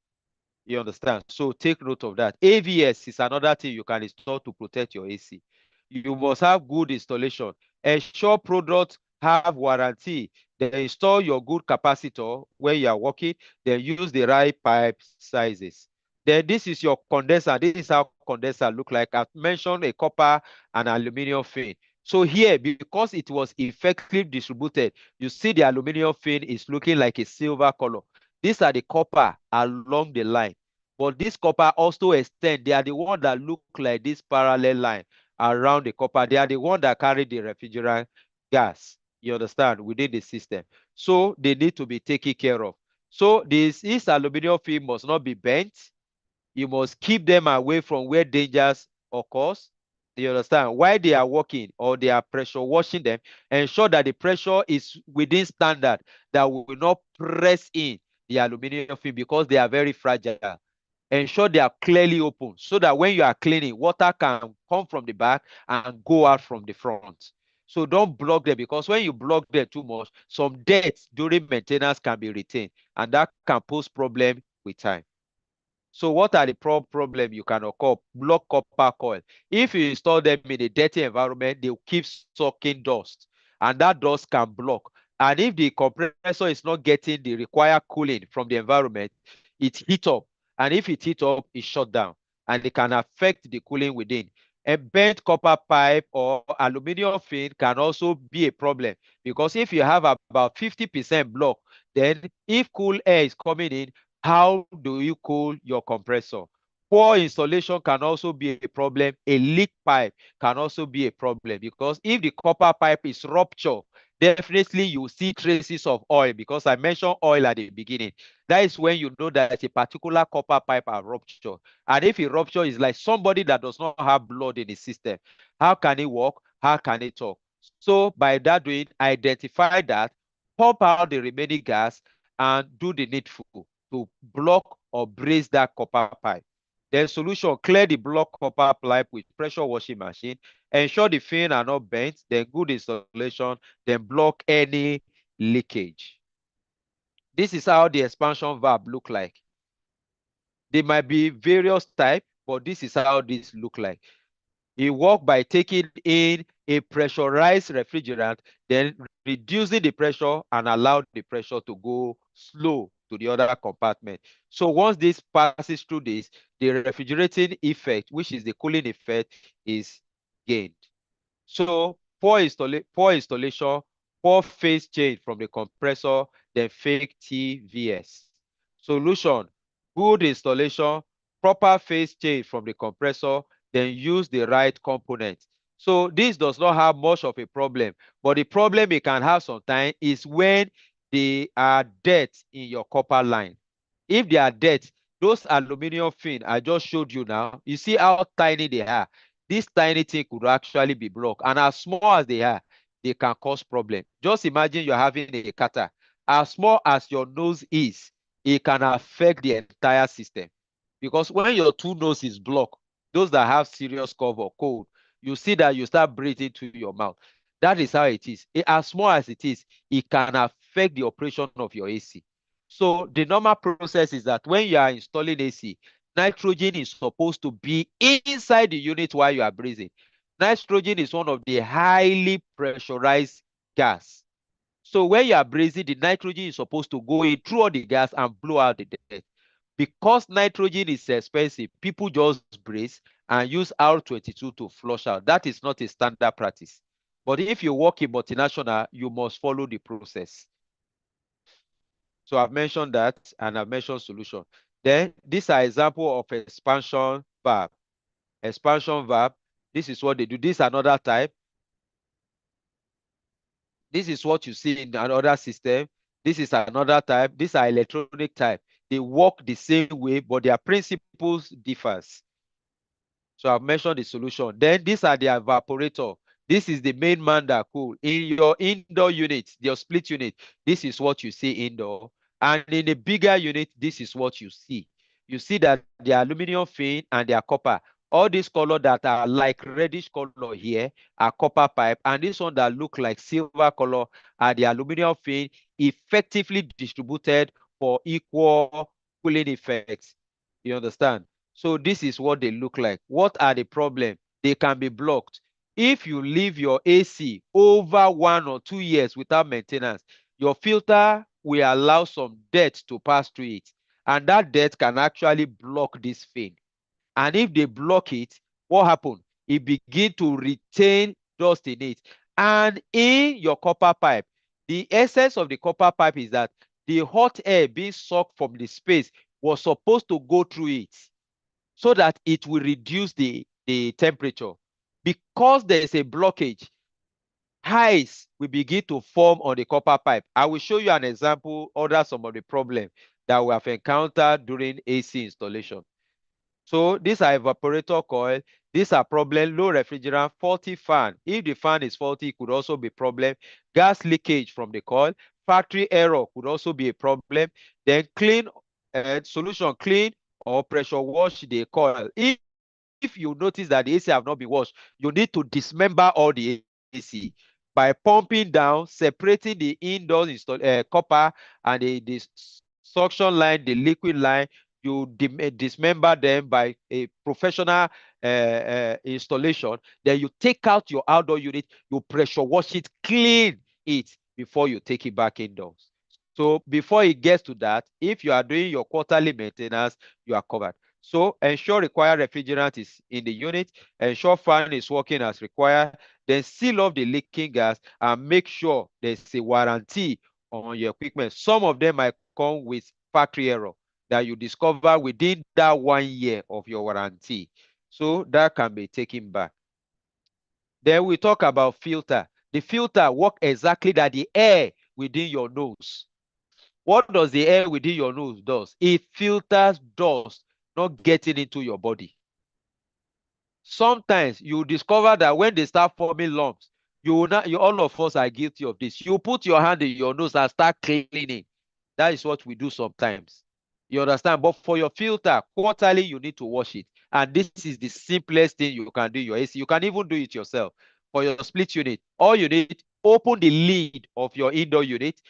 You understand? So take note of that. AVS is another thing you can install to protect your AC. You must have good installation. Ensure products have warranty. Then install your good capacitor when you are working. Then use the right pipe sizes. Then this is your condenser. This is how condenser look like. I've mentioned a copper and aluminum fin. So here, because it was effectively distributed, you see the aluminum fin is looking like a silver color. These are the copper along the line. But this copper also extend. They are the one that look like this parallel line around the copper. They are the one that carry the refrigerant gas. You understand? Within the system. So they need to be taken care of. So this aluminum film must not be bent. You must keep them away from where dangers occurs. You understand? While they are working or they are pressure washing them, ensure that the pressure is within standard, that will not press in the aluminum film because they are very fragile. Ensure they are clearly open so that when you are cleaning, water can come from the back and go out from the front. So don't block them, because when you block them too much, some dirt during maintenance can be retained, and that can pose problem with time. So what are the problem you can occur? Block copper coil. If you install them in a dirty environment, they will keep sucking dust, and that dust can block. And if the compressor is not getting the required cooling from the environment, it heat up. And if it heat up, it shut down, and it can affect the cooling within. A bent copper pipe or aluminum fin can also be a problem, because if you have about 50% block, then if cool air is coming in, how do you cool your compressor? Poor installation can also be a problem. A leak pipe can also be a problem, because if the copper pipe is ruptured, definitely you see traces of oil, because I mentioned oil at the beginning. That is when you know that a particular copper pipe are ruptured. And if a rupture is like somebody that does not have blood in his system, how can he walk? How can he talk? So by that doing, identify that, pump out the remaining gas, and do the needful to block or brace that copper pipe. Then solution, clear the blocked copper pipe with pressure washing machine, ensure the fin are not bent, then good installation, then block any leakage. This is how the expansion valve look like. There might be various types, but this is how this look like. It work by taking in a pressurized refrigerant, then reducing the pressure and allow the pressure to go slow to the other compartment. So once this passes through this, the refrigerating effect, which is the cooling effect, is gained. So poor installation, poor phase change from the compressor, then fake TVS. Solution, good installation, proper phase change from the compressor, then use the right component. So this does not have much of a problem, but the problem it can have sometimes is when they are dead in your copper line. If they are dead, those aluminum fin I just showed you now, you see how tiny they are. This tiny thing could actually be blocked, and as small as they are, they can cause problem. Just imagine you're having a catarrh. As small as your nose is, it can affect the entire system. Because when your two nose is blocked, those that have serious cough or cold, you see that you start breathing through your mouth. That is how it is. As small as it is, it can affect the operation of your AC. So the normal process is that when you are installing AC, nitrogen is supposed to be inside the unit while you are breathing. Nitrogen is one of the highly pressurized gas. So when you are breathing, the nitrogen is supposed to go in through all the gas and blow out the dirt. Because nitrogen is expensive, people just breathe and use R22 to flush out. That is not a standard practice. But if you work in multinational, you must follow the process. So I've mentioned that, and I've mentioned solution. Then these are example of expansion valve. Expansion valve, this is what they do. This is another type. This is what you see in another system. This is another type. These are electronic type. They work the same way, but their principles differs. So I've mentioned the solution. Then these are the evaporator. This is the main man that cool. In your indoor unit, your split unit, this is what you see indoor. And in a bigger unit, this is what you see. You see that the aluminum fin and their copper, all these color that are like reddish color here are copper pipe, and this one that look like silver color are the aluminum fin, effectively distributed for equal cooling effects. You understand? So this is what they look like. What are the problems? They can be blocked. If you leave your AC over 1 or 2 years without maintenance, your filter will allow some dirt to pass through it. And that dirt can actually block this fin. And if they block it, what happens? It begins to retain dust in it. And in your copper pipe, the essence of the copper pipe is that the hot air being sucked from the space was supposed to go through it so that it will reduce the temperature. Because there is a blockage, ice will begin to form on the copper pipe. I will show you an example under some of the problems that we have encountered during AC installation. So these are evaporator coil. These are problem, low refrigerant, faulty fan. If the fan is faulty, it could also be problem. Gas leakage from the coil. Factory error could also be a problem. Then clean solution, clean or pressure wash the coil. If you notice that the AC have not been washed, you need to dismember all the AC by pumping down, separating the indoors copper and the suction line, the liquid line. You dismember them by a professional installation. Then you take out your outdoor unit, you pressure wash it, clean it before you take it back indoors. So before it gets to that, if you are doing your quarterly maintenance, you are covered. So ensure required refrigerant is in the unit, ensure fan is working as required, then seal off the leaking gas and make sure there's a warranty on your equipment. Some of them might come with factory error that you discover within that 1 year of your warranty. So that can be taken back. Then we talk about filter. The filter work exactly that the air within your nose. What does the air within your nose does? It filters dust not getting into your body. Sometimes you discover that when they start forming lumps, you will not, all of us are guilty of this. You put your hand in your nose and start cleaning. That is what we do sometimes. You understand? But for your filter, quarterly, you need to wash it. And this is the simplest thing you can do in your AC. You can even do it yourself. For your split unit, all you need, open the lid of your indoor unit,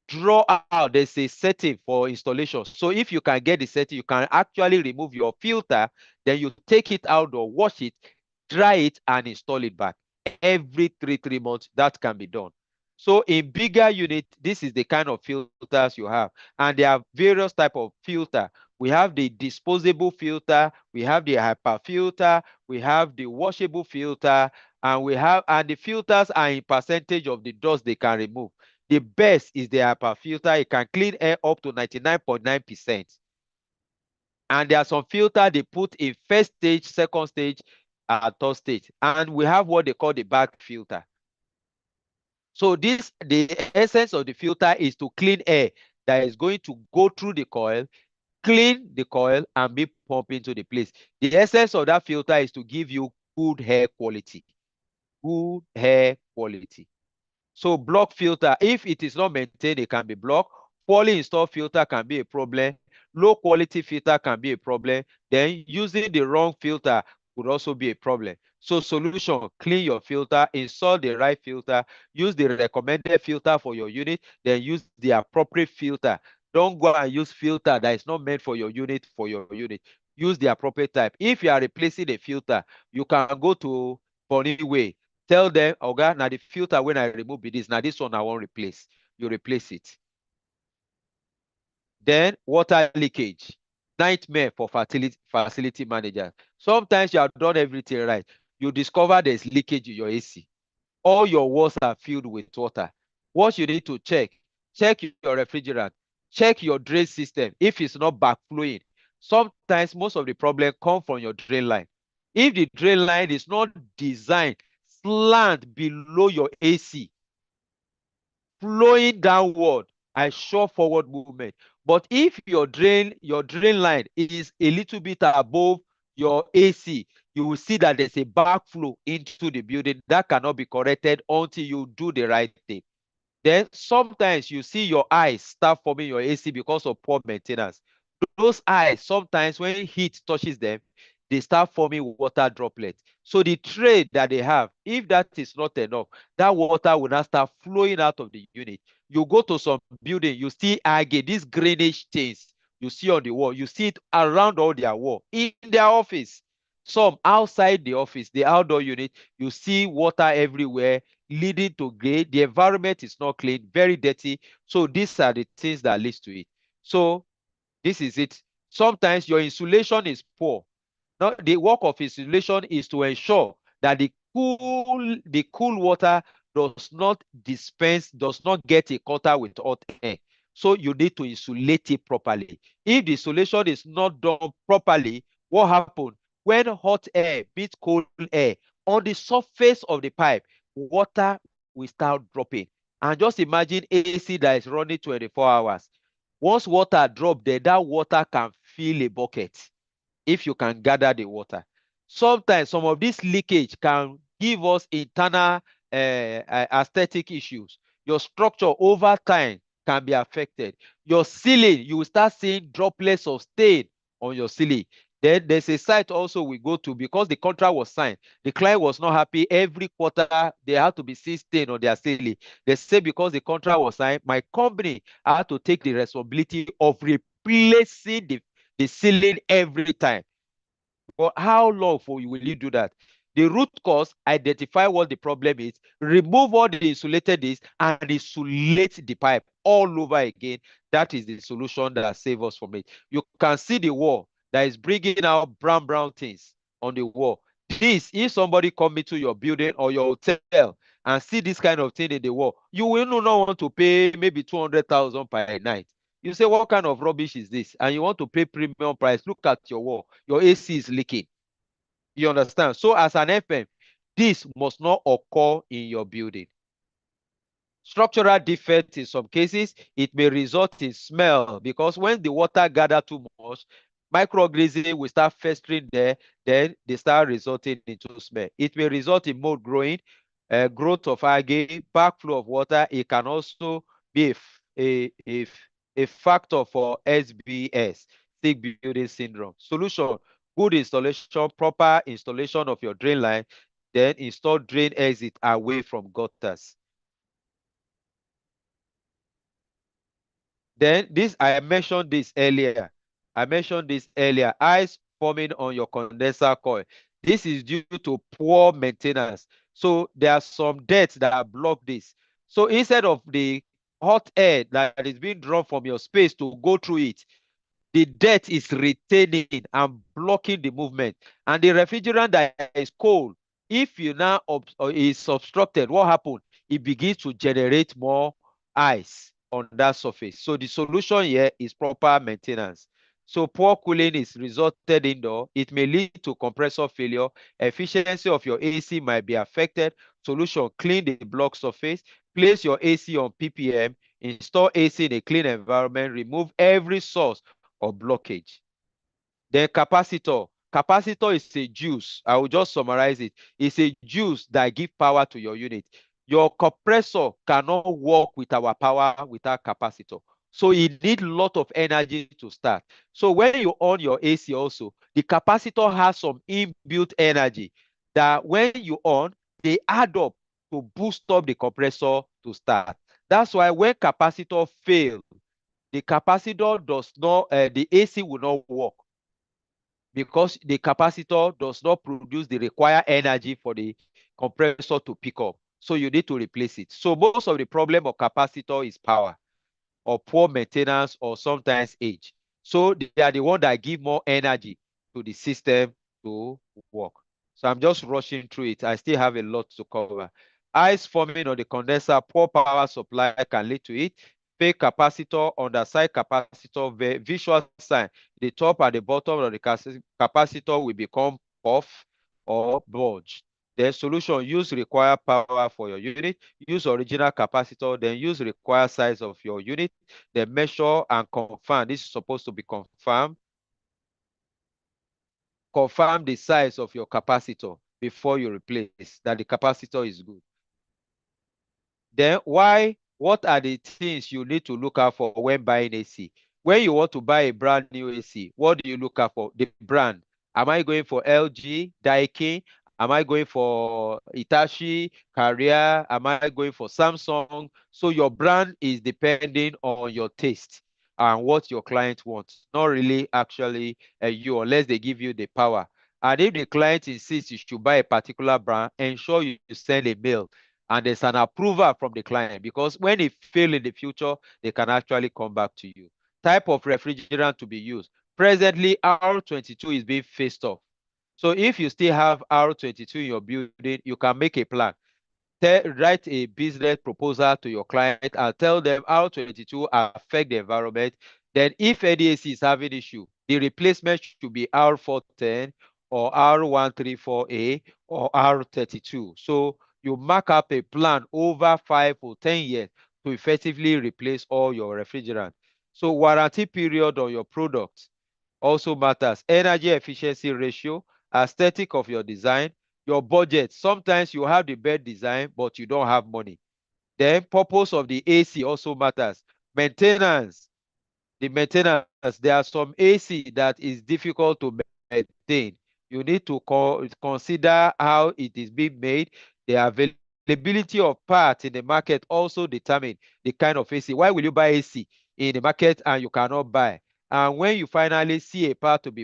draw out, there's a setting for installation. So if you can get the setting, you can actually remove your filter, then you take it out or wash it, dry it, and install it back. Every three months, that can be done. So in bigger unit, this is the kind of filters you have. And there are various type of filter. We have the disposable filter, we have the HEPA filter, we have the washable filter, and the filters are in percentage of the dust they can remove. The best is the HEPA filter. It can clean air up to 99.9%. And there are some filter they put in first stage, second stage, and third stage. And we have what they call the bag filter. So the essence of the filter is to clean air that is going to go through the coil, clean the coil, and be pumped into the place. The essence of that filter is to give you good hair quality. Good hair quality. So block filter, if it is not maintained, it can be blocked. Poorly installed filter can be a problem. Low quality filter can be a problem. Then using the wrong filter could also be a problem. So solution, clean your filter, install the right filter, use the recommended filter for your unit, then use the appropriate filter. Don't go and use filter that is not meant for your unit. Use the appropriate type. If you are replacing a filter, you can go to Funny Way. Tell them, Oga, now the filter when I remove this, now this one I won't replace. You replace it. Then water leakage. Nightmare for facility manager. Sometimes you have done everything right. You discover there's leakage in your AC. All your walls are filled with water. What you need to check your refrigerant, check your drain system if it's not backflowing. Sometimes most of the problem come from your drain line. If the drain line is not designed slant below your AC, flowing downward, I show forward movement. But if your drain line is a little bit above your AC, you will see that there's a backflow into the building that cannot be corrected until you do the right thing. Then sometimes you see your eyes start forming your AC because of poor maintenance. Those eyes, sometimes when heat touches them, they start forming water droplets. So the tray that they have, if that is not enough, that water will not start flowing out of the unit. You go to some building, you see again these greenish stains you see on the wall. You see it around all their wall, in their office. Some outside the office, the outdoor unit, you see water everywhere, leading to gray. The environment is not clean, very dirty. So these are the things that leads to it. So this is it. Sometimes your insulation is poor. Now, the work of insulation is to ensure that the cool water does not dispense, does not get in contact with hot air. So you need to insulate it properly. If the insulation is not done properly, what happens? When hot air meets cold air on the surface of the pipe, water will start dropping. And just imagine AC that is running 24 hours. Once water drop there, that water can fill a bucket if you can gather the water. Sometimes some of this leakage can give us internal aesthetic issues. Your structure over time can be affected. Your ceiling, you will start seeing droplets of stain on your ceiling. Then there's a site also we go to because the contract was signed. The client was not happy. Every quarter, they had to be seeing stain on their ceiling. They say because the contract was signed, my company had to take the responsibility of replacing the ceiling every time. But how long will you do that? The root cause, identify what the problem is, remove all the insulated is, and insulate the pipe all over again. That is the solution that saves us from it. You can see the wall that is bringing out brown things on the wall. This, if somebody come into your building or your hotel and see this kind of thing in the wall, you will not want to pay maybe 200,000 per night. You say, what kind of rubbish is this? And you want to pay premium price. Look at your wall. Your AC is leaking. You understand? So as an FM, this must not occur in your building. Structural defect in some cases, it may result in smell because when the water gather too much, microorganisms will start festering there, then they start resulting into smell. It may result in mold growing, growth of algae, backflow of water. It can also be a factor for SBS, sick building syndrome. Solution: good installation, proper installation of your drain line, then install drain exit away from gutters. Then I mentioned this earlier. Ice forming on your condenser coil. This is due to poor maintenance. So there are some debts that block this. So instead of the hot air that is being drawn from your space to go through it, the dirt is retaining and blocking the movement. And the refrigerant that is cold, if you now is obstructed, what happens? It begins to generate more ice on that surface. So the solution here is proper maintenance. So poor cooling is resulted indoor. It may lead to compressor failure. Efficiency of your AC might be affected. Solution: clean the block surface. Place your AC on PPM. Install AC in a clean environment. Remove every source or blockage. Then capacitor. Capacitor is a juice. I will just summarize it. It's a juice that gives power to your unit. Your compressor cannot work with our power without capacitor. So it needs a lot of energy to start. So when you on your AC also, the capacitor has some inbuilt energy that when you on, they add up to boost up the compressor to start. That's why when capacitor fails, the capacitor does not, the AC will not work because the capacitor does not produce the required energy for the compressor to pick up. So you need to replace it. So most of the problem of capacitor is power or poor maintenance or sometimes age. So they are the one that give more energy to the system to work. So I'm just rushing through it. I still have a lot to cover. Ice forming on the condenser, poor power supply can lead to it. Fake capacitor, underside capacitor, visual sign. The top and the bottom of the capacitor will become puff or bulge. The solution: use required power for your unit, use original capacitor, then use required size of your unit, then measure and confirm. This is supposed to be confirmed. Confirm the size of your capacitor before you replace, that the capacitor is good. Then what are the things you need to look out for when buying AC? When you want to buy a brand new AC, what do you look out for? The brand. Am I going for LG, Daikin? Am I going for Hitachi, Carrier? Am I going for Samsung? So your brand is depending on your taste and what your client wants. Not really actually you, unless they give you the power. And if the client insists you should buy a particular brand, ensure you send a mail and there's an approval from the client, because when it fail in the future, they can actually come back to you. Type of refrigerant to be used. Presently, R22 is being phased off. So if you still have R22 in your building, you can make a plan. Write a business proposal to your client and tell them R22 affect the environment. Then if ADAC is having issue, the replacement should be R410 or R134A or R32. So you mark up a plan over 5 or 10 years to effectively replace all your refrigerant. So warranty period on your product also matters. Energy efficiency ratio, aesthetic of your design, your budget. Sometimes you have the best design, but you don't have money. Then purpose of the AC also matters. Maintenance. The maintenance, there are some AC that is difficult to maintain. You need to consider how it is being made. The availability of parts in the market also determine the kind of AC. Why will you buy AC in the market and you cannot buy? And when you finally see a part to be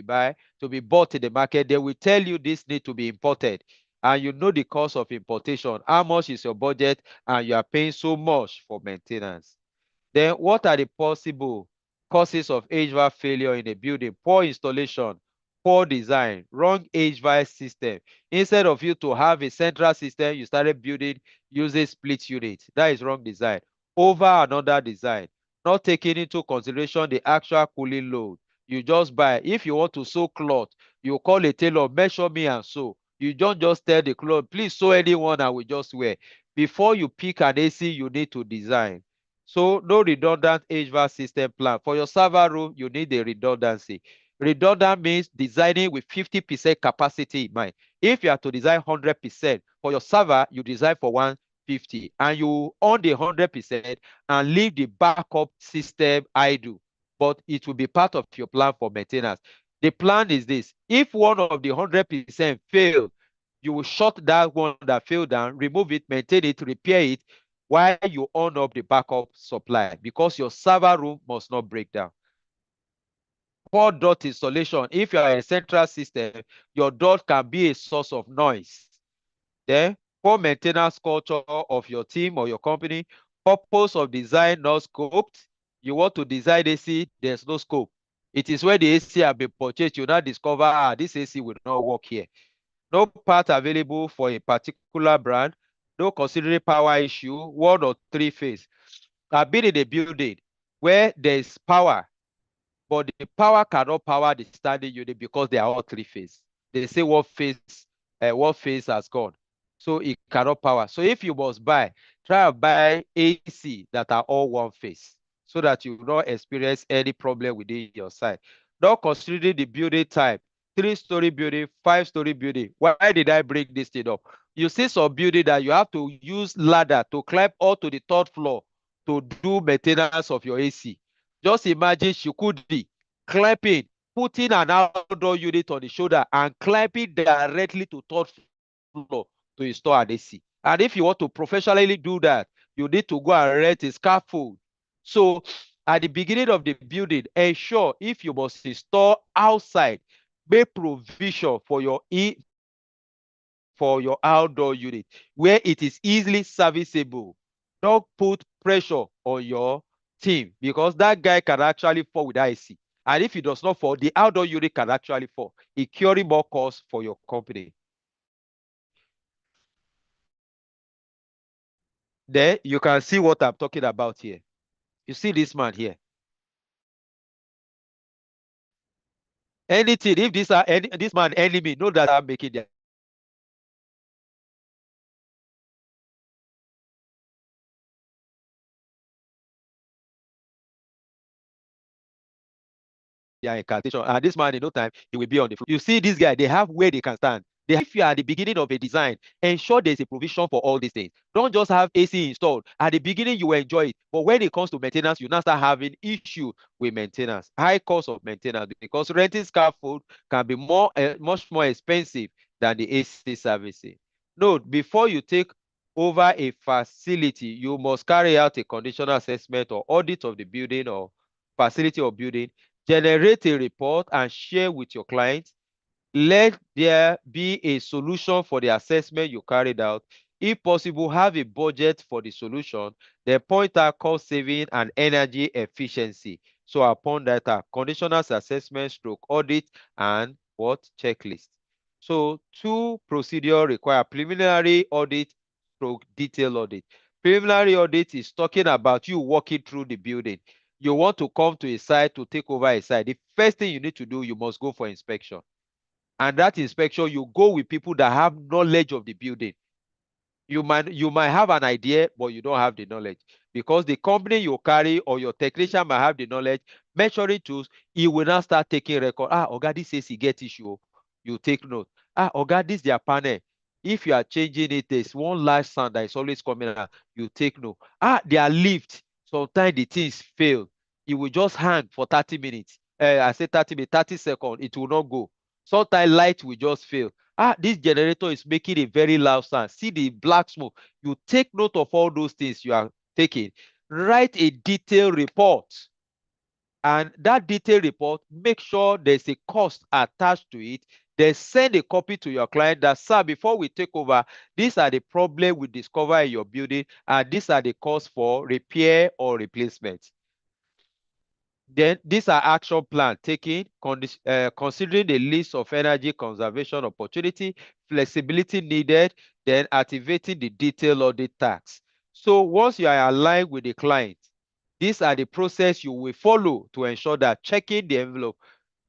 bought in the market, they will tell you this need to be imported. And you know the cost of importation. How much is your budget? And you are paying so much for maintenance. Then what are the possible causes of HVAC failure in a building? Poor installation, poor design, wrong HVAC system. Instead of you to have a central system, you started building using split units. That is wrong design. Over another design, not taking into consideration the actual cooling load. You just buy. If you want to sew cloth, you call a tailor, measure me and sew. You don't just tell the cloth, please sew anyone and we just wear. Before you pick an AC, you need to design. So no redundant HVAC system plan. For your server room, you need a redundancy. Redundant means designing with 50% capacity in mind. If you are to design 100%, for your server, you design for 150, and you own the 100% and leave the backup system idle, but it will be part of your plan for maintenance. The plan is this: if one of the 100% fail, you will shut that one that fell down, remove it, maintain it, repair it, while you on up the backup supply, because your server room must not break down. Poor dot installation. If you are a central system, your dot can be a source of noise. Then, poor maintenance culture of your team or your company. Purpose of design not scoped. You want to design AC, there's no scope. It is when the AC have been purchased, you now discover, this AC will not work here. No part available for a particular brand, no considering power issue, 1 or 3 phase. I've been in a building where there's power, but the power cannot power the standing unit because they are all 3 phase. They say what phase has gone, so it cannot power. So if you must buy, try and buy AC that are all 1 phase, so that you will not experience any problem within your site. Not considering the building type, 3-story building, 5-story building. Why did I bring this thing up? You see some building that you have to use ladder to climb up to the 3rd floor to do maintenance of your AC. Just imagine Shukudi climbing, putting an outdoor unit on the shoulder and climbing directly to 3rd floor to install an AC. And if you want to professionally do that, you need to go and rent a scaffold. So at the beginning of the building, ensure if you must install outside, make provision for your outdoor unit where it is easily serviceable. Don't put pressure on your team, because that guy can actually fall with IC. And if he does not fall, the outdoor unit can actually fall, incurring more costs for your company. Then you can see what I'm talking about here. You see this man here. Anything, if this man enemy, know that I'm making their incantation, and this man in no time he will be on the floor. You see this guy, they have where they can stand. If you are at the beginning of a design, ensure there's a provision for all these things. Don't just have AC installed. At the beginning, you will enjoy it, but when it comes to maintenance, you now start having issue with maintenance, high cost of maintenance, because renting scaffold can be much more expensive than the AC servicing. Note, before you take over a facility, you must carry out a conditional assessment or audit of the building or facility or building. Generate a report and share with your clients. Let there be a solution for the assessment you carried out. If possible, have a budget for the solution. Then point out cost saving and energy efficiency. So upon that, conditional assessment stroke audit and what checklist. So 2 procedure require preliminary audit stroke detailed audit. Preliminary audit is talking about you walking through the building. You want to come to a site to take over a site. The first thing you need to do, you must go for inspection. And that inspection, you go with people that have knowledge of the building. You might have an idea, but you don't have the knowledge, because the company you carry or your technician might have the knowledge. Measuring tools, he will now start taking record. Oga, this says he get issue. You take note. Oga, this their panel. If you are changing it, there's one large sound that is always coming out. You take note. Their lift. Sometimes the things fail. It will just hang for 30 minutes. I say 30 minutes, 30 seconds. It will not go. Sometimes light will just fail. This generator is making a very loud sound. See the black smoke. You take note of all those things you are taking. Write a detailed report. And that detailed report, make sure there's a cost attached to it. Then send a copy to your client that, sir, before we take over, these are the problems we discover in your building, and these are the costs for repair or replacement. Then these are action plan taken, considering the list of energy conservation opportunity, flexibility needed, then activating the detailed audit task. So once you are aligned with the client, these are the process you will follow to ensure that checking the envelope,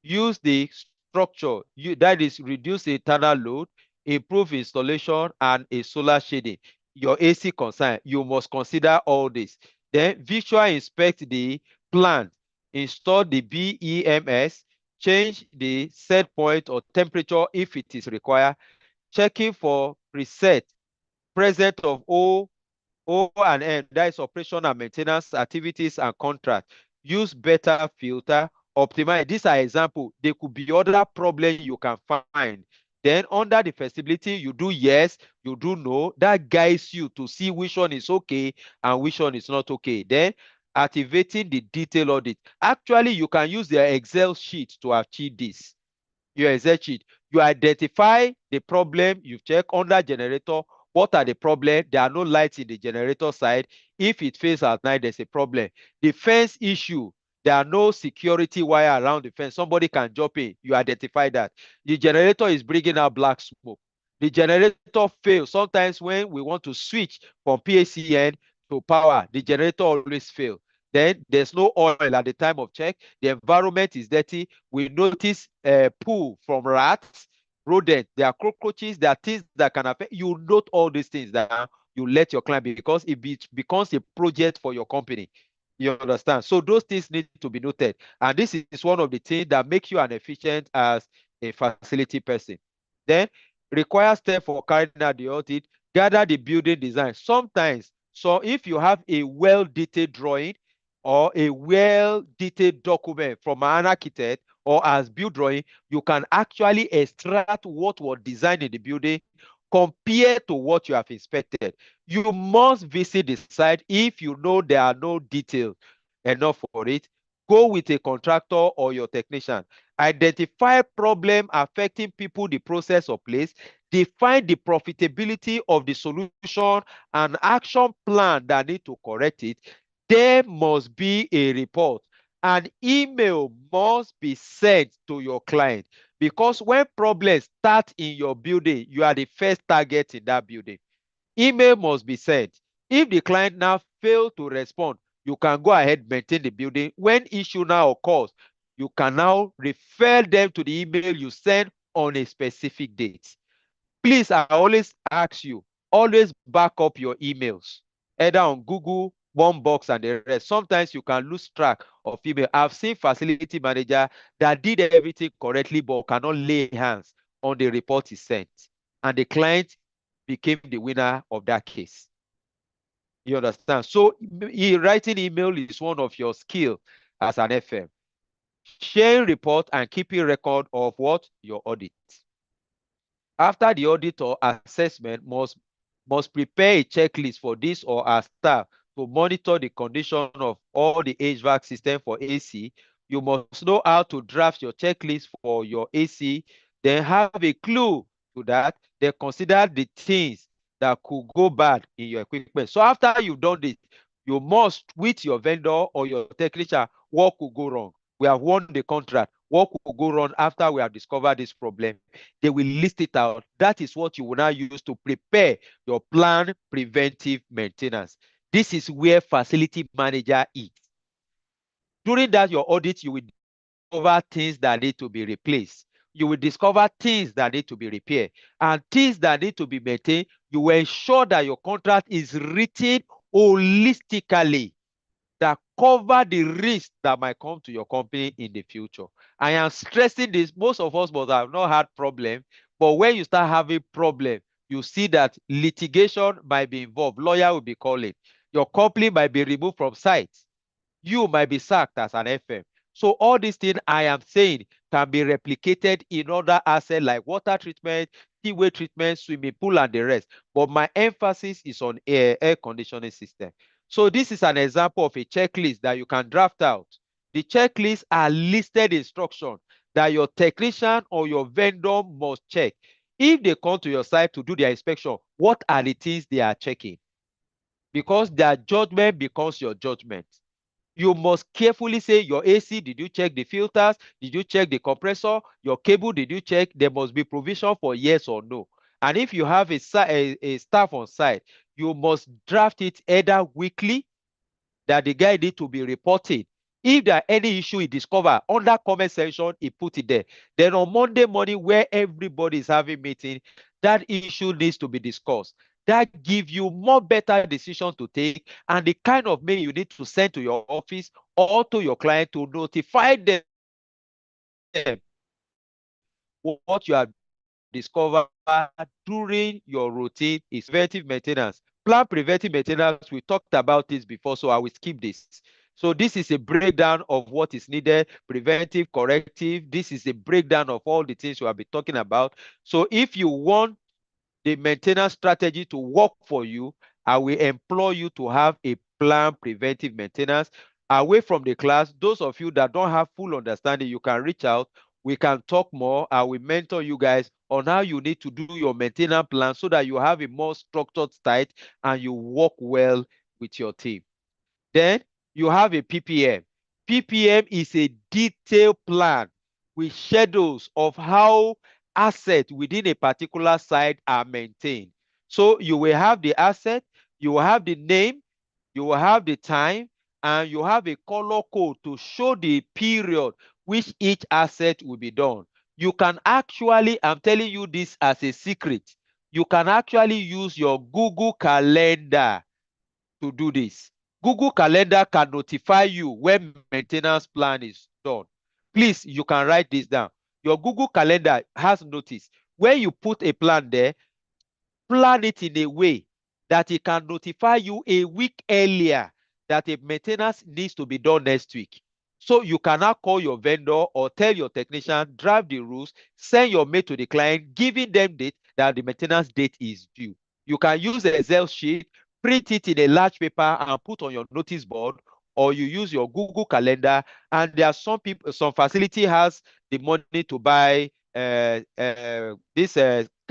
use the structure, that is reduce internal load, improve installation, and a solar shading. your AC concern, you must consider all this. Then visual inspect the plant, install the BEMS, change the set point or temperature if it is required, checking for preset, present of O&M, that is operation and maintenance activities and contract. Use better filter, optimize. These are examples. There could be other problems you can find. Then under the feasibility, you do yes, you do no. That guides you to see which one is okay and which one is not okay. Then activating the detail audit. Actually, you can use the Excel sheet to achieve this. Your Excel sheet. You identify the problem, you check under generator. What are the problems? There are no lights in the generator side. If it fails at night, there's a problem. The fence issue, there are no security wire around the fence. Somebody can jump in. You identify that. The generator is bringing out black smoke. The generator fails. Sometimes when we want to switch from PACN to power, the generator always fails. Then there's no oil at the time of check. The environment is dirty. We notice poo from rats, rodents. There are cockroaches. There are things that can affect. You note all these things that you let your client be, because it becomes a project for your company. You understand? So those things need to be noted. And this is one of the things that make you an efficient as a facility person. Then require step for carrying out the audit, gather the building design. Sometimes, so if you have a well-detailed drawing or a well-detailed document from an architect or as build drawing, you can actually extract what was designed in the building compared to what you have inspected. You must visit the site. If you know there are no details enough for it, go with a contractor or your technician. Identify problem affecting people, the process or place. Define the profitability of the solution and action plan that need to correct it. There must be a report. An email must be sent to your client, because when problems start in your building, you are the first target in that building. Email must be sent. If the client now fails to respond, you can go ahead, maintain the building. When issue now occurs, you can now refer them to the email you send on a specific date. Please, I always ask you, always back up your emails, either on Google, Box, and the rest. Sometimes you can lose track of email. I've seen facility manager that did everything correctly but cannot lay hands on the report he sent, and the client became the winner of that case. You understand? So writing email is one of your skills as an FM. Sharing report and keeping record of what? Your audit. After the audit or assessment, must prepare a checklist for this or our staff to monitor the condition of all the HVAC system for AC. You must know how to draft your checklist for your AC, then have a clue to that, then consider the things that could go bad in your equipment. So after you've done this, you must, with your vendor or your technician, what could go wrong. We have won the contract. What could go wrong after we have discovered this problem? They will list it out. That is what you will now use to prepare your plan preventive maintenance. This is where facility manager is. During that, your audit, you will discover things that need to be replaced. You will discover things that need to be repaired, and things that need to be maintained. You will ensure that your contract is written holistically, that cover the risk that might come to your company in the future. I am stressing this. Most of us must have not had problem, but when you start having problem, you see that litigation might be involved. Lawyer will be calling. Your company might be removed from site. You might be sacked as an FM. So all these things I am saying can be replicated in other assets like water treatment, seaway treatment, swimming pool, and the rest. But my emphasis is on air conditioning system. So this is an example of a checklist that you can draft out. The checklists are listed instructions that your technician or your vendor must check. If they come to your site to do their inspection, what are the things they are checking? Because their judgment becomes your judgment. You must carefully say your AC, did you check the filters? Did you check the compressor? Your cable, did you check? There must be provision for yes or no. And if you have a staff on site, you must draft it either weekly, that the guy need to be reported. If there are any issue he discover, under comment section, he put it there. Then on Monday morning, where everybody is having meeting, that issue needs to be discussed. That give you more better decisions to take and the kind of mail you need to send to your office or to your client to notify them what you have discovered during your routine is preventive maintenance. Plan preventive maintenance, we talked about this before, so I will skip this. So this is a breakdown of what is needed, preventive, corrective. This is a breakdown of all the things we have been talking about. So if you want the maintenance strategy to work for you, I will employ you to have a plan preventive maintenance. Away from the class, those of you that don't have full understanding, you can reach out. We can talk more. I will mentor you guys on how you need to do your maintenance plan so that you have a more structured site and you work well with your team. Then you have a PPM. PPM is a detailed plan with schedules of how assets within a particular site are maintained. So you will have the asset, you will have the name, you will have the time, and you have a color code to show the period which each asset will be done. You can actually, I'm telling you this as a secret, you can actually use your Google Calendar to do this. Google Calendar can notify you when maintenance plan is done. Please, you can write this down. Your Google Calendar has notice. When you put a plan there, plan it in a way that it can notify you a week earlier that a maintenance needs to be done next week. So you cannot call your vendor or tell your technician, drive the rules, send your mail to the client, giving them date that the maintenance date is due. You can use an Excel sheet, print it in a large paper and put on your notice board, or you use your Google Calendar. And there are some people, some facility has the money to buy this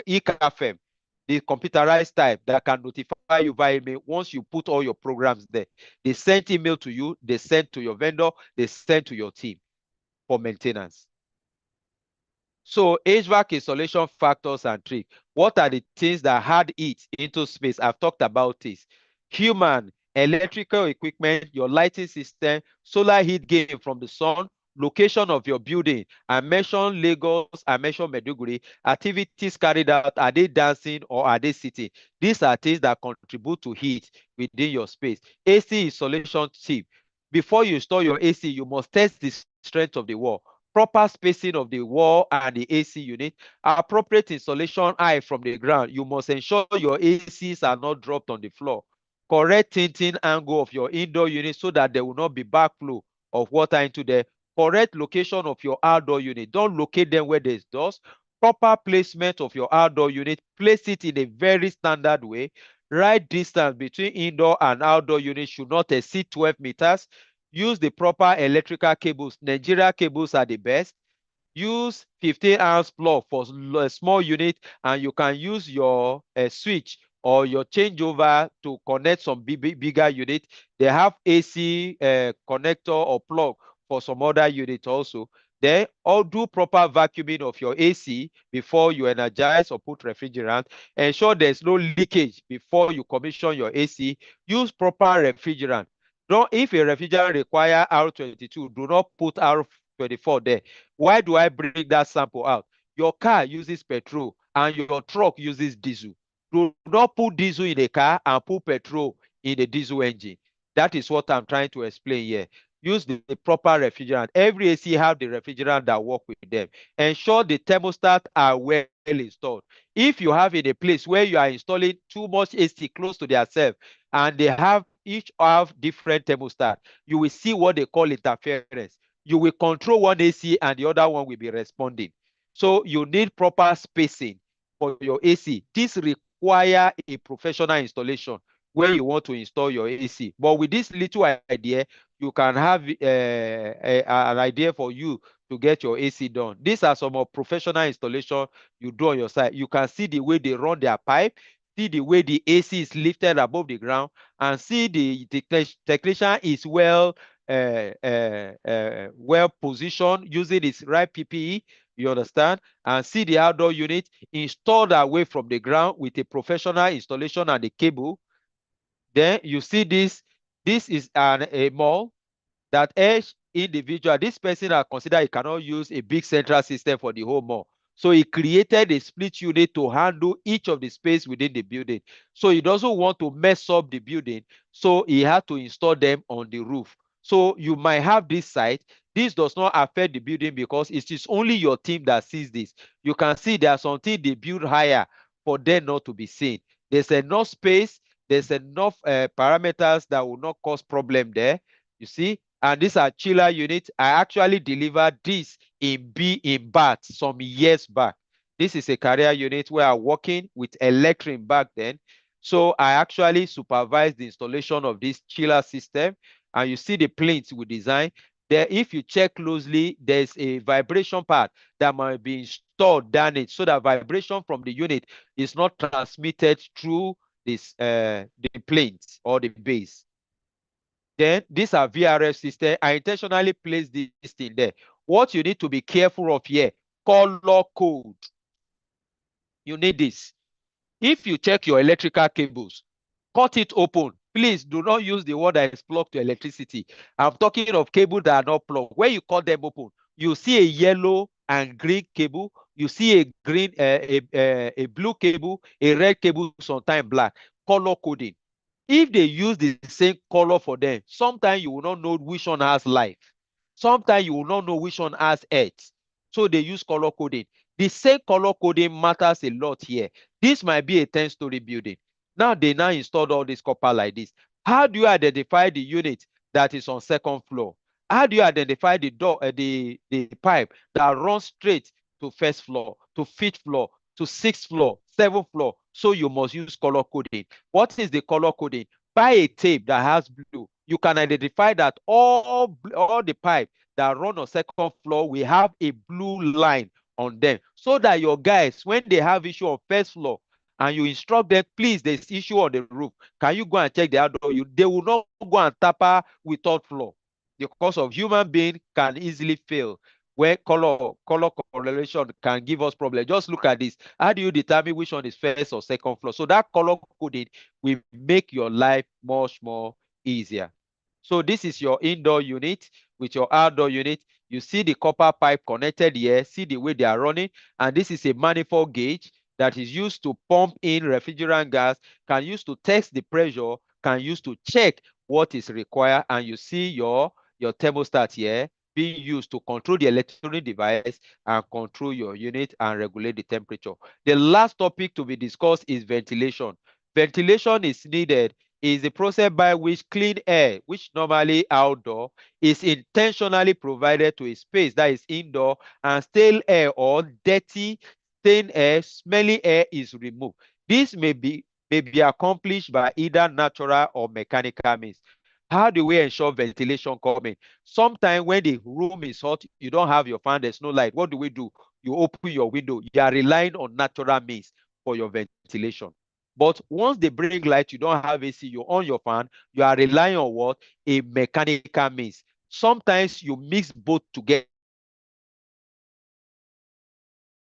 e-CAFM, the computerized type that can notify you via email once you put all your programs there. They send email to you, they send to your vendor, they send to your team for maintenance. So HVAC installation factors and tricks. What are the things that add it into space? I've talked about this. Human, electrical equipment, your lighting system, solar heat gain from the sun, location of your building. I mentioned Lagos, I mentioned Meduguri. Activities carried out, are they dancing or are they sitting? These are things that contribute to heat within your space. AC installation tip. Before you install your AC, you must test the strength of the wall, proper spacing of the wall and the AC unit, appropriate installation height from the ground. You must ensure your ACs are not dropped on the floor. Correct tinting angle of your indoor unit so that there will not be backflow of water into the correct location of your outdoor unit. Don't locate them where there's dust. Proper placement of your outdoor unit. Place it in a very standard way. Right distance between indoor and outdoor units should not exceed 12 meters. Use the proper electrical cables. Nigeria cables are the best. Use 15-ounce plug for a small unit, and you can use your switch or your changeover to connect some bigger unit. They have AC connector or plug for some other unit also. Then do proper vacuuming of your AC before you energize or put refrigerant. Ensure there's no leakage before you commission your AC. Use proper refrigerant. If a refrigerant require R22, do not put R24 there. Why do I bring that sample out? Your car uses petrol and your truck uses diesel. Do not put diesel in a car and put petrol in a diesel engine. That is what I'm trying to explain here. Use the proper refrigerant. Every AC have the refrigerant that work with them. Ensure the thermostat are well installed. If you have in a place where you are installing too much AC close to themselves and they have each have different thermostat, you will see what they call interference. You will control one AC and the other one will be responding. So you need proper spacing for your AC. This requires a professional installation when you want to install your AC. But with this little idea, you can have an idea for you to get your AC done. These are some of professional installation you do on your side. You can see the way they run their pipe, see the way the AC is lifted above the ground, and see the technician is well positioned using its right PPE, you understand, and see the outdoor unit installed away from the ground with a professional installation and the cable. Then you see this is a mall that each individual, this person are considered he cannot use a big central system for the whole mall. So he created a split unit to handle each of the space within the building. So he doesn't want to mess up the building. So he had to install them on the roof. So you might have this site. This does not affect the building because it is only your team that sees this. You can see there's something they build higher for them not to be seen. There's enough space. There's enough parameters that will not cause problem there. You see, and these are chiller units. I actually delivered this in Bath some years back. This is a career unit where I'm working with electric back then. So I actually supervised the installation of this chiller system. And you see the plinth we designed. There, if you check closely, there's a vibration part that might be installed down it so that vibration from the unit is not transmitted through this the plinth or the base. Then these are VRF system. I intentionally placed this thing there. What you need to be careful of here, color code. You need this. If you check your electrical cables, cut it open. Please do not use the one that is plugged to electricity. I'm talking of cables that are not plugged. When you cut them open, you see a yellow and green cable. You see a green, a blue cable, a red cable, sometimes black. Color coding. If they use the same color for them, sometimes you will not know which one has life. Sometimes you will not know which one has earth. So they use color coding. The same color coding matters a lot here. This might be a 10-story building. Now they now installed all this copper like this. How do you identify the unit that is on second floor? How do you identify the door, the pipe that runs straight to first floor, to fifth floor, to sixth floor, seventh floor? So you must use color coding. What is the color coding? Buy a tape that has blue. You can identify that all the pipe that run on second floor will have a blue line on them, so that your guys, when they have issue on first floor and you instruct them, please, there's issue on the roof, can you go and check the outdoor? They will not go and tamper with third floor because of human being can easily fail where color correlation can give us problem. Just look at this. How do you determine which one is first or second floor? So that color coding will make your life much more easier. So this is your indoor unit with your outdoor unit. You see the copper pipe connected here. See the way they are running. And this is a manifold gauge that is used to pump in refrigerant gas, can use to test the pressure, can use to check what is required. And you see your thermostat here being used to control the electronic device and control your unit and regulate the temperature. The last topic to be discussed is ventilation. Ventilation is needed is the process by which clean air, which normally outdoor, is intentionally provided to a space that is indoor, and stale air or dirty, stained air, smelly air is removed. This may be accomplished by either natural or mechanical means. How do we ensure ventilation coming? Sometimes when the room is hot, you don't have your fan, there's no light. What do? You open your window. You are relying on natural means for your ventilation. But once they bring light, you don't have AC, you on your fan, you are relying on what? A mechanical means. Sometimes you mix both together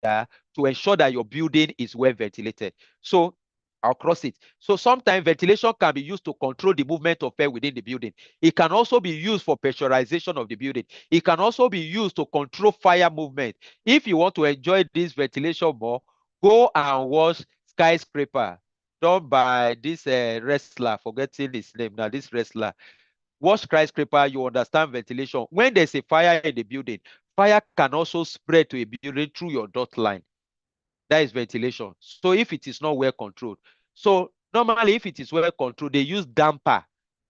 to ensure that your building is well ventilated. So I'll cross it. So sometimes ventilation can be used to control the movement of air within the building. It can also be used for pressurization of the building. It can also be used to control fire movement. If you want to enjoy this ventilation more, go and watch Skyscraper, done by this wrestler, forgetting his name now, this wrestler. Watch Skyscraper, you understand ventilation. When there's a fire in the building, fire can also spread to a building through your dot line. That is ventilation. So if it is not well controlled. So normally if it is well controlled, they use damper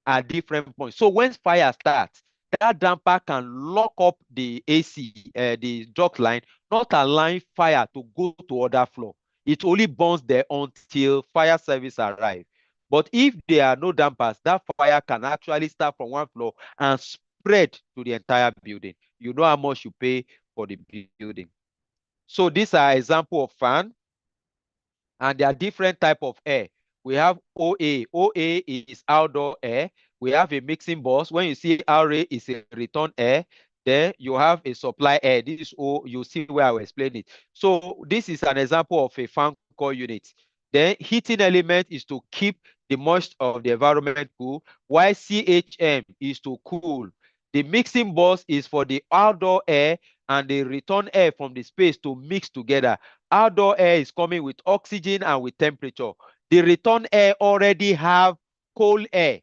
at different points. So when fire starts, that damper can lock up the AC, the duct line, not allowing fire to go to other floor. It only burns there until fire service arrive. But if there are no dampers, that fire can actually start from one floor and spread to the entire building. You know how much you pay for the building. So these are example of fan, and there are different type of air. We have OA. OA is outdoor air. We have a mixing bus. When you see RA is a return air. Then you have a supply air. This is O. You see where I will explain it. So this is an example of a fan coil unit. Then heating element is to keep the moisture of the environment cool, while CHM is to cool. The mixing bus is for the outdoor air, and they return air from the space to mix together. Outdoor air is coming with oxygen and with temperature. The return air already have cold air.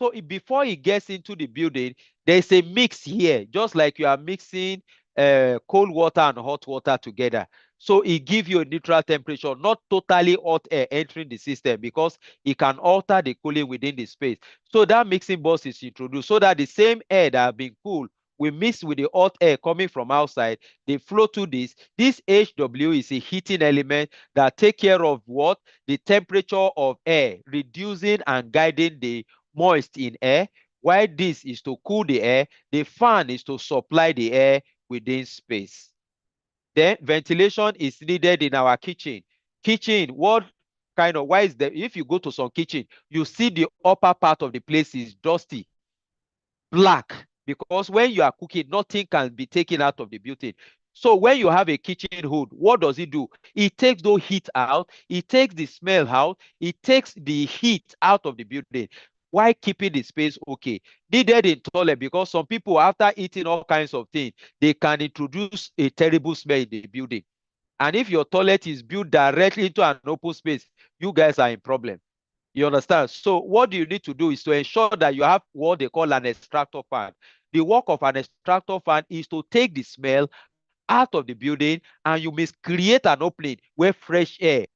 So before it gets into the building, there's a mix here, just like you are mixing cold water and hot water together. So it gives you a neutral temperature, not totally hot air entering the system, because it can alter the cooling within the space. So that mixing box is introduced so that the same air that have been cooled will mix with the hot air coming from outside. They flow to this. This HW is a heating element that take care of what? The temperature of air, reducing and guiding the moist in air. While this is to cool the air, the fan is to supply the air within space. Then ventilation is needed in our kitchen. Kitchen, what kind of, why is that? If you go to some kitchen, you see the upper part of the place is dusty, black, because when you are cooking, nothing can be taken out of the building. So when you have a kitchen hood, what does it do? It takes the heat out, it takes the smell out, it takes the heat out of the building. Why keeping the space okay? Needed in toilet, because some people, after eating all kinds of things, they can introduce a terrible smell in the building. And if your toilet is built directly into an open space, you guys are in problem. You understand? So what you need to do is to ensure that you have what they call an extractor fan. The work of an extractor fan is to take the smell out of the building, and you must create an opening where fresh air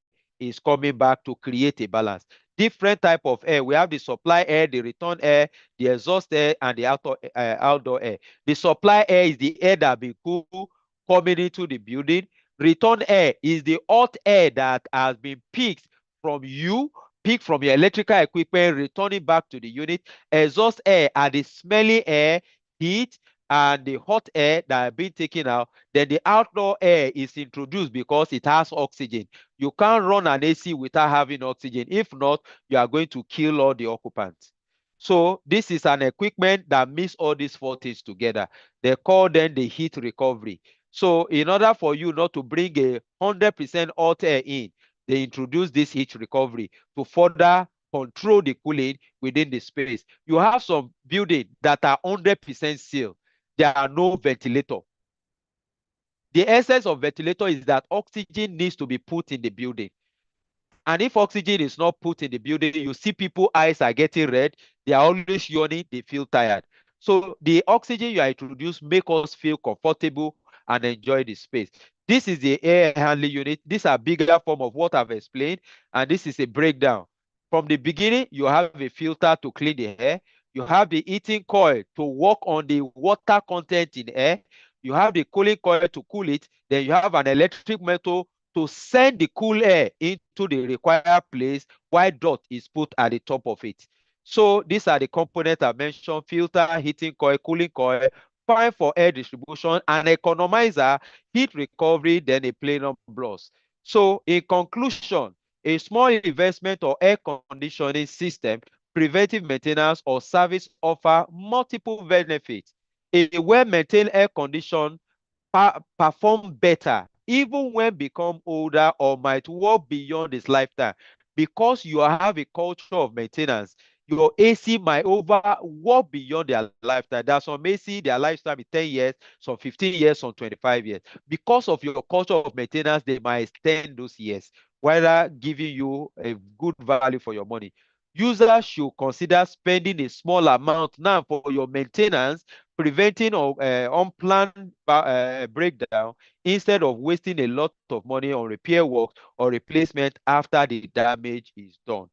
is coming back to create a balance. Different type of air. We have the supply air, the return air, the exhaust air, and the outdoor air. The supply air is the air that be cool coming into the building. Return air is the hot air that has been picked from you, picked from your electrical equipment, returning back to the unit. Exhaust air are the smelly air, heat, and the hot air that have been taken out. Then the outdoor air is introduced because it has oxygen. You can't run an AC without having oxygen. If not, you are going to kill all the occupants. So this is an equipment that mix all these four things together. They call them the heat recovery. So in order for you not to bring a 100% hot air in, they introduce this heat recovery to further control the cooling within the space. You have some buildings that are 100% sealed. There are no ventilator. The essence of ventilator is that oxygen needs to be put in the building. And if oxygen is not put in the building, you see people eyes are getting red. They are always yawning. They feel tired. So the oxygen you are introduced make us feel comfortable and enjoy the space. This is the air handling unit. These are bigger form of what I've explained. And this is a breakdown. From the beginning, you have a filter to clean the air. You have the heating coil to work on the water content in air. You have the cooling coil to cool it. Then you have an electric motor to send the cool air into the required place while dot is put at the top of it. So these are the components I mentioned: filter, heating coil, cooling coil, fan for air distribution, an economizer, heat recovery, then a plenum blast. So in conclusion, a small investment or air conditioning system, preventive maintenance or service offer multiple benefits. A well-maintained air condition perform better even when become older or might work beyond its lifetime, because you have a culture of maintenance. Your AC might work beyond their lifetime. There are some AC, their lifetime is 10 years, some 15 years, some 25 years. Because of your culture of maintenance, they might extend those years, while giving you a good value for your money. Users should consider spending a small amount now for your maintenance, preventing unplanned breakdown, instead of wasting a lot of money on repair work or replacement after the damage is done.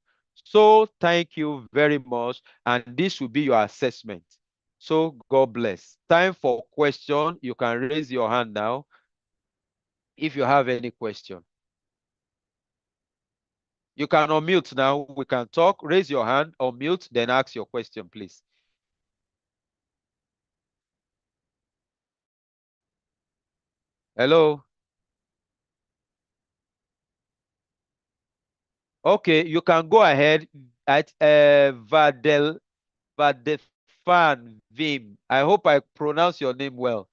So thank you very much, and this will be your assessment. So God bless. Time for question. You can raise your hand now if you have any question. You can unmute now. We can talk. Raise your hand, unmute, then ask your question, please. Hello. Okay, you can go ahead at Vadefan Vim. I hope I pronounce your name well.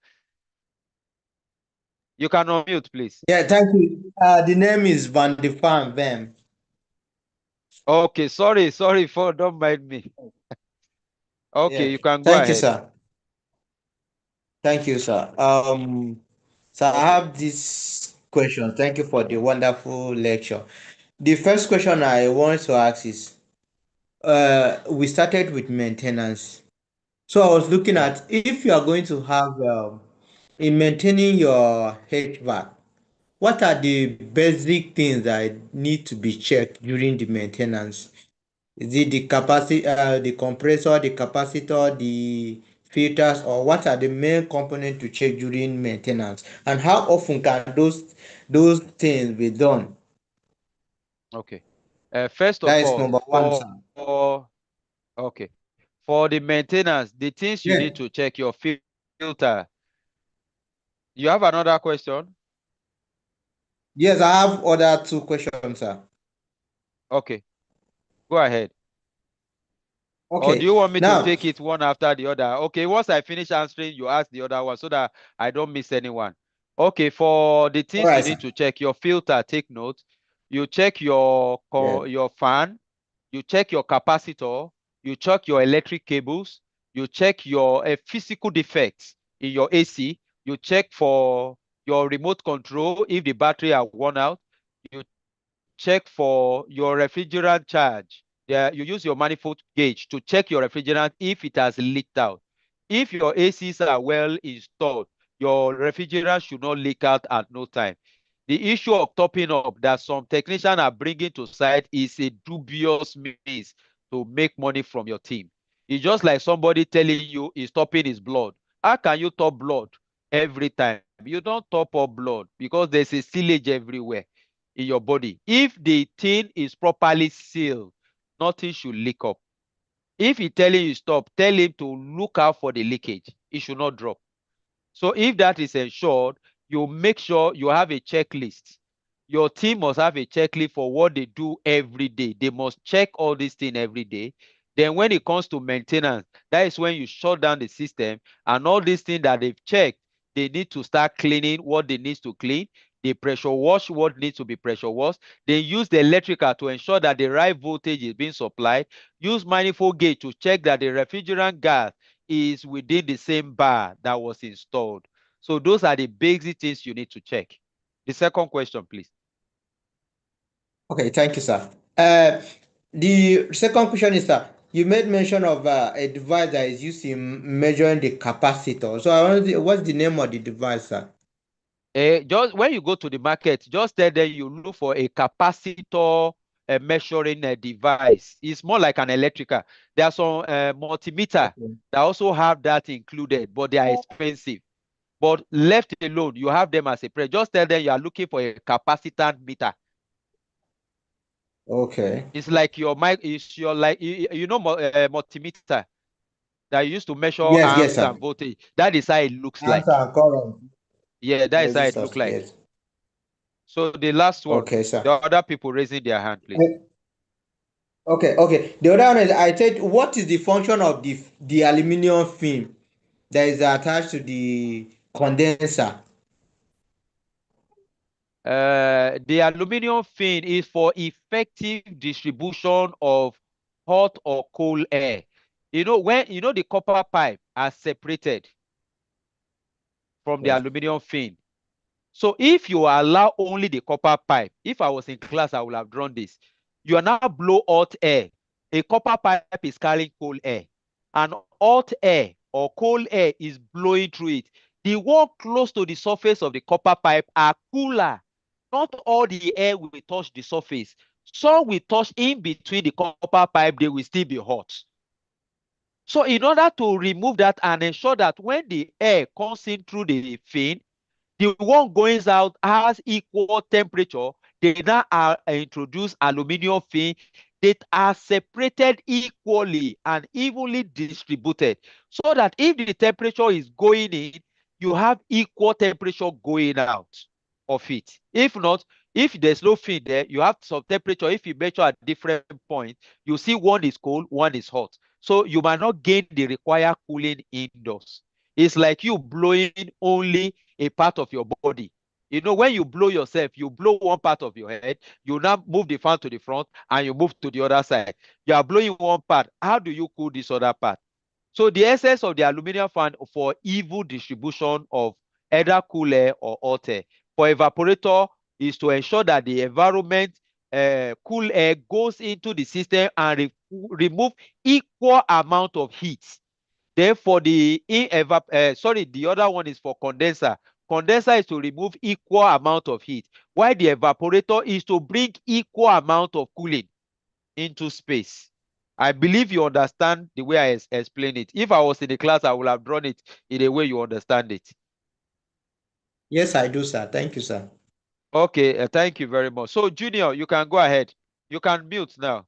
You can unmute, please. Yeah, thank you. The name is Van de Farm Vem. Okay, sorry, don't mind me. Okay, Yeah. you can go Thank you, ahead. sir. Thank you, sir. So I have this question. Thank you for the wonderful lecture. The first question I want to ask is, we started with maintenance. So I was looking Yeah. at if you are going to have in maintaining your HVAC, what are the basic things that need to be checked during the maintenance? Is it the capacity, the compressor, the capacitor, the filters, or what are the main components to check during maintenance? And how often can those things be done? Okay. First That of is all, number one, sir. okay, for the maintenance, the things you Yeah. need to check your filter. You have another question? Yes, I have other two questions, sir. Okay, go ahead. Or do Okay. you want me to Now, take it one after the other? Okay, once I finish answering, you ask the other one so that I don't miss anyone. Okay, for the all things you right, sir. need to check, your filter, take note. You check your Yeah. your fan, you check your capacitor, you check your electric cables, you check your physical defects in your AC, you check for your remote control if the battery are worn out, you check for your refrigerant charge. Yeah, you use your manifold gauge to check your refrigerant if it has leaked out. If your ACs are well installed, your refrigerant should not leak out at no time. The issue of topping up that some technicians are bringing to site is a dubious means to make money from your team. It's just like somebody telling you he's topping his blood. How can you top blood every time? You don't top up blood because there's a silage everywhere in your body. If the thing is properly sealed, nothing should leak up. If he's telling you stop, tell him to look out for the leakage. It should not drop. So if that is ensured, you make sure you have a checklist. Your team must have a checklist for what they do every day. They must check all these things every day. Then when it comes to maintenance, that is when you shut down the system and all these things that they've checked, they need to start cleaning what they need to clean. They pressure wash what needs to be pressure washed. Then use the electrical to ensure that the right voltage is being supplied. Use manifold gauge to check that the refrigerant gas is within the same bar that was installed. So those are the basic things you need to check. The second question, please. Okay, thank you, sir. Uh, the second question is, sir, you made mention of a device that is used in measuring the capacitor. So I want to, what's the name of the device, sir? Just when you go to the market, just tell them you look for a capacitor measuring device. It's more like an electrical. There are some multimeter Okay. that also have that included, but they are expensive. But left alone, you have them as a price. Just tell them you are looking for a capacitance meter. Okay. It's like your mic. It's your like you know multimeter that you used to measure Yes, yes, amps sir. and voltage. That is how it looks Answer like. and current Yeah, that is how it looks resistors. like. Yes. So the last one, Okay, sir. the other people raising their hand, please. Eh, okay, okay. The other one is I said, what is the function of the aluminum film that is attached to the condenser? The aluminum fin is for effective distribution of hot or cold air. You know, when you know the copper pipe are separated from the Yes. aluminum fin. So if you allow only the copper pipe, if I was in class, I would have drawn this. You are now blow hot air. A copper pipe is carrying cold air. And hot air or cold air is blowing through it. The one close to the surface of the copper pipe are cooler. Not all the air will touch the surface. Some will touch in between the copper pipe, they will still be hot. So in order to remove that and ensure that when the air comes in through the fin, the one going out has equal temperature, they now introduce aluminum fin that are separated equally and evenly distributed so that if the temperature is going in, you have equal temperature going out of it. If not, if there's no fin there, you have some temperature. If you measure at different points, you see one is cold, one is hot. So you might not gain the required cooling indoors. It's like you blowing only a part of your body. You know, when you blow yourself, you blow one part of your head, you now move the fan to the front and you move to the other side. You are blowing one part. How do you cool this other part? So the essence of the aluminum fan for even distribution of either cool air or hot air for evaporator is to ensure that the environment cool air goes into the system and remove equal amount of heat. Then for the the other one is for condenser. Condenser is to remove equal amount of heat, while the evaporator is to bring equal amount of cooling into space. I believe you understand the way I explain it. If I was in the class, I would have drawn it in a way you understand it. Yes, I do, sir. Thank you, sir. Okay, thank you very much. So, Junior, you can go ahead. You can mute now.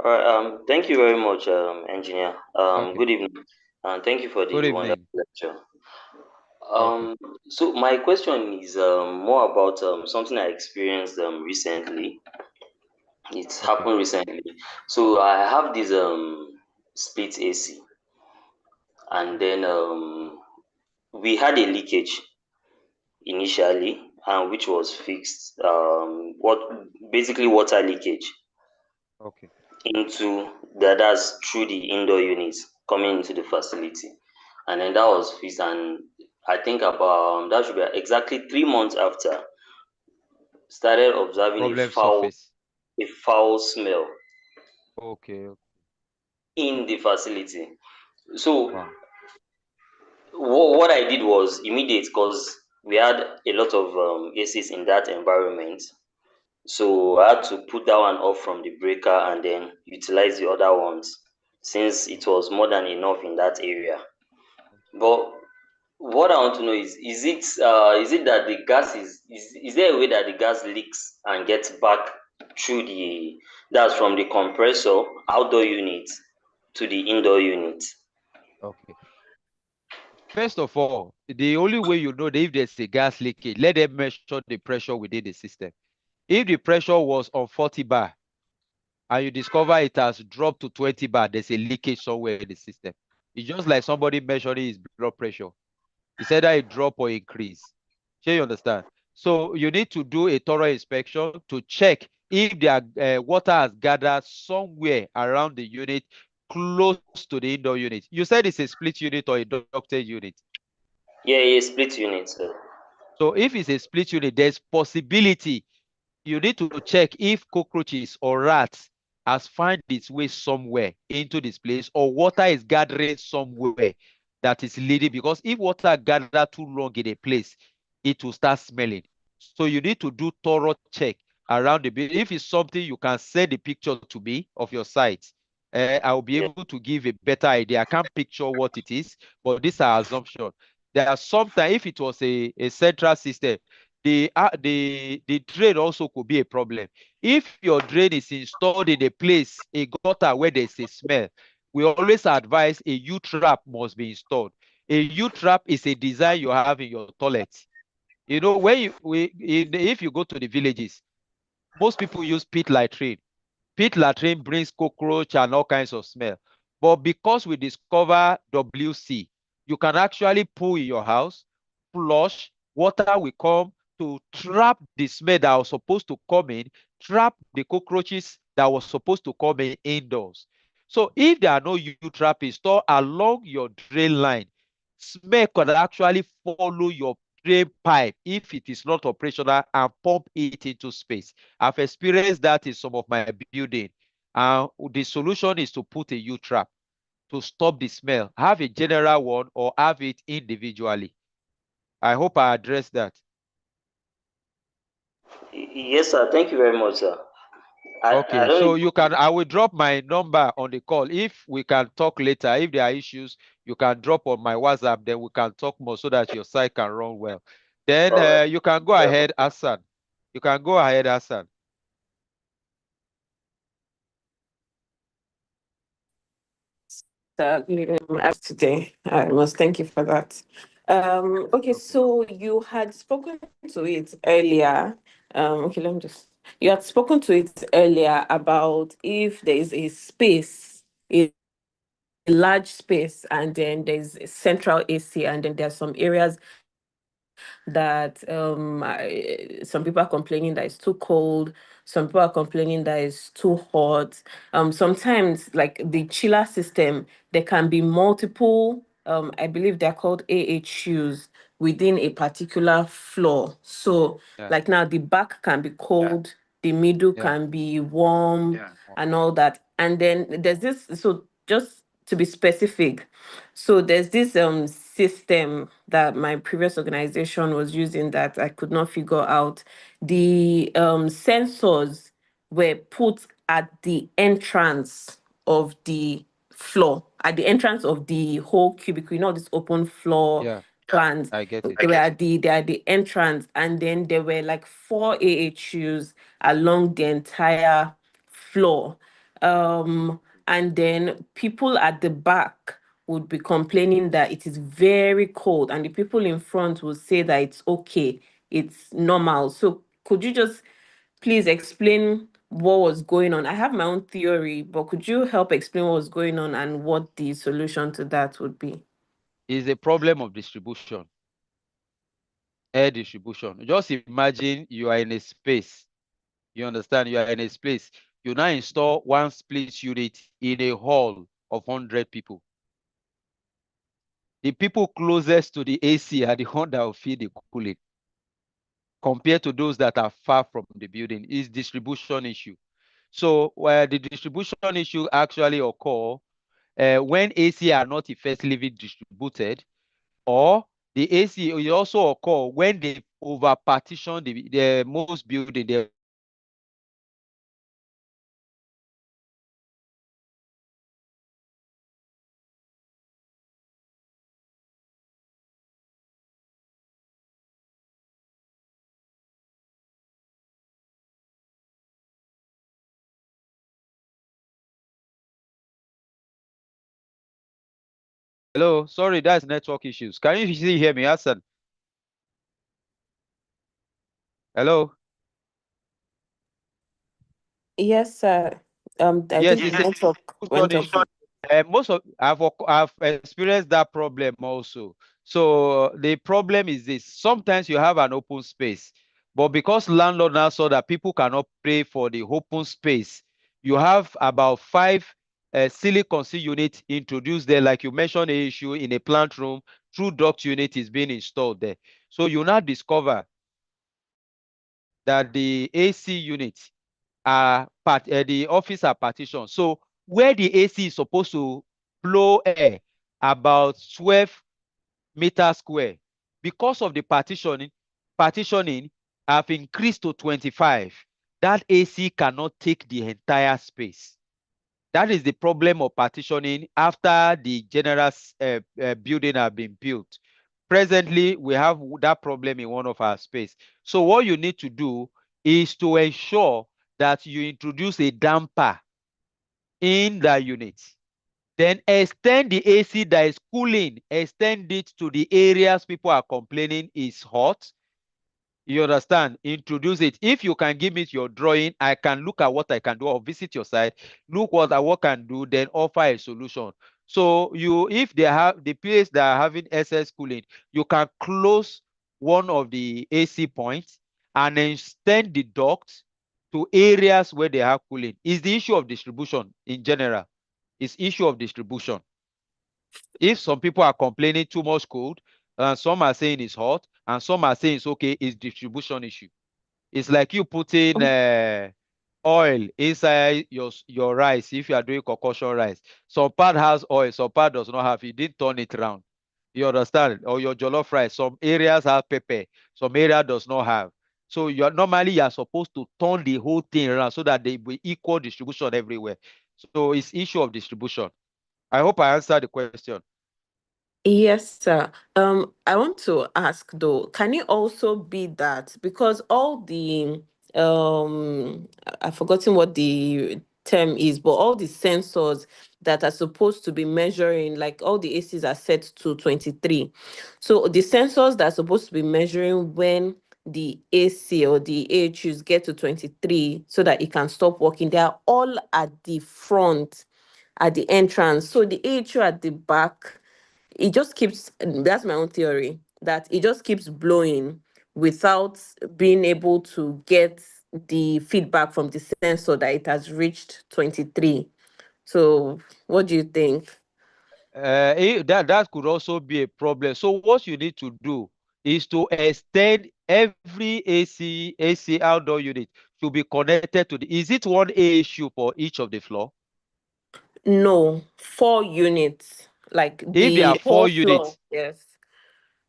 All right. Thank you very much, engineer. Okay. Good evening, and thank you for Good the evening. wonderful lecture. Okay. So my question is more about something I experienced recently. It's Okay. happened recently. So I have this split AC, and then we had a leakage initially, and which was fixed. What basically water leakage Okay. into that's through the indoor units coming into the facility, and then that was fixed. And I think about that should be exactly 3 months after started observing Problem surface. a foul smell Okay. in the facility. So Wow. what I did was immediate, because we had a lot of ACs in that environment. So I had to put that one off from the breaker and then utilize the other ones, since it was more than enough in that area. But what I want to know is it that the gas is there a way that the gas leaks and gets back through that's from the compressor outdoor unit to the indoor unit? Okay. First of all, the only way you know that if there's a gas leakage, let them measure the pressure within the system. If the pressure was on 40 bar and you discover it has dropped to 20 bar, there's a leakage somewhere in the system. It's just like somebody measuring his blood pressure. It's either a drop or increase. Do you understand? So you need to do a thorough inspection to check if the water has gathered somewhere around the unit close to the indoor unit. You said it's a split unit or a ducted unit. Yeah, yeah, split unit, sir. So if it's a split unit, there's possibility you need to check if cockroaches or rats has found its way somewhere into this place, or water is gathering somewhere that is leading, because if water gather too long in a place, it will start smelling. So you need to do thorough check around the building. If it's something, you can send the picture to me of your site. I'll be Yeah. able to give a better idea. I can't picture what it is, but these are assumptions. There are sometimes, if it was a central system, the drain also could be a problem. If your drain is installed in a place, a gutter where there's a smell, we always advise a U-trap must be installed. A U-trap is a design you have in your toilet. You know, if you go to the villages, most people use pit latrine. Pit latrine brings cockroach and all kinds of smell. But because we discover WC, you can actually pull in your house, flush, water will come to trap the smell that was supposed to come in, trap the cockroaches that was supposed to come in indoors. So if there are no U-trap installed along your drain line, smell could actually follow your drain pipe if it is not operational and pump it into space. I've experienced that in some of my building. The solution is to put a U-trap to stop the smell. Have a general one or have it individually. I hope I addressed that. Yes, sir. Thank you very much, sir. I Okay, don't so know. you can, I will drop my number on the call. If we can talk later, if there are issues, you can drop on my WhatsApp, then we can talk more so that your site can run well. Then All right. you can go ahead, Hassan. You can go ahead, Hassan. Today. I must thank you for that. Okay, so you had spoken to it earlier. Okay, let me just. You had spoken to it earlier about if there is a space, a large space, and then there's a central AC, and then there's some areas that some people are complaining that it's too cold. Some people are complaining that it's too hot. Sometimes, like the chiller system, there can be multiple. I believe they're called AHUs within a particular floor. So, Yeah. like now, the back can be cold, the middle Yeah. can be warm, and all that. And then there's this. So, just to be specific, so there's this system that my previous organization was using that I could not figure out. The sensors were put at the entrance of the floor, at the entrance of the whole cubicle, this open floor Yeah. plans. I get it. They were at the entrance, and then there were like 4 AHUs along the entire floor. And then people at the back would be complaining that it is very cold, and the people in front would say that it's okay, it's normal. So could you just please explain what was going on? I have my own theory, but could you help explain what was going on and what the solution to that would be? Is a problem of distribution, air distribution. Just imagine you are in a space. You understand? You are in a space. You now install one split unit in a hall of 100 people. The people closest to the AC are the one that will feel the cooling compared to those that are far from the building. Is distribution issue. So where the distribution issue actually occur when AC are not effectively distributed, or the AC will also occur when they over partition the most building. Hello, sorry, that's network issues. Can you still hear me, Hassan? Hello? Yes, sir. I Yes, think it's the a network went distribution off. issue. Most of I've experienced that problem also. So the problem is this: sometimes you have an open space, but because landlord now saw that people cannot pay for the open space, you have about 5 silicon C units introduced there, like you mentioned, a issue in a plant room. Through duct unit is being installed there. So you now discover that the AC units are the office are partitioned. So where the AC is supposed to flow air about 12 meters square, because of the partitioning have increased to 25. That AC cannot take the entire space. That is the problem of partitioning after the general building have been built. Presently, we have that problem in one of our space. So what you need to do is to ensure that you introduce a damper in the unit. Then extend the AC that is cooling, extend it to the areas people are complaining is hot. You understand? Introduce it. If you can give me your drawing, I can look at what I can do or visit your site, look what I can do, then offer a solution. So if they have the place that are having excess cooling, you can close one of the AC points and extend the duct to areas where they have cooling. It's the issue of distribution in general. It's issue of distribution. If some people are complaining too much cold, and some are saying it's hot, and some are saying it's okay, it's distribution issue. It's like you putting oil inside your rice if you are doing concoction rice. Some part has oil, some part does not have. You didn't turn it around. You understand? Or your jollof rice. Some areas have pepper, some area does not have. So you are supposed to turn the whole thing around so that they will equal distribution everywhere. So it's issue of distribution. I hope I answered the question. Yes, sir. I want to ask though, can it also be that because all the I've forgotten what the term is, but all the sensors that are supposed to be measuring, like all the ACs are set to 23. So the sensors that are supposed to be measuring when the AC or the AHUs get to 23 so that it can stop working, they are all at the front, at the entrance. So the AHU at the back, it just keeps, that's my own theory, that it just keeps blowing without being able to get the feedback from the sensor that it has reached 23. So what do you think? That could also be a problem. So what you need to do is to extend every AC outdoor unit to be connected to the. Is it one ASU for each of the floor? No, 4 units, like If there the are 4 whole floor. units, Yes.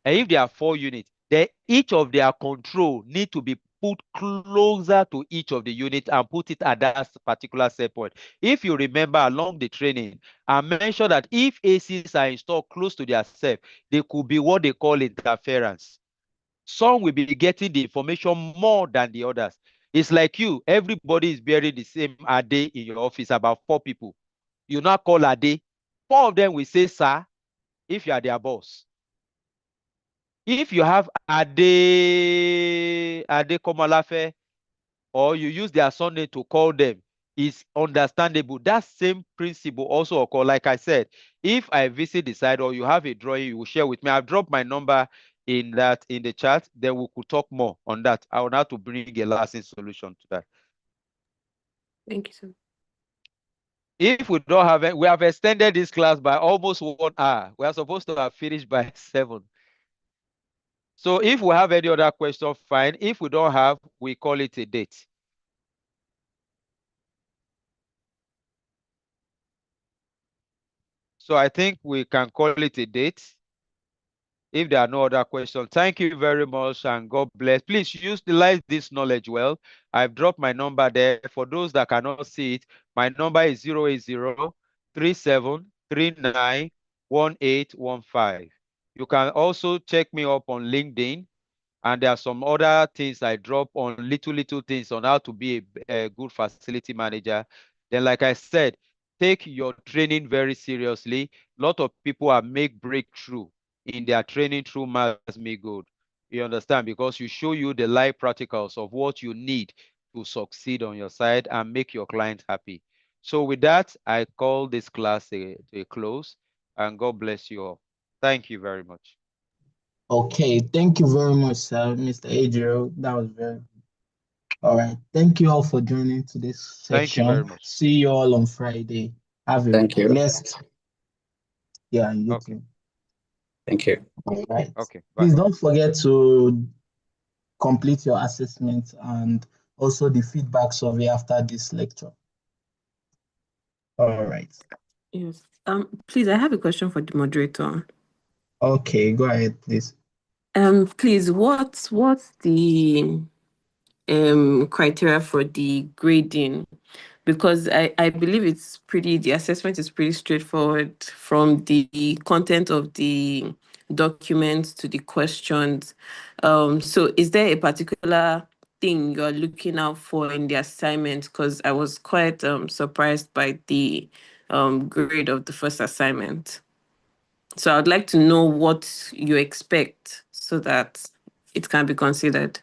and if there are 4 units, then each of their control need to be put closer to each of the units and put it at that particular set point. If you remember along the training, I mentioned that if ACs are installed close to their self, they could be what they call interference. Some will be getting the information more than the others. It's like you, everybody is bearing the same AD in your office, about 4 people. You now call AD. 4 of them will say, sir, if you are their boss. If you have Ade Komalafe, or you use their surname to call them, is understandable. That same principle also occur. Like I said, if I visit the site or you have a drawing, you will share with me. I've dropped my number in the chat. Then we could talk more on that. I will have to bring a lasting solution to that. Thank you, sir. If we don't have it, we have extended this class by almost 1 hour. We are supposed to have finished by 7. So if we have any other question, fine. If we don't have, we call it a date. So I think we can call it a date. If there are no other questions, thank you very much and God bless. Please utilize this knowledge well. I've dropped my number there. For those that cannot see it, my number is 080-3739-1815. You can also check me up on LinkedIn. And there are some other things I drop on, little things on how to be a good facility manager. Then, like I said, take your training very seriously. A lot of people are make breakthrough in their training through Max-Migold. You understand? Because you show you the live practicals of what you need to succeed on your side and make your client happy. So with that, I call this class a close, and God bless you all. Thank you very much. Okay, thank you very much, sir, Mr. Adriel. That was very all right. Thank you all for joining to this Thank you very section. much. See you all on Friday. Have a Thank you. blessed. Yeah, you Okay. too. Thank you. All right. Okay. Bye. Please don't forget to complete your assessment and also the feedback survey after this lecture. All right. Yes. Please, I have a question for the moderator. Okay, go ahead, please. Please, what's the criteria for the grading? Because I believe the assessment is pretty straightforward from the content of the documents to the questions. So is there a particular thing you're looking out for in the assignment? Because I was quite surprised by the grade of the first assignment. So I'd like to know what you expect so that it can be considered.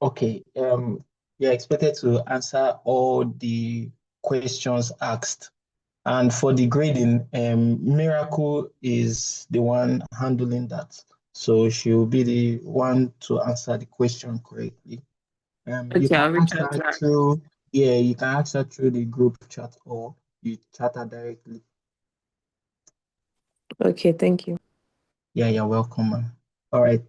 Okay, you're expected to answer all the questions asked. And for the grading, Miracle is the one handling that. So she'll be the one to answer the question correctly. You Okay, can I'll reach ask out her to her. through, you can ask her through the group chat or you chat her directly. Okay, thank you. Yeah, you're welcome, ma'am. All right.